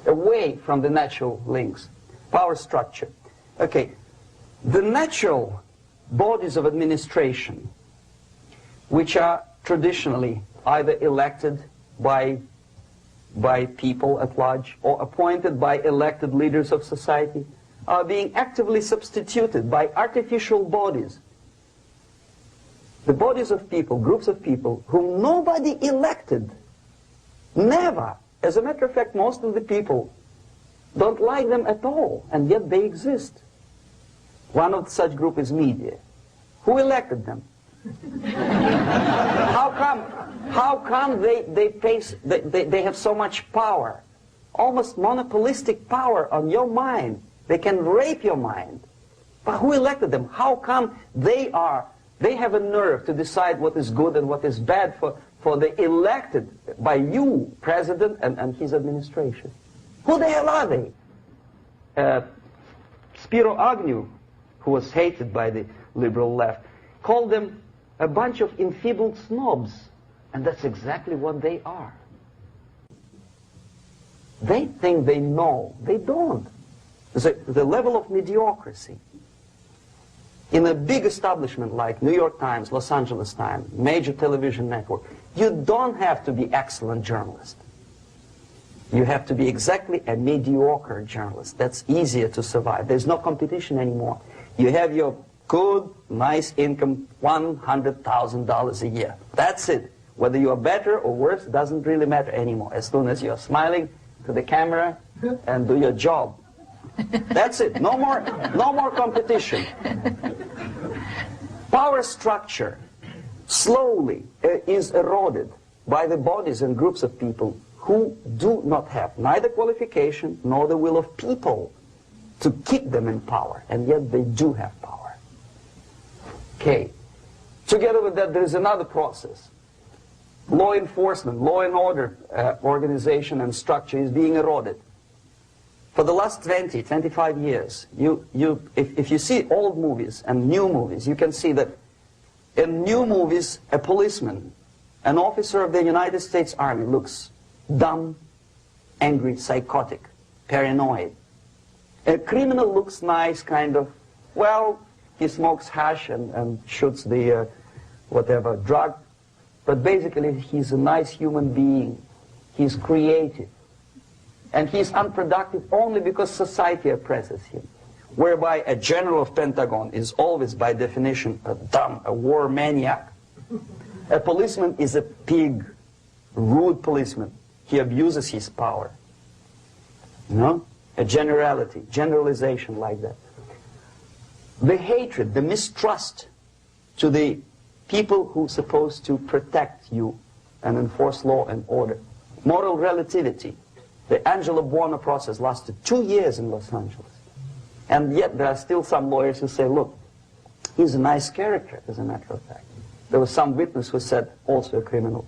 Away from the natural links. Power structure. Okay. The natural bodies of administration, which are traditionally either elected by people at large or appointed by elected leaders of society, are being actively substituted by artificial bodies. The bodies of people, groups of people, whom nobody elected. Never. As a matter of fact, most of the people don't like them at all, and yet they exist. One of such group is media. Who elected them? How come they have so much power? Almost monopolistic power on your mind. They can rape your mind. But who elected them? How come they have a nerve to decide what is good and what is bad for the elected by you, president, and his administration? Who the hell are they? Spiro Agnew, who was hated by the liberal left, called them a bunch of enfeebled snobs. And that's exactly what they are. They think they know. They don't. The level of mediocrity. In a big establishment like New York Times, Los Angeles Times, major television network, you don't have to be excellent journalist. You have to be exactly a mediocre journalist. That's easier to survive. There's no competition anymore. You have your good, nice income, $100,000 a year. That's it. Whether you are better or worse doesn't really matter anymore. As soon as you're smiling to the camera and do your job. That's it. No more competition. power structure slowly is eroded by the bodies and groups of people who do not have neither qualification nor the will of people to keep them in power, and yet they do have power. Okay. Together with that, there is another process. Law enforcement, law and order organization and structure is being eroded. For the last 20, 25 years, if you see old movies and new movies, you can see that in new movies, a policeman, an officer of the United States Army looks dumb, angry, psychotic, paranoid. A criminal looks nice, kind of, well, he smokes hash and shoots the whatever drug, but basically he's a nice human being. He's creative. And he's unproductive only because society oppresses him. Whereby a general of Pentagon is always, by definition, a dumb, a war maniac. A policeman is a pig, rude policeman. He abuses his power. You know? A generality, generalization like that. The hatred, the mistrust to the people who are supposed to protect you and enforce law and order. Moral relativity. The Angelo Buono process lasted 2 years in Los Angeles. And yet there are still some lawyers who say, look, he's a nice character, as a matter of fact. There was some witness who said, also a criminal,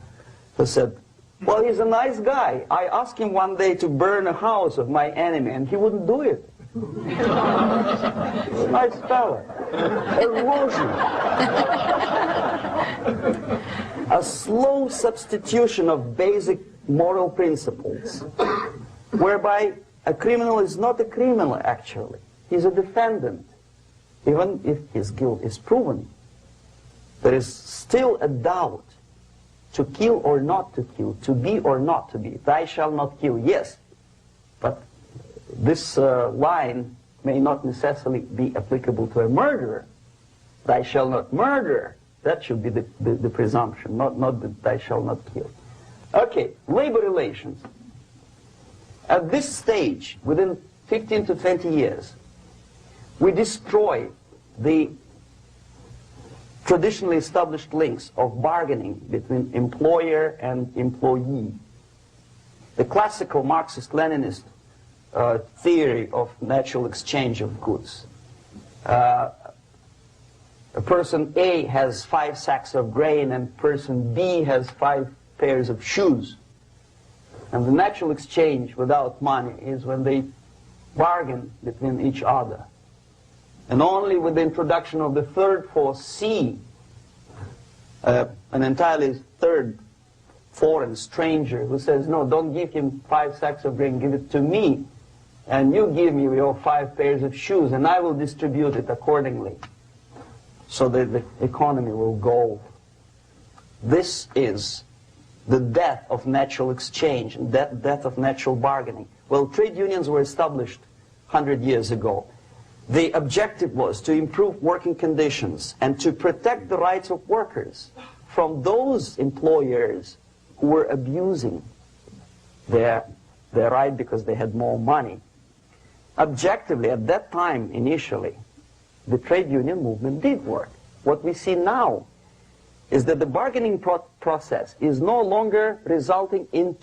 who said, well, he's a nice guy. I asked him one day to burn a house of my enemy, and he wouldn't do it. He's a nice fella. Erosion. A slow substitution of basic moral principles, whereby a criminal is not a criminal, actually. He's a defendant. Even if his guilt is proven, there is still a doubt. To kill or not to kill, to be or not to be. Thou shalt not kill, yes. But this line may not necessarily be applicable to a murderer. Thou shalt not murder. That should be the presumption, not that thou shalt not kill. Okay, labor relations. At this stage, within 15 to 20 years, we destroy the traditionally established links of bargaining between employer and employee. The classical Marxist-Leninist theory of natural exchange of goods. A person A has 5 sacks of grain and person B has 5 pairs of shoes. And the natural exchange without money is when they bargain between each other. And only with the introduction of the third force, C, an entirely third foreign stranger who says, no, don't give him 5 sacks of grain, give it to me, and you give me your 5 pairs of shoes, and I will distribute it accordingly, so that the economy will go. This is the death of natural exchange, and death of natural bargaining. Well, trade unions were established 100 years ago. The objective was to improve working conditions and to protect the rights of workers from those employers who were abusing their right because they had more money. Objectively, at that time, initially, the trade union movement did work. What we see now is that the bargaining process is no longer resulting in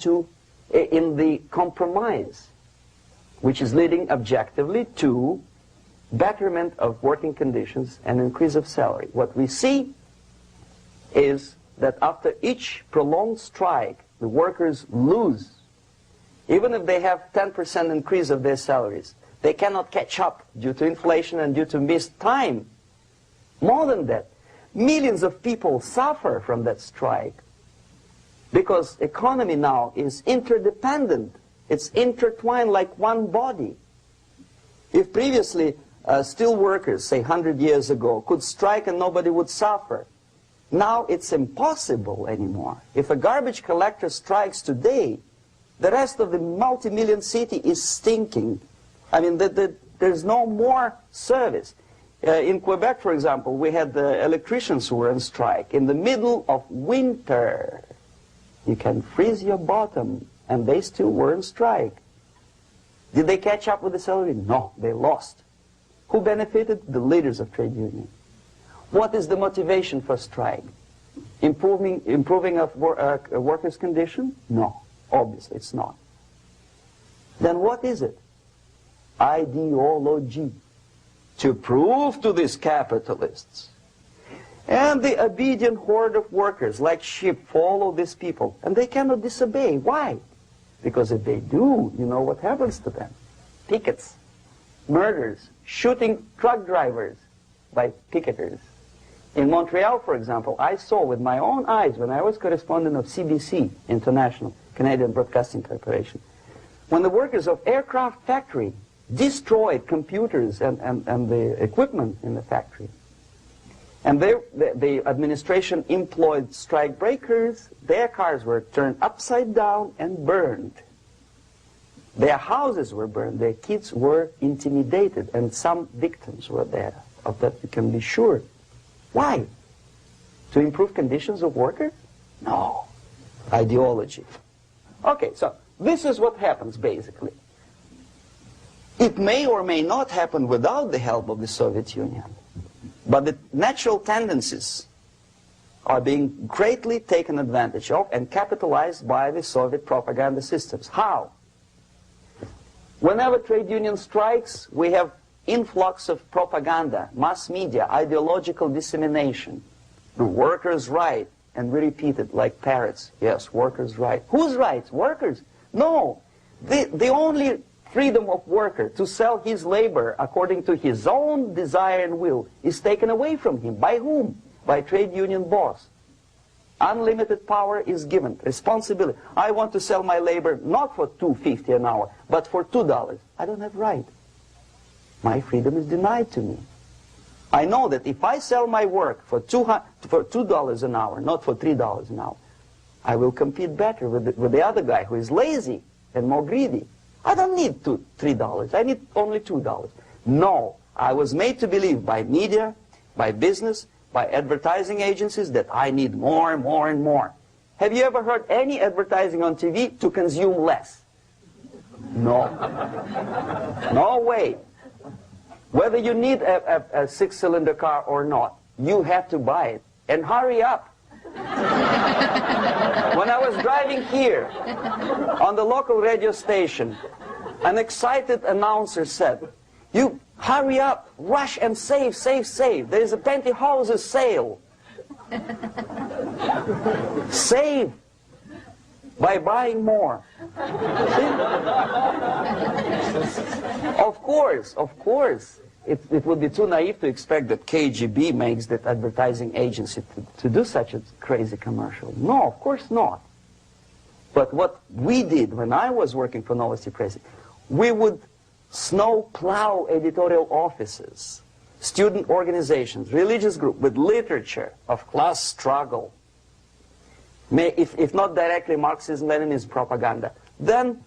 the compromise, which is leading objectively to betterment of working conditions and increase of salary. What we see is that after each prolonged strike, the workers lose. Even if they have 10% increase of their salaries, they cannot catch up due to inflation and due to missed time. More than that, millions of people suffer from that strike because economy now is interdependent. It's intertwined like one body. If previously steel workers, say 100 years ago, could strike and nobody would suffer, now it's impossible anymore. If a garbage collector strikes today, the rest of the multi-million city is stinking. I mean, there's no more service. In Quebec, for example, we had the electricians who were on strike in the middle of winter. You can freeze your bottom, and they still were on strike. Did they catch up with the salary? No, they lost. Who benefited? The leaders of trade unions. What is the motivation for strike? Improving of a workers' condition? No, obviously it's not. Then what is it? Ideology. To prove to these capitalists. And the obedient horde of workers, like sheep, follow these people. And they cannot disobey. Why? Because if they do, you know what happens to them? Pickets, murders, shooting truck drivers by picketers. In Montreal, for example, I saw with my own eyes when I was correspondent of CBC International, Canadian Broadcasting Corporation, when the workers of aircraft factory destroyed computers and the equipment in the factory. And the administration employed strike breakers. Their cars were turned upside down and burned. Their houses were burned. Their kids were intimidated. And some victims were there. Of that you can be sure. Why? To improve conditions of workers? No. Ideology. Okay, so this is what happens basically. It may or may not happen without the help of the Soviet Union. But the natural tendencies are being greatly taken advantage of and capitalized by the Soviet propaganda systems. How? Whenever trade union strikes, we have influx of propaganda, mass media, ideological dissemination. The workers' right, and we repeat it like parrots. Yes, workers' right. Whose rights? Workers? No. The only freedom of worker to sell his labor according to his own desire and will is taken away from him. By whom? By trade union boss. Unlimited power is given. Responsibility. I want to sell my labor not for $2.50 an hour, but for $2. I don't have right. My freedom is denied to me. I know that if I sell my work for $2 an hour, not for $3 an hour, I will compete better with the other guy who is lazy and more greedy. I don't need $3. I need only $2. No, I was made to believe by media, by business, by advertising agencies that I need more and more and more. Have you ever heard any advertising on TV to consume less? No. No way. Whether you need a six-cylinder car or not, you have to buy it. And hurry up. When I was driving here on the local radio station, an excited announcer said, "You hurry up, rush and save, save, save. There is a pantyhose sale." Save by buying more. Of course. It would be too naive to expect that KGB makes that advertising agency to do such a crazy commercial. No, of course not. But what we did when I was working for Novosti Press, we would snow plow editorial offices, student organizations, religious groups with literature of class struggle. If not directly Marxism-Leninism propaganda, then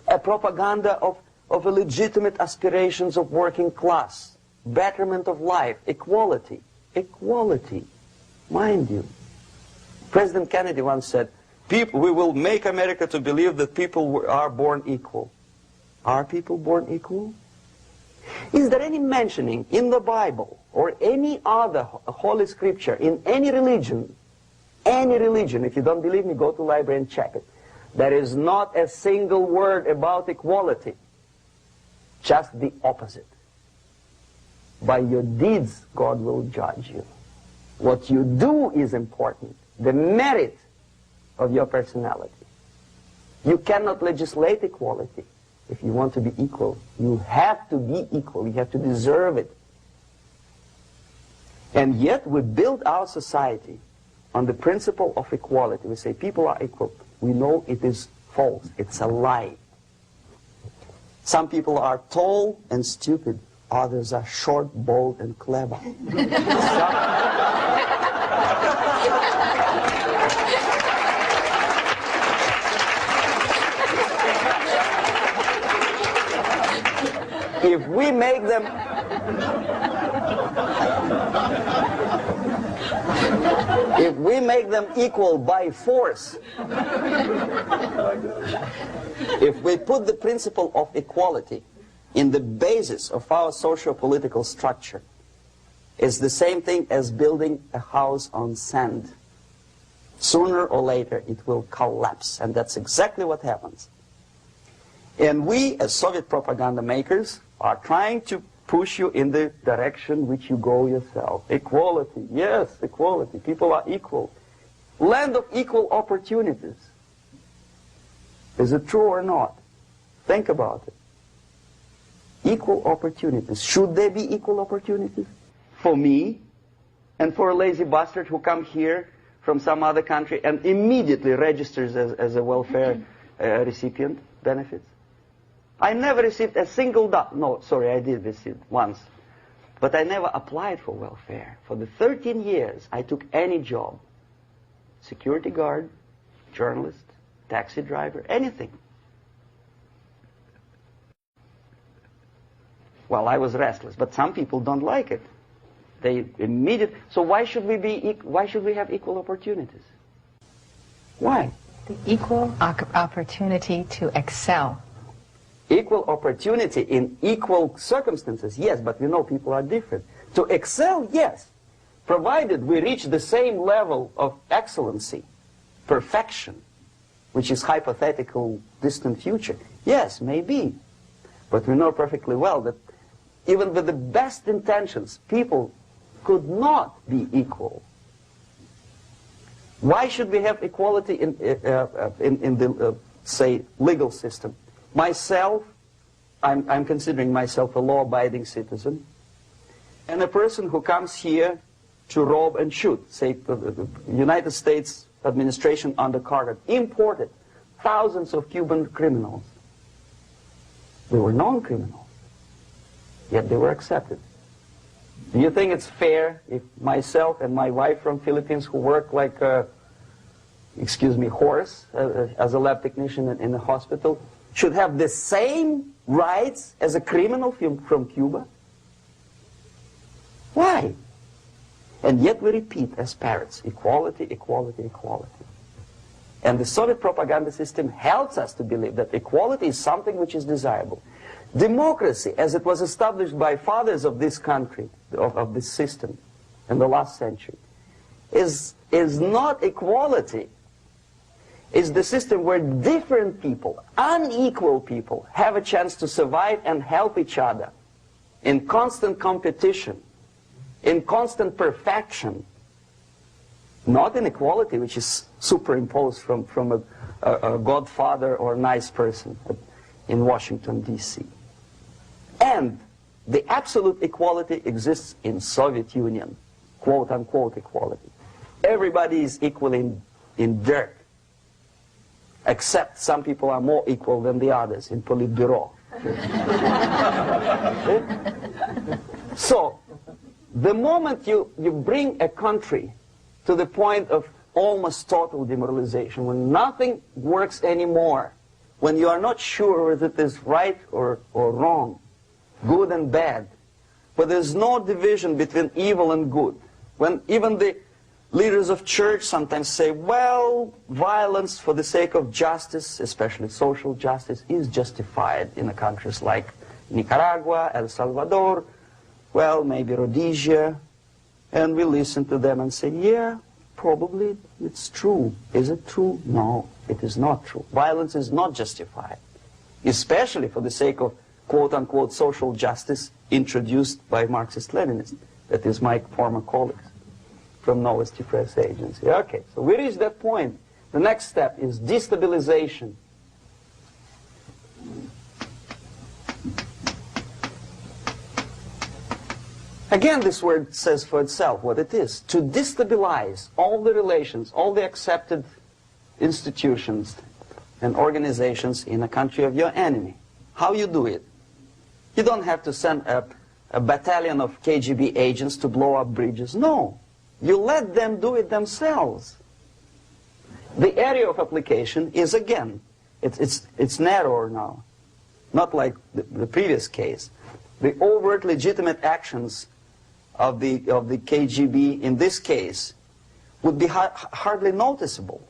a propaganda of the legitimate aspirations of working class, betterment of life, equality. Equality, mind you. President Kennedy once said, we will make America to believe that people are born equal. Are people born equal? Is there any mentioning in the Bible or any other holy scripture in any religion, if you don't believe me, go to the library and check it. There is not a single word about equality. Just the opposite. By your deeds, God will judge you. What you do is important. The merit of your personality. You cannot legislate equality. If you want to be equal, you have to be equal. You have to deserve it. And yet we build our society on the principle of equality. We say people are equal. We know it is false. It's a lie. Some people are tall and stupid. Others are short, bold, and clever. If we make them equal by force, if we put the principle of equality in the basis of our socio-political structure, is the same thing as building a house on sand. Sooner or later it will collapse, and that's exactly what happens. And we, as Soviet propaganda makers, are trying to push you in the direction which you go yourself. Equality, yes, equality. People are equal. Land of equal opportunities. Is it true or not? Think about it. Equal opportunities. Should there be equal opportunities? For me and for a lazy bastard who comes here from some other country and immediately registers as a welfare recipient benefits? I never received a single dollar. No, sorry, I did receive once. But I never applied for welfare. For the 13 years, I took any job. Security guard, journalist, taxi driver, anything. Well, I was restless, but some people don't like it. They immediately. So why should we have equal opportunities? Why? The equal opportunity to excel. Equal opportunity in equal circumstances, yes, but we know people are different. To excel, yes, provided we reach the same level of excellency, perfection, which is hypothetical, distant future. Yes, maybe. But we know perfectly well that even with the best intentions, people could not be equal. Why should we have equality in the, say, legal system? Myself, I'm considering myself a law-abiding citizen, and a person who comes here to rob and shoot, say, the United States administration under Carter imported thousands of Cuban criminals. They were non-criminals, yet they were accepted. Do you think it's fair if myself and my wife from Philippines, who work like a, excuse me, horse as a lab technician in a hospital, should have the same rights as a criminal from Cuba? Why? And yet we repeat as parrots, equality, equality, equality. And the Soviet propaganda system helps us to believe that equality is something which is desirable. Democracy, as it was established by fathers of this country, of this system in the last century, is not equality. It's the system where different people, unequal people, have a chance to survive and help each other in constant competition, in constant perfection, not in equality, which is superimposed from a godfather or nice person in Washington, D.C. And the absolute equality exists in Soviet Union, quote-unquote equality. Everybody is equal in dirt, except some people are more equal than the others in Politburo. So, the moment you bring a country to the point of almost total demoralization, when nothing works anymore, when you are not sure whether it is right or wrong, good and bad, but there's no division between evil and good, when even the leaders of church sometimes say, well, violence for the sake of justice, especially social justice, is justified in countries like Nicaragua, El Salvador, well, maybe Rhodesia, and we listen to them and say, yeah, probably it's true. Is it true? No, it is not true. Violence is not justified, especially for the sake of quote-unquote social justice introduced by Marxist-Leninists, that is my former colleagues from Novosti Press Agency. Okay, so we reached that point. The next step is destabilization. Again, this word says for itself what it is. To destabilize all the relations, all the accepted institutions and organizations in a country of your enemy. How you do it? You don't have to send a battalion of KGB agents to blow up bridges. No. You let them do it themselves. The area of application is, again, it's narrower now. Not like the previous case. The overt legitimate actions of the KGB in this case would be hardly noticeable.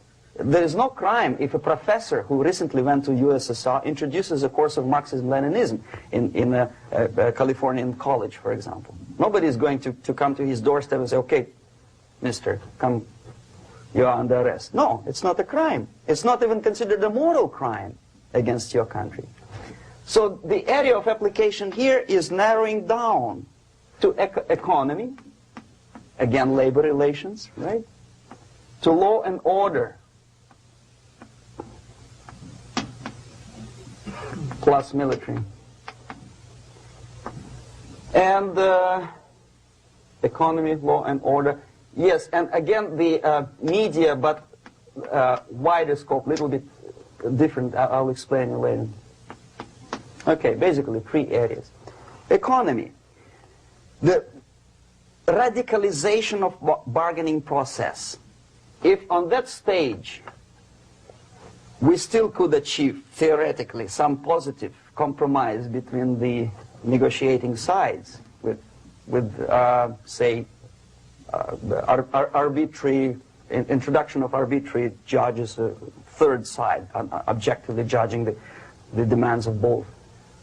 There is no crime if a professor who recently went to USSR introduces a course of Marxism-Leninism in a Californian college, for example. Nobody is going to come to his doorstep and say, okay, mister, come, you are under arrest. No, it's not a crime. It's not even considered a moral crime against your country. So the area of application here is narrowing down to economy, again, labor relations, right? To law and order, plus military. And economy, law and order. Yes, and again, the media, but wider scope, a little bit different. I'll explain you later. Okay, basically 3 areas. Economy. The radicalization of bargaining process. If on that stage we still could achieve, theoretically, some positive compromise between the negotiating sides with say, arbitrary, introduction of arbitrary judges, a third side, objectively judging the demands of both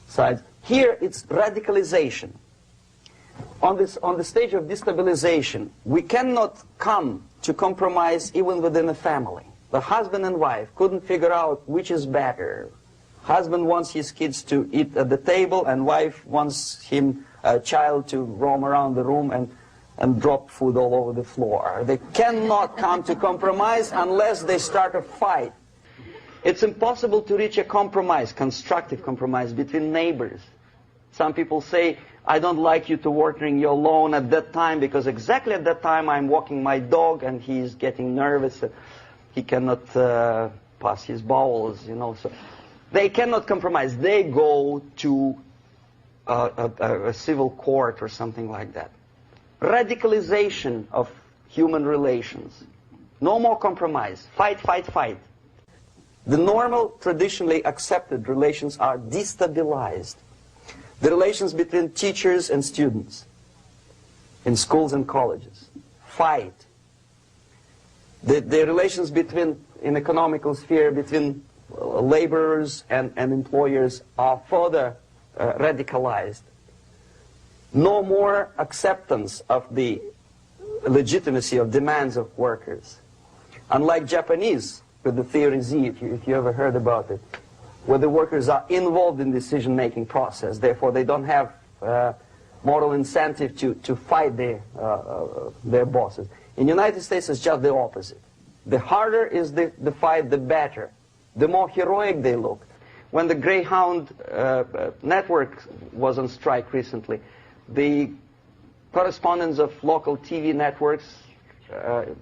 sides. Here it's radicalization. On the stage of destabilization, we cannot come to compromise even within a family. The husband and wife couldn't figure out which is better. Husband wants his kids to eat at the table, and wife wants him, a child, to roam around the room and drop food all over the floor. They cannot come to compromise unless they start a fight. It's impossible to reach a compromise, constructive compromise, between neighbors. Some people say, I don't like you to watering your lawn at that time because exactly at that time I'm walking my dog and he's getting nervous. He cannot pass his bowels, you know. So they cannot compromise. They go to a civil court or something like that. Radicalization of human relations. No more compromise. Fight, fight, fight. The normal, traditionally accepted relations are destabilized. The relations between teachers and students in schools and colleges. Fight. The relations between, in economical sphere, between laborers and employers are further radicalized. No more acceptance of the legitimacy of demands of workers. Unlike Japanese, with the theory Z, if you ever heard about it, where the workers are involved in decision-making process, therefore they don't have moral incentive to fight their bosses. In the United States, it's just the opposite. The harder is the fight, the better. The more heroic they look. When the Greyhound network was on strike recently, the correspondents of local TV networks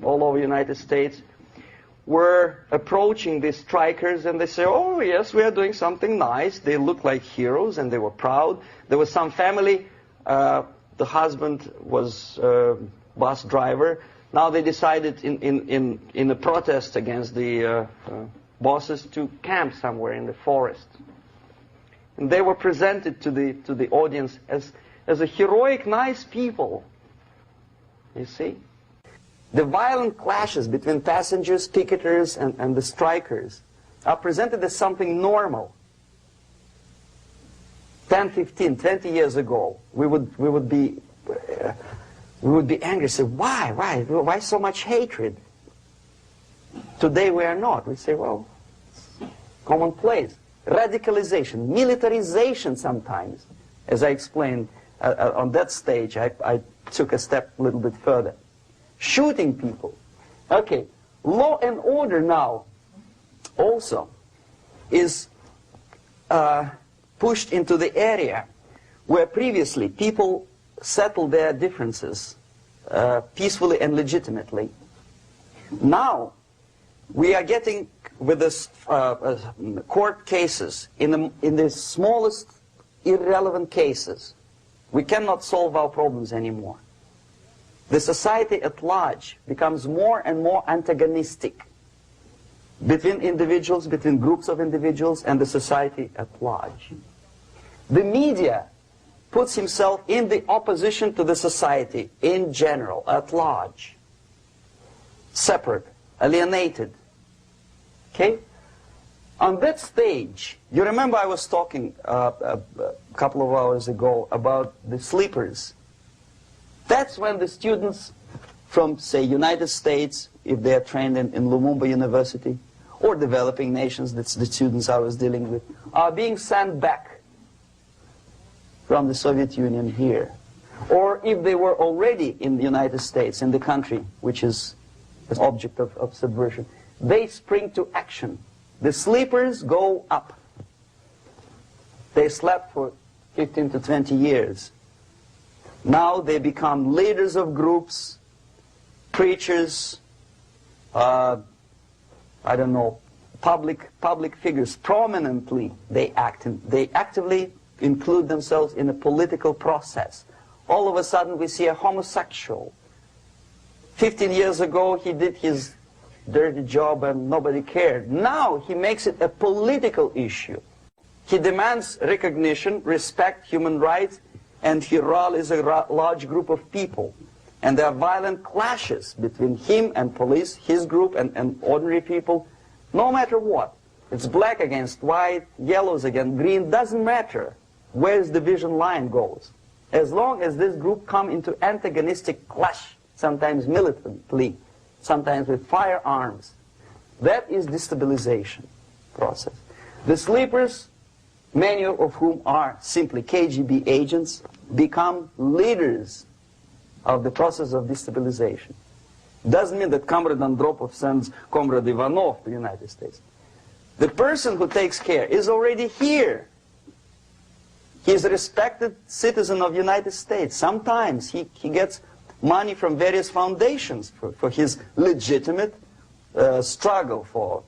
all over the United States were approaching the strikers, and they say, oh yes, we are doing something nice. They look like heroes and they were proud. There was some family, the husband was bus driver. Now they decided in a protest against the bosses to camp somewhere in the forest. And they were presented to the audience as a heroic, nice people. You see? The violent clashes between passengers, picketers, and the strikers are presented as something normal. 10, 15, 20 years ago, we would be angry, say, why so much hatred? Today we are not. We say, well, it's commonplace. Radicalization, militarization sometimes. As I explained on that stage, I took a step a little bit further. Shooting people. Okay, law and order now also is pushed into the area where previously people settled their differences peacefully and legitimately. Now we are getting with this court cases in the smallest irrelevant cases. We cannot solve our problems anymore. The society at large becomes more and more antagonistic between individuals, between groups of individuals, and the society at large. The media puts himself in the opposition to the society in general, at large. Separate, alienated. Okay? On that stage, you remember I was talking a couple of hours ago about the sleepers That's when the students from, say, United States, if they are trained in Lumumba University, or developing nations, that's the students I was dealing with, are being sent back from the Soviet Union here. Or if they were already in the United States, in the country which is an object of subversion, they spring to action. The sleepers go up. They slept for 15 to 20 years. Now they become leaders of groups, preachers, I don't know, public figures. Prominently they actively include themselves in a political process. All of a sudden we see a homosexual. 15 years ago he did his dirty job and nobody cared. Now he makes it a political issue. He demands recognition, respect, human rights, and he rallies a large group of people. And there are violent clashes between him and police, his group and ordinary people, no matter what. It's black against white, yellows against green, doesn't matter where the division line goes. As long as this group come into antagonistic clash, sometimes militantly, sometimes with firearms, that is destabilization process. The sleepers, many of whom are simply KGB agents, become leaders of the process of destabilization. Doesn't mean that Comrade Andropov sends Comrade Ivanov to the United States. The person who takes care is already here. He is a respected citizen of the United States. Sometimes he gets money from various foundations for his legitimate struggle for,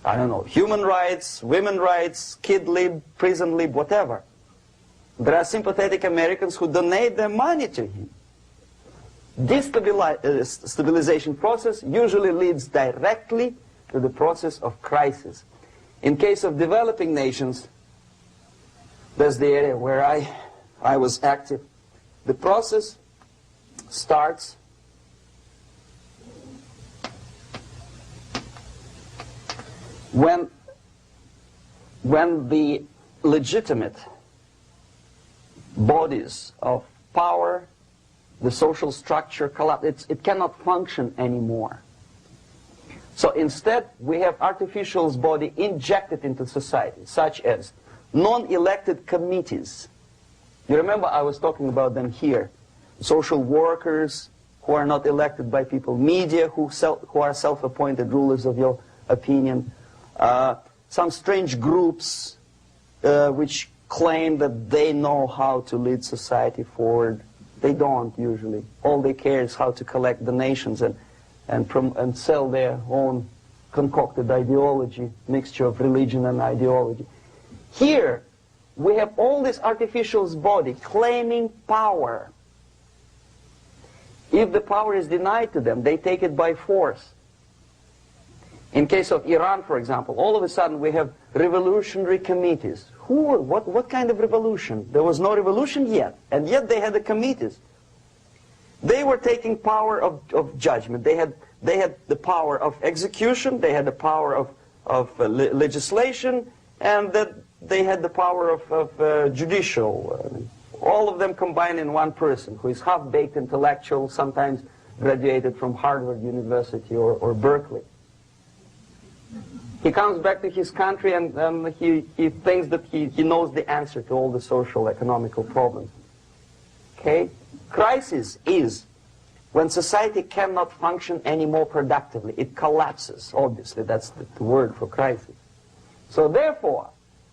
I don't know, human rights, women's rights, kid lib, prison lib, whatever. There are sympathetic Americans who donate their money to him. This stabilization process usually leads directly to the process of crisis. In case of developing nations, that's the area where I was active. The process starts when the legitimate bodies of power, the social structure collapse. It cannot function anymore. So instead, we have artificial body injected into society, such as non-elected committees. You remember I was talking about them here. Social workers who are not elected by people, media who are self-appointed rulers of your opinion, some strange groups which claim that they know how to lead society forward. They don't usually. All they care is how to collect donations and sell their own concocted ideology, mixture of religion and ideology. Here, we have all this artificial body claiming power. If the power is denied to them, they take it by force. In case of Iran, for example, all of a sudden we have revolutionary committees. What kind of revolution? There was no revolution yet, and yet they had the committees. They were taking power of judgment. They had the power of execution, they had the power of legislation, and that they had the power of judicial. All of them combined in one person, who is half-baked intellectual, sometimes graduated from Harvard University or Berkeley. He comes back to his country and he thinks that he knows the answer to all the social, economical problems. Okay? Crisis is when society cannot function any more productively. It collapses, obviously. That's the word for crisis. So therefore,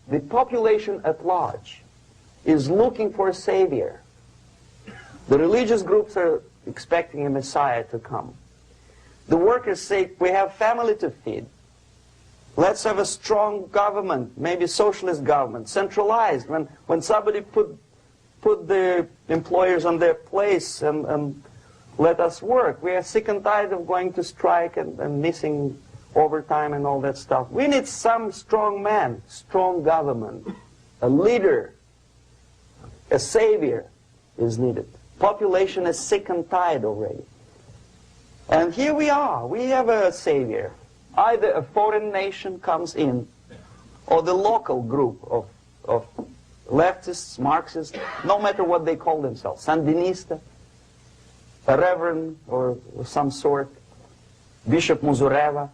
the population at large is looking for a savior. The religious groups are expecting a messiah to come. The workers say, we have family to feed. Let's have a strong government, maybe socialist government, centralized. When somebody put the employers on their place and let us work. We are sick and tired of going to strike and missing overtime and all that stuff. We need some strong man, strong government, a leader, a savior is needed. Population is sick and tired already. And here we are. We have a savior. Either a foreign nation comes in, or the local group of leftists, Marxists, no matter what they call themselves, Sandinista, a reverend or some sort, Bishop Muzureva,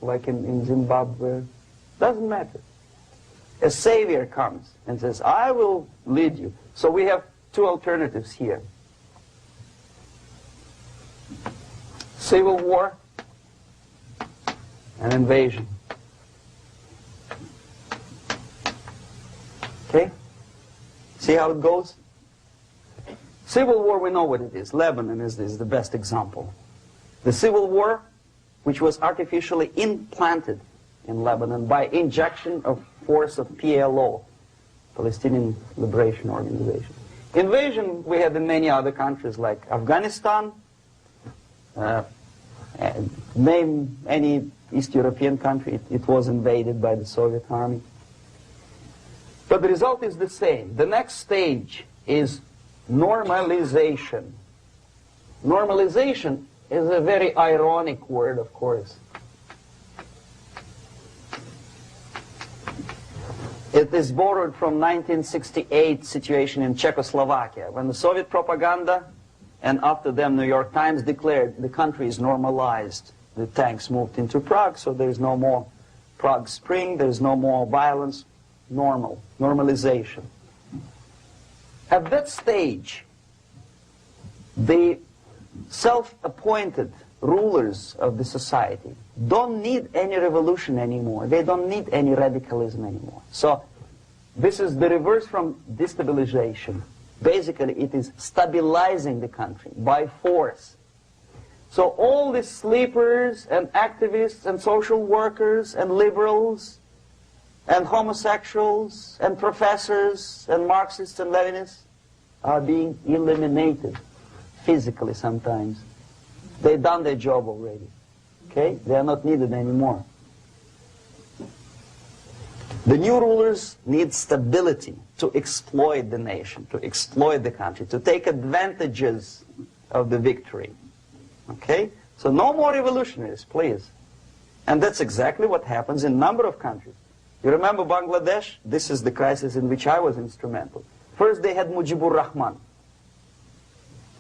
like in Zimbabwe, doesn't matter. A savior comes and says, I will lead you. So we have two alternatives here. Civil war and invasion. Okay? See how it goes? Civil war, we know what it is. Lebanon is the best example. The civil war, which was artificially implanted in Lebanon by injection of force of PLO, Palestinian Liberation Organization. Invasion we have in many other countries like Afghanistan, name any East European country, it was invaded by the Soviet army. But the result is the same. The next stage is normalization. Normalization is a very ironic word, of course. It is borrowed from 1968 situation in Czechoslovakia, when the Soviet propaganda and after them New York Times declared the country is normalized. The tanks moved into Prague, so there is no more Prague Spring, there is no more violence. Normalization. At that stage, the self-appointed rulers of the society don't need any revolution anymore. They don't need any radicalism anymore. So this is the reverse from destabilization. Basically, it is stabilizing the country by force. So all the sleepers and activists and social workers and liberals and homosexuals and professors and Marxists and Leninists are being eliminated physically sometimes. They've done their job already. Okay? They are not needed anymore. The new rulers need stability to exploit the nation, to exploit the country, to take advantages of the victory. Okay? So no more revolutionaries, please. And that's exactly what happens in a number of countries. You remember Bangladesh? This is the crisis in which I was instrumental. First they had Mujibur Rahman.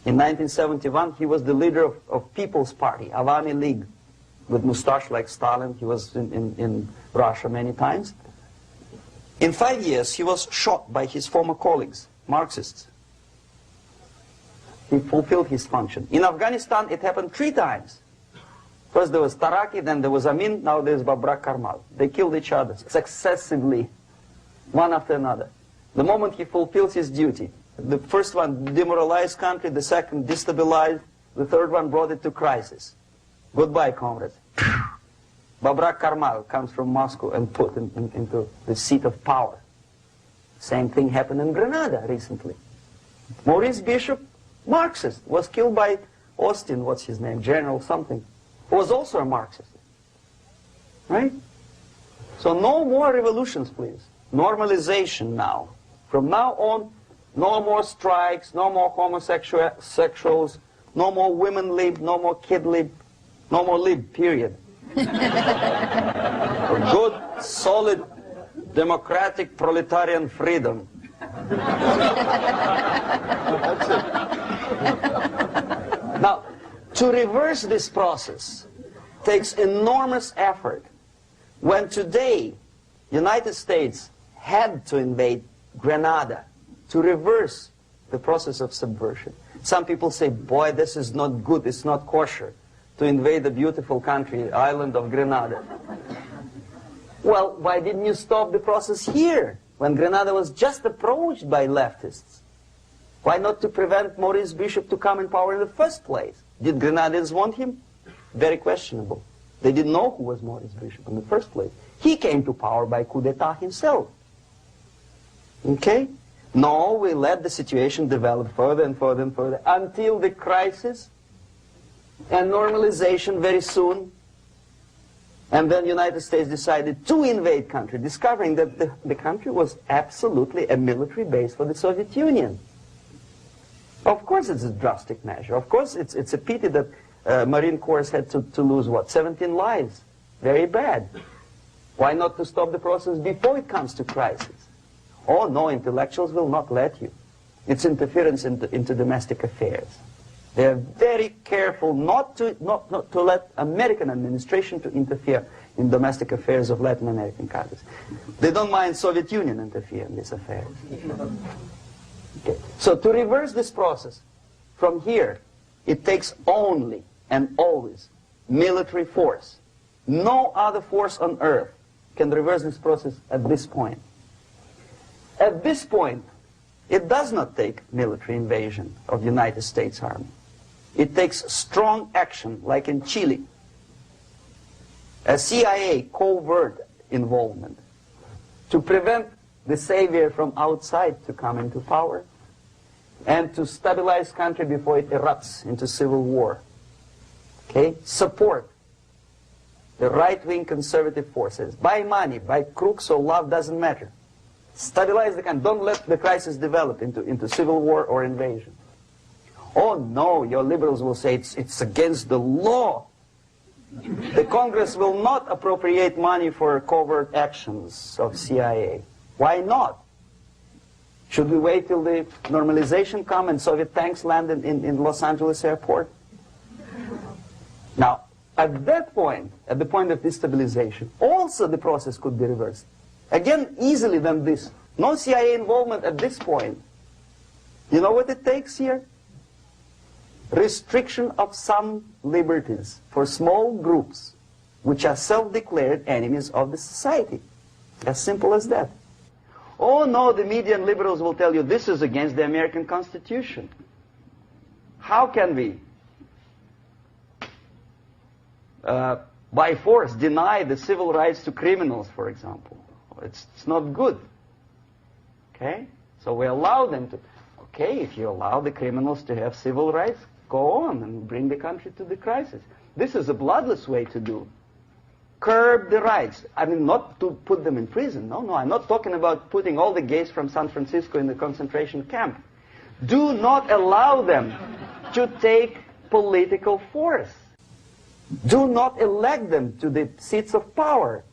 In 1971, he was the leader of People's Party, Awami League, with mustache like Stalin. He was in Russia many times. In 5 years, he was shot by his former colleagues, Marxists. He fulfilled his function. In Afghanistan, it happened 3 times. First there was Taraki, then there was Amin, now there's Babrak Karmal. They killed each other successively, one after another. The moment he fulfills his duty, the first one demoralized country, the second destabilized, the third one brought it to crisis. Goodbye, comrades. Babrak Karmal comes from Moscow and put into the seat of power. Same thing happened in Grenada recently. Maurice Bishop, Marxist, was killed by Austin, what's his name, General something, who was also a Marxist. Right? So no more revolutions, please. Normalization now. From now on, no more strikes, no more homosexuals, no more women lib, no more kid lib, no more lib, period. A good, solid, democratic, proletarian freedom. That's it. Now, to reverse this process takes enormous effort. When today, United States had to invade Grenada to reverse the process of subversion. Some people say, boy, this is not good, it's not kosher to invade the beautiful country, island of Grenada. Well, why didn't you stop the process here, when Grenada was just approached by leftists? Why not to prevent Maurice Bishop to come in power in the first place? Did Grenadians want him? Very questionable. They didn't know who was Maurice Bishop in the first place. He came to power by coup d'etat himself. Okay? No, we let the situation develop further and further and further until the crisis and normalization very soon. And then the United States decided to invade country, discovering that the country was absolutely a military base for the Soviet Union. Of course it's a drastic measure. Of course it's a pity that Marine Corps had to lose, what, 17 lives. Very bad. Why not to stop the process before it comes to crisis? Oh no, intellectuals will not let you. It's interference into domestic affairs. They are very careful not to let American administration to interfere in domestic affairs of Latin American countries. They don't mind Soviet Union interfere in these affairs. Okay. So to reverse this process, from here, it takes only and always military force. No other force on earth can reverse this process at this point. At this point, it does not take military invasion of the United States Army. It takes strong action, like in Chile, a CIA covert involvement to prevent the savior from outside to come into power and to stabilize country before it erupts into civil war. Okay? Support the right-wing conservative forces. By money, by crooks or love, doesn't matter. Stabilize the country. Don't let the crisis develop into civil war or invasion. Oh no, your liberals will say it's against the law. The Congress will not appropriate money for covert actions of CIA. Why not? Should we wait till the normalization come and Soviet tanks land in Los Angeles airport? Now, at that point, at the point of destabilization, also the process could be reversed. Again, easily than this. No CIA involvement at this point. You know what it takes here? Restriction of some liberties for small groups which are self-declared enemies of the society. As simple as that. Oh no, the media and liberals will tell you this is against the American Constitution. How can we, by force, deny the civil rights to criminals, for example? It's not good. Okay? So we allow them to. Okay, if you allow the criminals to have civil rights, go on and bring the country to the crisis. This is a bloodless way to do. Curb the rights. I mean, not to put them in prison. No, I'm not talking about putting all the gays from San Francisco in the concentration camp. Do not allow them to take political force. Do not elect them to the seats of power,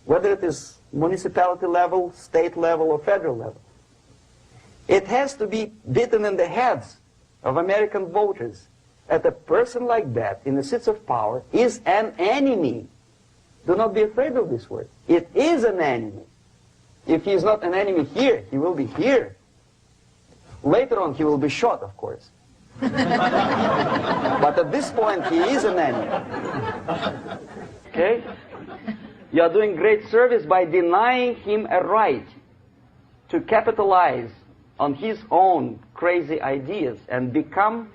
whether it is municipality level, state level, or federal level. It has to be beaten in the heads of American voters that a person like that in the seats of power is an enemy. Do not be afraid of this word. It is an enemy. If he is not an enemy here, he will be here. Later on, he will be shot, of course. But at this point, he is an enemy. Okay? You are doing great service by denying him a right to capitalize on his own crazy ideas and become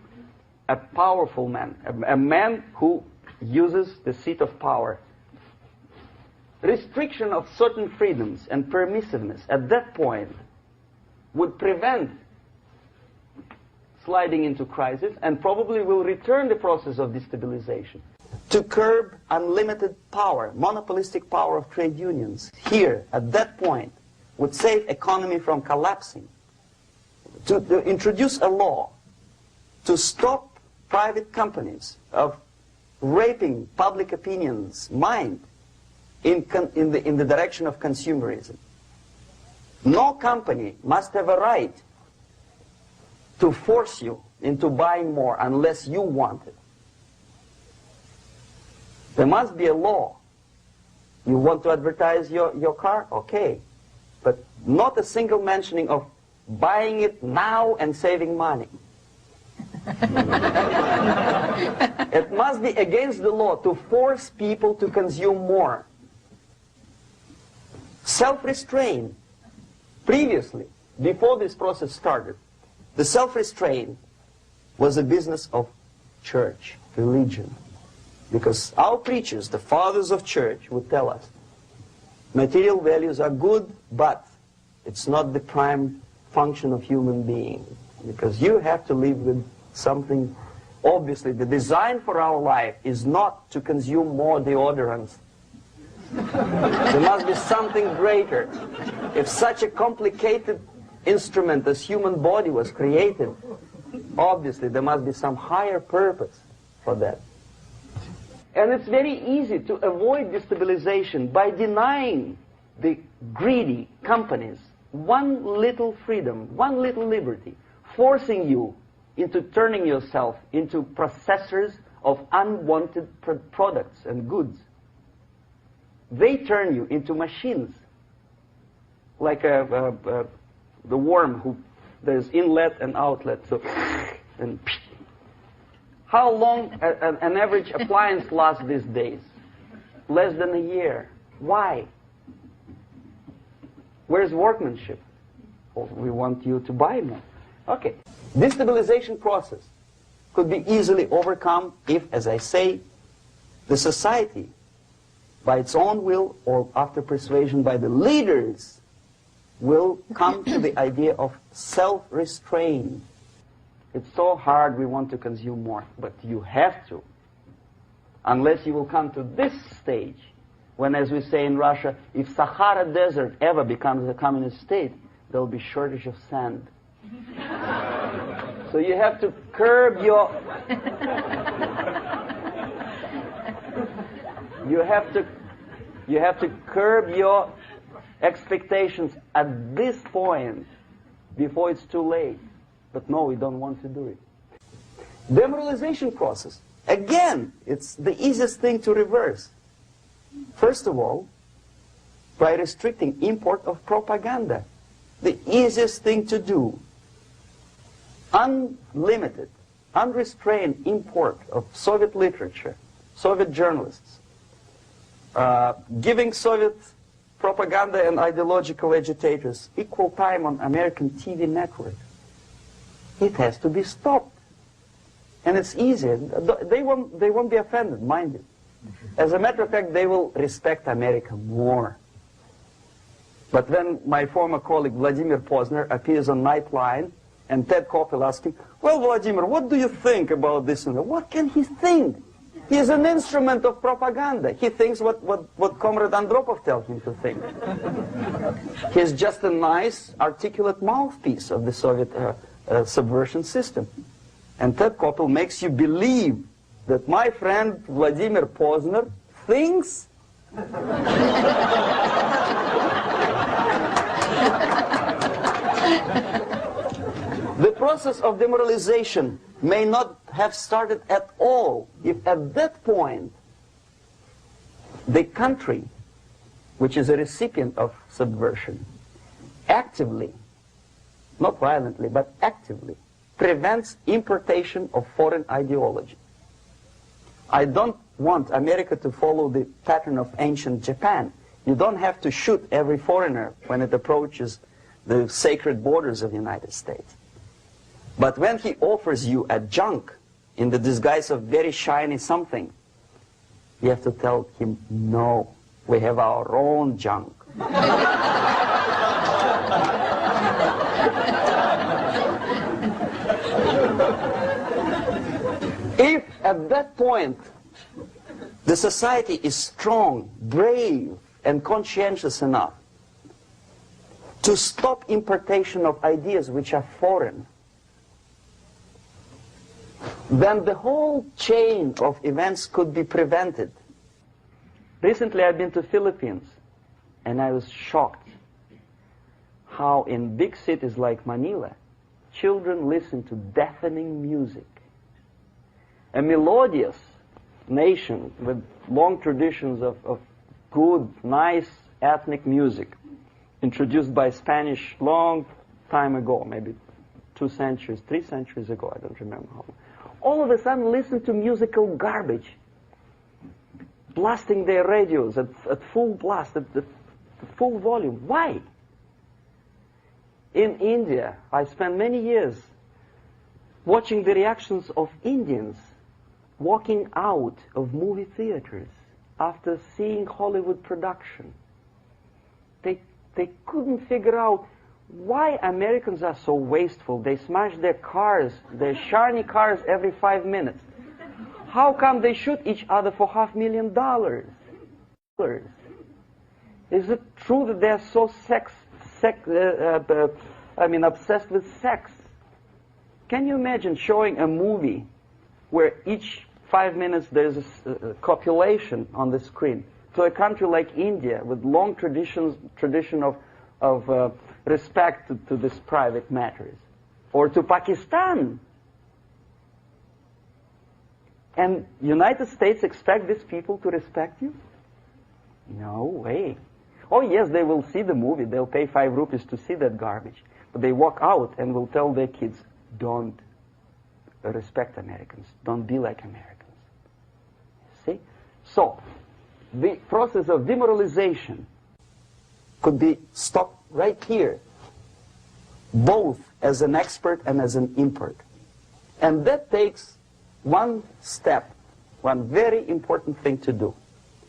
a powerful man, a man who uses the seat of power. Restriction of certain freedoms and permissiveness at that point would prevent sliding into crisis and probably will return the process of destabilization. To curb unlimited power, monopolistic power of trade unions, here, at that point, would save economy from collapsing. To introduce a law to stop private companies of raping public opinion's mind in the direction of consumerism. No company must have a right to force you into buying more unless you want it. There must be a law. You want to advertise your car? Okay. But not a single mentioning of buying it now and saving money. It must be against the law to force people to consume more. Self-restraint. Previously, before this process started, the self-restraint was a business of church, religion. Because our preachers, the fathers of church, would tell us, material values are good, but it's not the prime function of human being. Because you have to live with something. Obviously, the design for our life is not to consume more deodorants. There must be something greater. If such a complicated instrument as human body was created, obviously there must be some higher purpose for that. And it's very easy to avoid destabilization by denying the greedy companies one little freedom, one little liberty, forcing you into turning yourself into processors of unwanted products and goods. They turn you into machines, like the worm who there's inlet and outlet. So, and how long an average appliance lasts these days? Less than a year. Why? Where's workmanship? Well, we want you to buy more. Okay. Destabilization process could be easily overcome if, as I say, the society, by its own will or after persuasion by the leaders, will come to the idea of self-restraint. It's so hard we want to consume more, but you have to. Unless you will come to this stage, when, as we say in Russia, if Sahara Desert ever becomes a communist state, there will be shortage of sand. So you have to curb your... you have to curb your expectations at this point before it's too late. But no, we don't want to do it. Demoralization process. Again, it's the easiest thing to reverse. First of all, by restricting import of propaganda. The easiest thing to do. Unlimited, unrestrained import of Soviet literature, Soviet journalists, giving Soviet propaganda and ideological agitators equal time on American TV network. It has to be stopped. And it's easy. They won't be offended, mind you. As a matter of fact, they will respect America more. But when my former colleague Vladimir Posner appears on Nightline, and Ted Koppel asks him, well, Vladimir, what do you think about this and that? What can he think? He's an instrument of propaganda. He thinks what Comrade Andropov tells him to think. He's just a nice, articulate mouthpiece of the Soviet subversion system. And Ted Koppel makes you believe that my friend Vladimir Posner thinks the process of demoralization may not have started at all if at that point the country, which is a recipient of subversion, actively, not violently, but actively, prevents importation of foreign ideology. I don't want America to follow the pattern of ancient Japan. You don't have to shoot every foreigner when it approaches the sacred borders of the United States. But when he offers you a junk in the disguise of very shiny something, you have to tell him, no, we have our own junk. If at that point the society is strong, brave, and conscientious enough to stop importation of ideas which are foreign, then the whole chain of events could be prevented. Recently I've been to Philippines, and I was shocked how in big cities like Manila, children listen to deafening music. A melodious nation with long traditions of good, nice ethnic music, introduced by Spanish long time ago, maybe 2 centuries, 3 centuries ago, I don't remember how long. All of a sudden listen to musical garbage, blasting their radios at full blast, at full volume. Why? In India, I spent many years watching the reactions of Indians walking out of movie theaters after seeing Hollywood production. They couldn't figure out why Americans are so wasteful. They smash their cars, their shiny cars, every 5 minutes. How come they shoot each other for $500,000? Is it true that they're so obsessed with sex? Can you imagine showing a movie where each 5 minutes there's a copulation on the screen to a country like India with long tradition of respect to these private matters, or to Pakistan, And United States expect these people to respect you? No way. Oh yes, they will see the movie. They'll pay 5 rupees to see that garbage. But they walk out and will tell their kids, don't respect Americans. Don't be like Americans. See? So, the process of demoralization could be stopped right here, both as an expert and as an import. And that takes one step, one very important thing to do.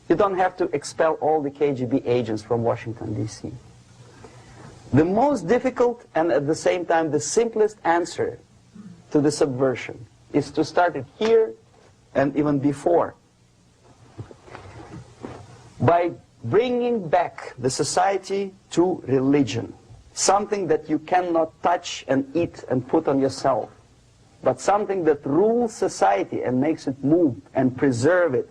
You don't have to expel all the KGB agents from Washington, D.C. The most difficult and at the same time the simplest answer to the subversion is to start it here and even before, by bringing back the society to religion, something that you cannot touch and eat and put on yourself, but something that rules society and makes it move and preserve it.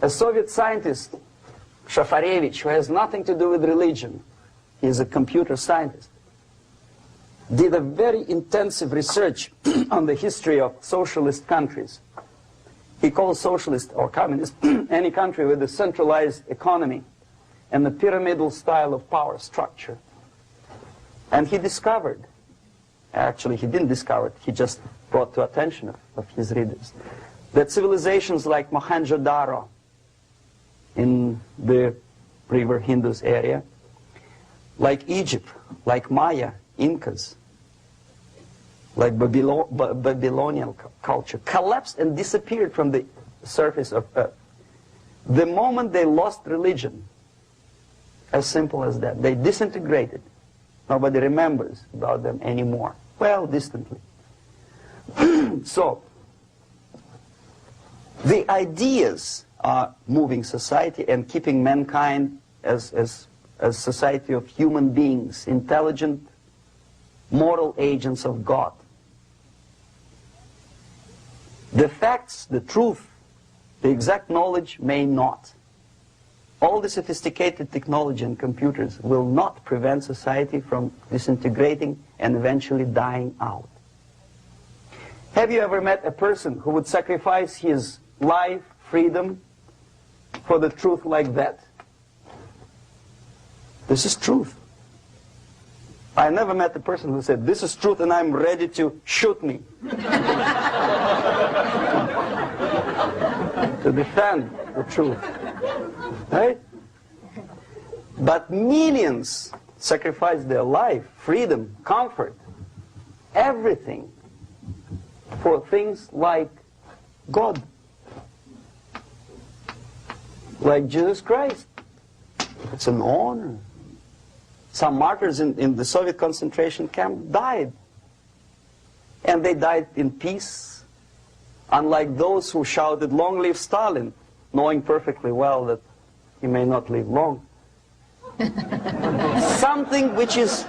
A Soviet scientist, Shafarevich, who has nothing to do with religion, he is a computer scientist, did a very intensive research on the history of socialist countries. He calls socialist or communist any country with a centralized economy and a pyramidal style of power structure. And he discovered, actually he didn't discover it, he just brought to attention of his readers, that civilizations like Mohenjo-Daro in the river Indus area, like Egypt, like Maya, Incas, like Babylonian culture, collapsed and disappeared from the surface of Earth. The moment they lost religion, as simple as that, they disintegrated. Nobody remembers about them anymore. Well, distantly. So, the ideas are moving society and keeping mankind as a society of human beings, intelligent, moral agents of God. The facts, the truth, the exact knowledge may not. All the sophisticated technology and computers will not prevent society from disintegrating and eventually dying out. Have you ever met a person who would sacrifice his life, freedom, for the truth like that? This is truth. I never met a person who said, this is truth and I'm ready to shoot me. To defend the truth. Right? But millions sacrifice their life, freedom, comfort, everything for things like God, like Jesus Christ. It's an honor. Some martyrs in the Soviet concentration camp died. And they died in peace, unlike those who shouted, "Long live Stalin," knowing perfectly well that he may not live long. Something which is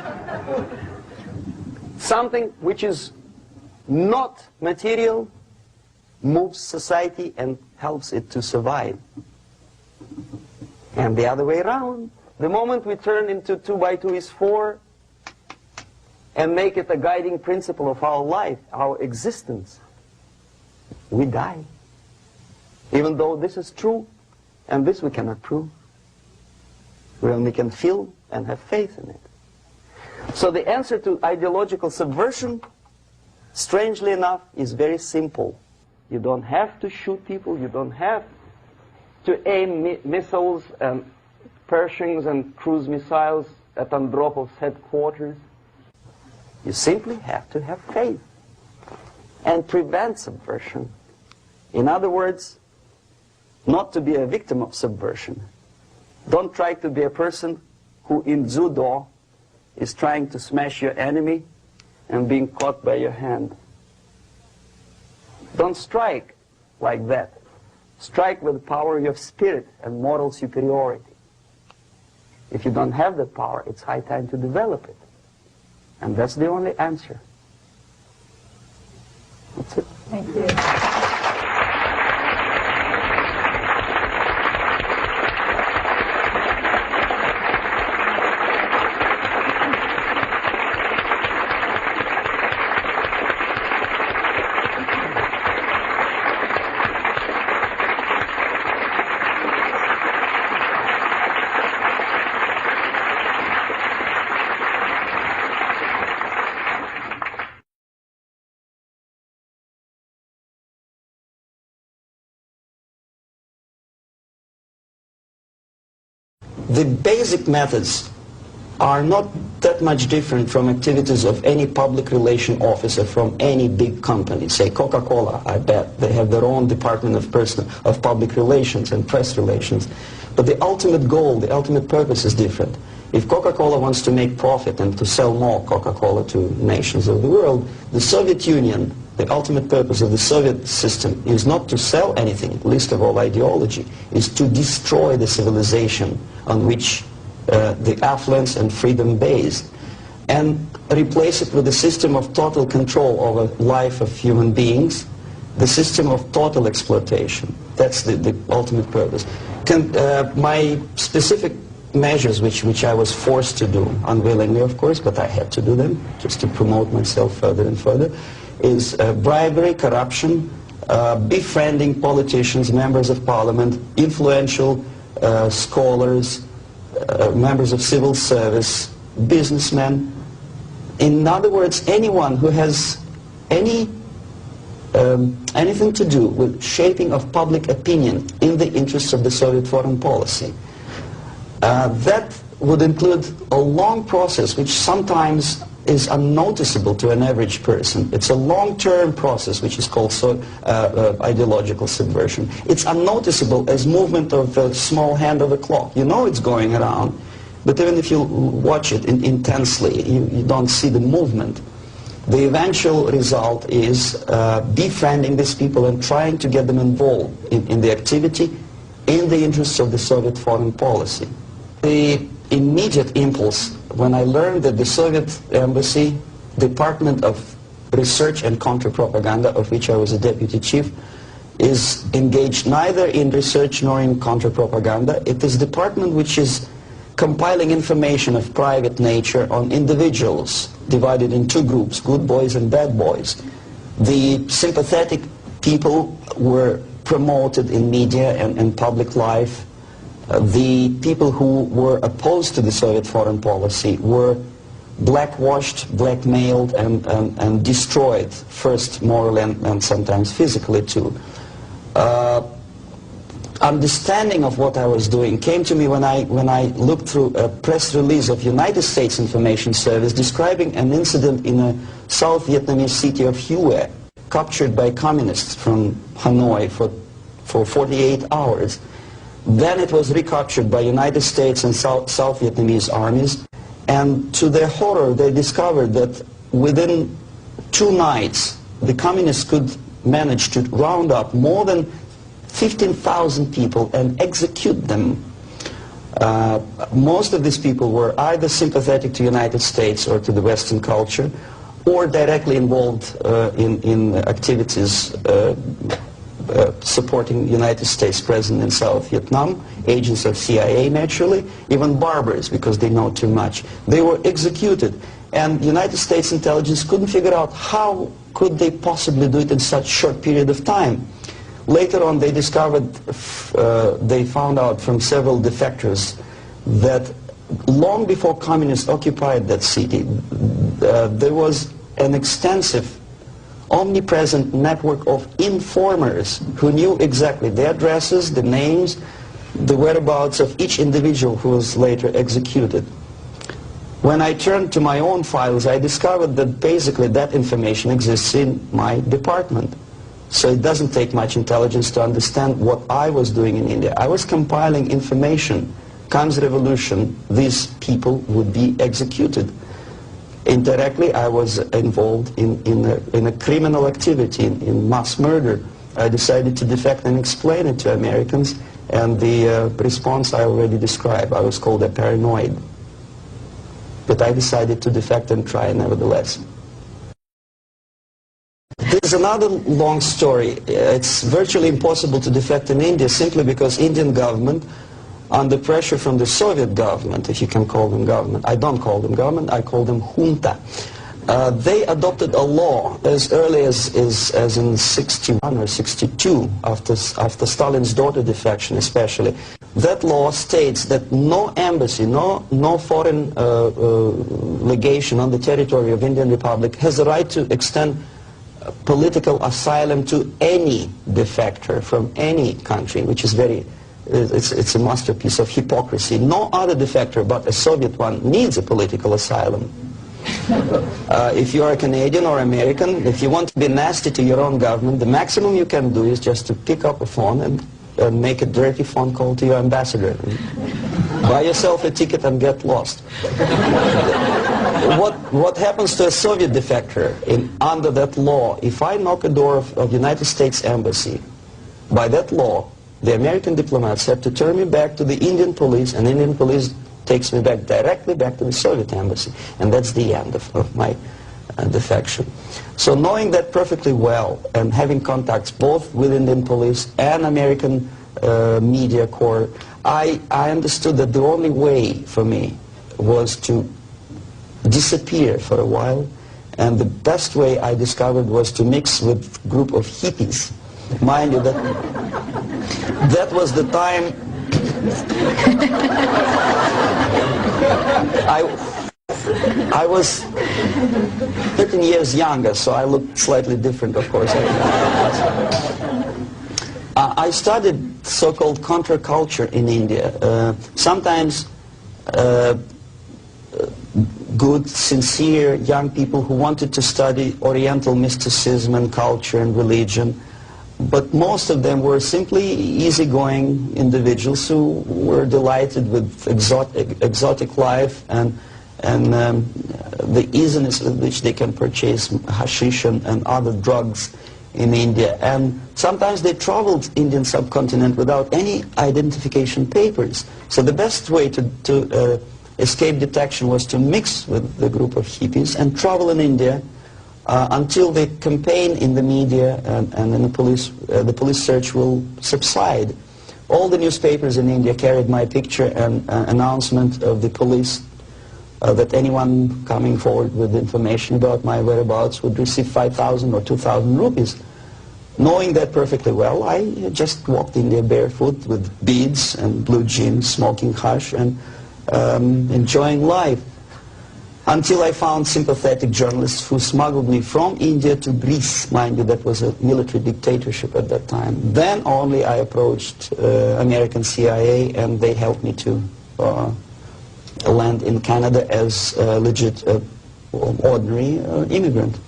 not material moves society and helps it to survive. And the other way around. The moment we turn into 2 by 2 is 4 and make it a guiding principle of our life, our existence, we die. Even though this is true, and this we cannot prove. We only can feel and have faith in it. So the answer to ideological subversion, strangely enough, is very simple. You don't have to shoot people, you don't have to aim missiles and Pershings and cruise missiles at Andropov's headquarters. You simply have to have faith and prevent subversion. In other words, not to be a victim of subversion. Don't try to be a person who in judo is trying to smash your enemy and being caught by your hand. Don't strike like that. Strike with the power of spirit and moral superiority. If you don't have that power, it's high time to develop it. And that's the only answer. That's it. Thank you. the basic methods are not that much different from activities of any public relation officer from any big company. Say Coca-Cola, I bet. They have their own department of public relations and press relations. But the ultimate goal, the ultimate purpose is different. If Coca-Cola wants to make profit and to sell more Coca-Cola to nations of the world, the Soviet Union, the ultimate purpose of the Soviet system is not to sell anything, least of all ideology, is to destroy the civilization on which the affluence and freedom based, and replace it with a system of total control over life of human beings, the system of total exploitation. That's the ultimate purpose. My specific measures, which I was forced to do, unwillingly of course, but I had to do them just to promote myself further and further, is bribery, corruption, befriending politicians, members of parliament, influential scholars, members of civil service, businessmen. In other words, anyone who has anything to do with shaping of public opinion in the interests of the Soviet foreign policy. That would include a long process which sometimes is unnoticeable to an average person. It's a long-term process which is called ideological subversion. It's unnoticeable as movement of a small hand of a clock. You know it's going around, but even if you watch it intensely, you don't see the movement. The eventual result is befriending these people and trying to get them involved in the activity in the interests of the Soviet foreign policy. The immediate impulse when I learned that the Soviet Embassy, Department of Research and Counter-Propaganda, of which I was a deputy chief, is engaged neither in research nor in counter-propaganda. It is a department which is compiling information of private nature on individuals divided in two groups, good boys and bad boys. The sympathetic people were promoted in media and public life. The people who were opposed to the Soviet foreign policy were blackwashed, blackmailed, and destroyed, first morally and sometimes physically too. Understanding of what I was doing came to me when I looked through a press release of United States Information Service describing an incident in a South Vietnamese city of Hue, captured by communists from Hanoi for 48 hours. Then it was recaptured by United States and South Vietnamese armies, and to their horror they discovered that within 2 nights the communists could manage to round up more than 15,000 people and execute them. Most of these people were either sympathetic to United States or to the Western culture, or directly involved in activities supporting United States President in South Vietnam, agents of CIA naturally, even barbers because they know too much. They were executed, and United States intelligence couldn't figure out how could they possibly do it in such short period of time. Later on they discovered, they found out from several defectors that long before communists occupied that city, there was an extensive omnipresent network of informers who knew exactly the addresses, the names, the whereabouts of each individual who was later executed. When I turned to my own files, I discovered that basically that information exists in my department. So it doesn't take much intelligence to understand what I was doing in India. I was compiling information. Comes revolution, these people would be executed. Indirectly, I was involved in a criminal activity, in mass murder. I decided to defect and explain it to Americans, and the response I already described. I was called a paranoid. But I decided to defect and try nevertheless. There's another long story. It's virtually impossible to defect in India simply because Indian government, under pressure from the Soviet government, if you can call them government. I don't call them government, I call them junta. They adopted a law as early as in 61 or 62, after Stalin's daughter defection especially. That law states that no embassy, no foreign legation on the territory of Indian Republic has the right to extend political asylum to any defector from any country, which is very It's a masterpiece of hypocrisy. No other defector but a Soviet one needs a political asylum. If you are a Canadian or American, if you want to be nasty to your own government, the maximum you can do is just to pick up a phone and make a dirty phone call to your ambassador. Buy yourself a ticket and get lost. What happens to a Soviet defector under that law? If I knock a door of United States Embassy, by that law, the American diplomats have to turn me back to the Indian police, and Indian police takes me directly back to the Soviet embassy. And that's the end of my defection. So knowing that perfectly well, and having contacts both with Indian police and American media corps, I understood that the only way for me was to disappear for a while, and the best way I discovered was to mix with a group of hippies. Mind you, that was the time I was 13 years younger, so I looked slightly different, of course. I studied so-called counterculture in India. Sometimes good, sincere young people who wanted to study Oriental mysticism and culture and religion, but most of them were simply easygoing individuals who were delighted with exotic life and the easiness with which they can purchase hashish and other drugs in India. And sometimes they traveled Indian subcontinent without any identification papers. So the best way to escape detection was to mix with the group of hippies and travel in India until the campaign in the media and in the police search will subside. All the newspapers in India carried my picture and announcement of the police that anyone coming forward with information about my whereabouts would receive 5,000 or 2,000 rupees. Knowing that perfectly well, I just walked India barefoot with beads and blue jeans, smoking hash and enjoying life. Until I found sympathetic journalists who smuggled me from India to Greece. Mind you, that was a military dictatorship at that time. Then only I approached American CIA, and they helped me to land in Canada as a legit, ordinary immigrant.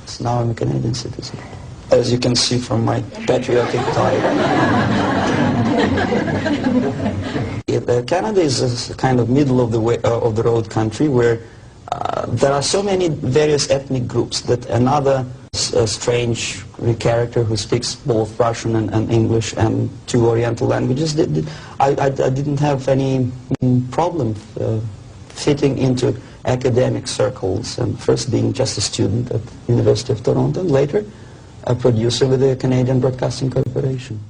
So now I'm a Canadian citizen, as you can see from my patriotic tie. Canada is a kind of middle of the road country where there are so many various ethnic groups that another strange character who speaks both Russian and English and two Oriental languages, I didn't have any problem fitting into academic circles, and first being just a student at the University of Toronto, and later a producer with the Canadian Broadcasting Corporation.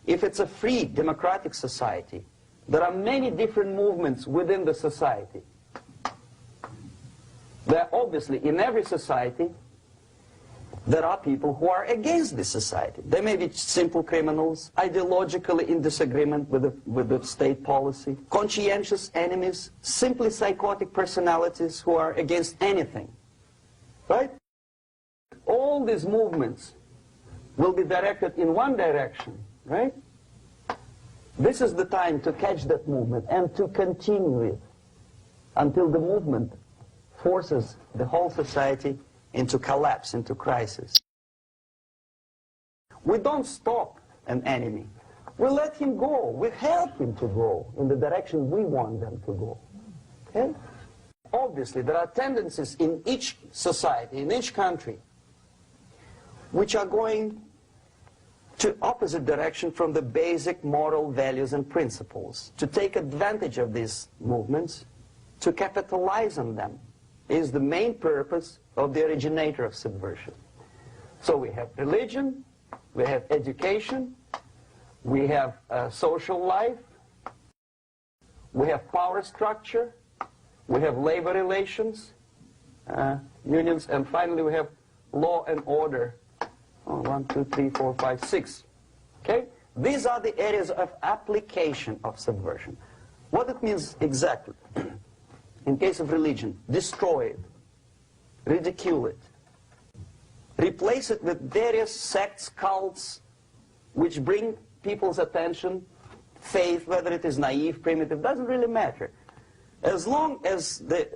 If it's a free, democratic society, there are many different movements within the society. There are obviously, in every society, there are people who are against this society. They may be simple criminals, ideologically in disagreement with the state policy, conscientious enemies, simply psychotic personalities who are against anything. Right? All these movements will be directed in one direction. Right? This is the time to catch that movement and to continue it until the movement forces the whole society into collapse, into crisis. We don't stop an enemy. We let him go. We help him to go in the direction we want them to go. Okay? Obviously, there are tendencies in each society, in each country, which are going to opposite direction from the basic moral values and principles. To take advantage of these movements, to capitalize on them, is the main purpose of the originator of subversion. So we have religion, we have education, we have social life, we have power structure, we have labor relations, unions, and finally we have law and order. 1, 2, 3, 4, 5, 6. Okay? these are the areas of application of subversion. What it means exactly? In case of religion, destroy it, ridicule it, replace it with various sects, cults, which bring people's attention, faith, whether it is naive, primitive, doesn't really matter. As long as the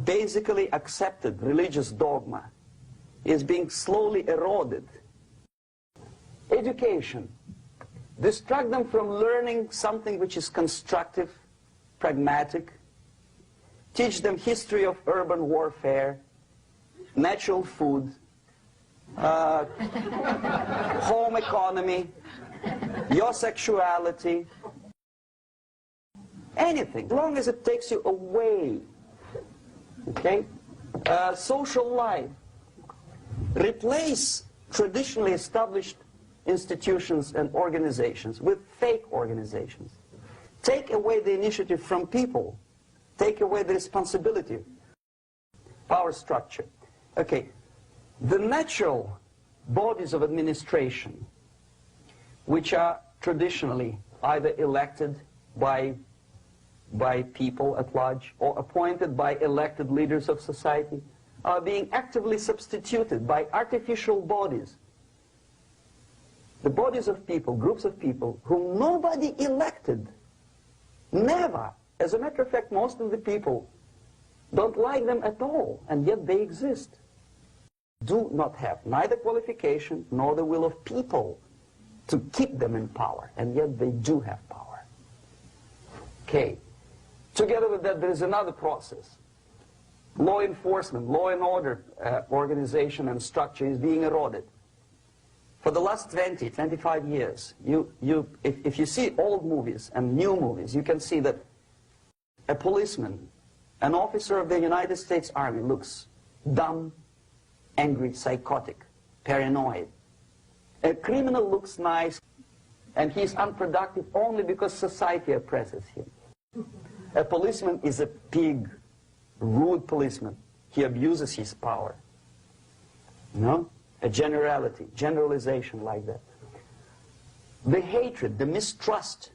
basically accepted religious dogma is being slowly eroded. Education. Distract them from learning something which is constructive, pragmatic. Teach them history of urban warfare, natural food, home economy, your sexuality, anything, as long as it takes you away. Okay? Social life. Replace traditionally established institutions and organizations with fake organizations. Take away the initiative from people. Take away the responsibility. Power structure. Okay. The natural bodies of administration, which are traditionally either elected by people at large or appointed by elected leaders of society, are being actively substituted by artificial bodies. The bodies of people, groups of people, whom nobody elected. Never. As a matter of fact, most of the people don't like them at all, and yet they exist. Do not have neither qualification nor the will of people to keep them in power, and yet they do have power. Okay. Together with that, there is another process. Law enforcement, law and order organization and structure is being eroded. For the last 20, 25 years, if you see old movies and new movies, you can see that a policeman, an officer of the United States Army, looks dumb, angry, psychotic, paranoid. A criminal looks nice, and he's unproductive only because society oppresses him. A policeman is a pig, rude policeman. He abuses his power. No? A generality, generalization like that. The hatred, the mistrust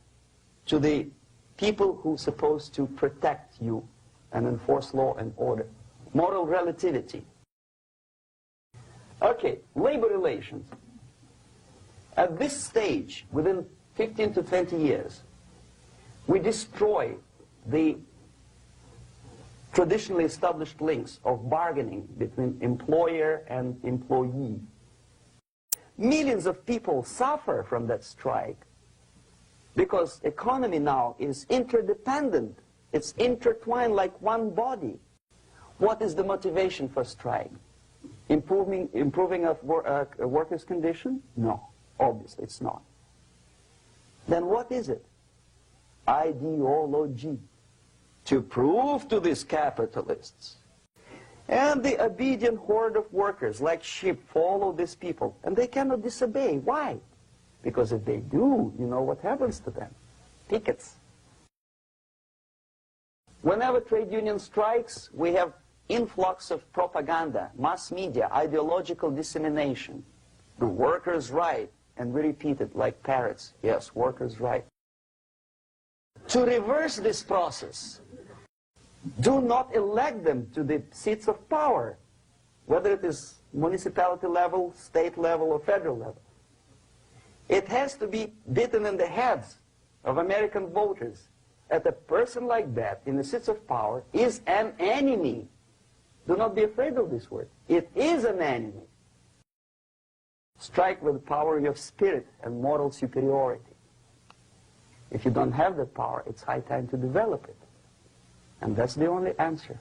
to the people who are supposed to protect you and enforce law and order. Moral relativity. Okay, labor relations. At this stage, within 15 to 20 years, we destroy the traditionally established links of bargaining between employer and employee. Millions of people suffer from that strike because economy now is interdependent. It's intertwined like one body. What is the motivation for strike? Improving of a worker's condition? No, obviously it's not. Then what is it? Ideology. To prove to these capitalists. And the obedient horde of workers, like sheep, follow these people. And they cannot disobey. Why? Because if they do, you know what happens to them? Pickets. Whenever trade union strikes, we have influx of propaganda, mass media, ideological dissemination. The workers' right. And we repeat it like parrots. Yes, workers' right. To reverse this process, do not elect them to the seats of power, whether it is municipality level, state level, or federal level. It has to be beaten in the heads of American voters that a person like that in the seats of power is an enemy. Do not be afraid of this word. It is an enemy. Strike with the power of spirit and moral superiority. If you don't have that power, it's high time to develop it. And that's the only answer.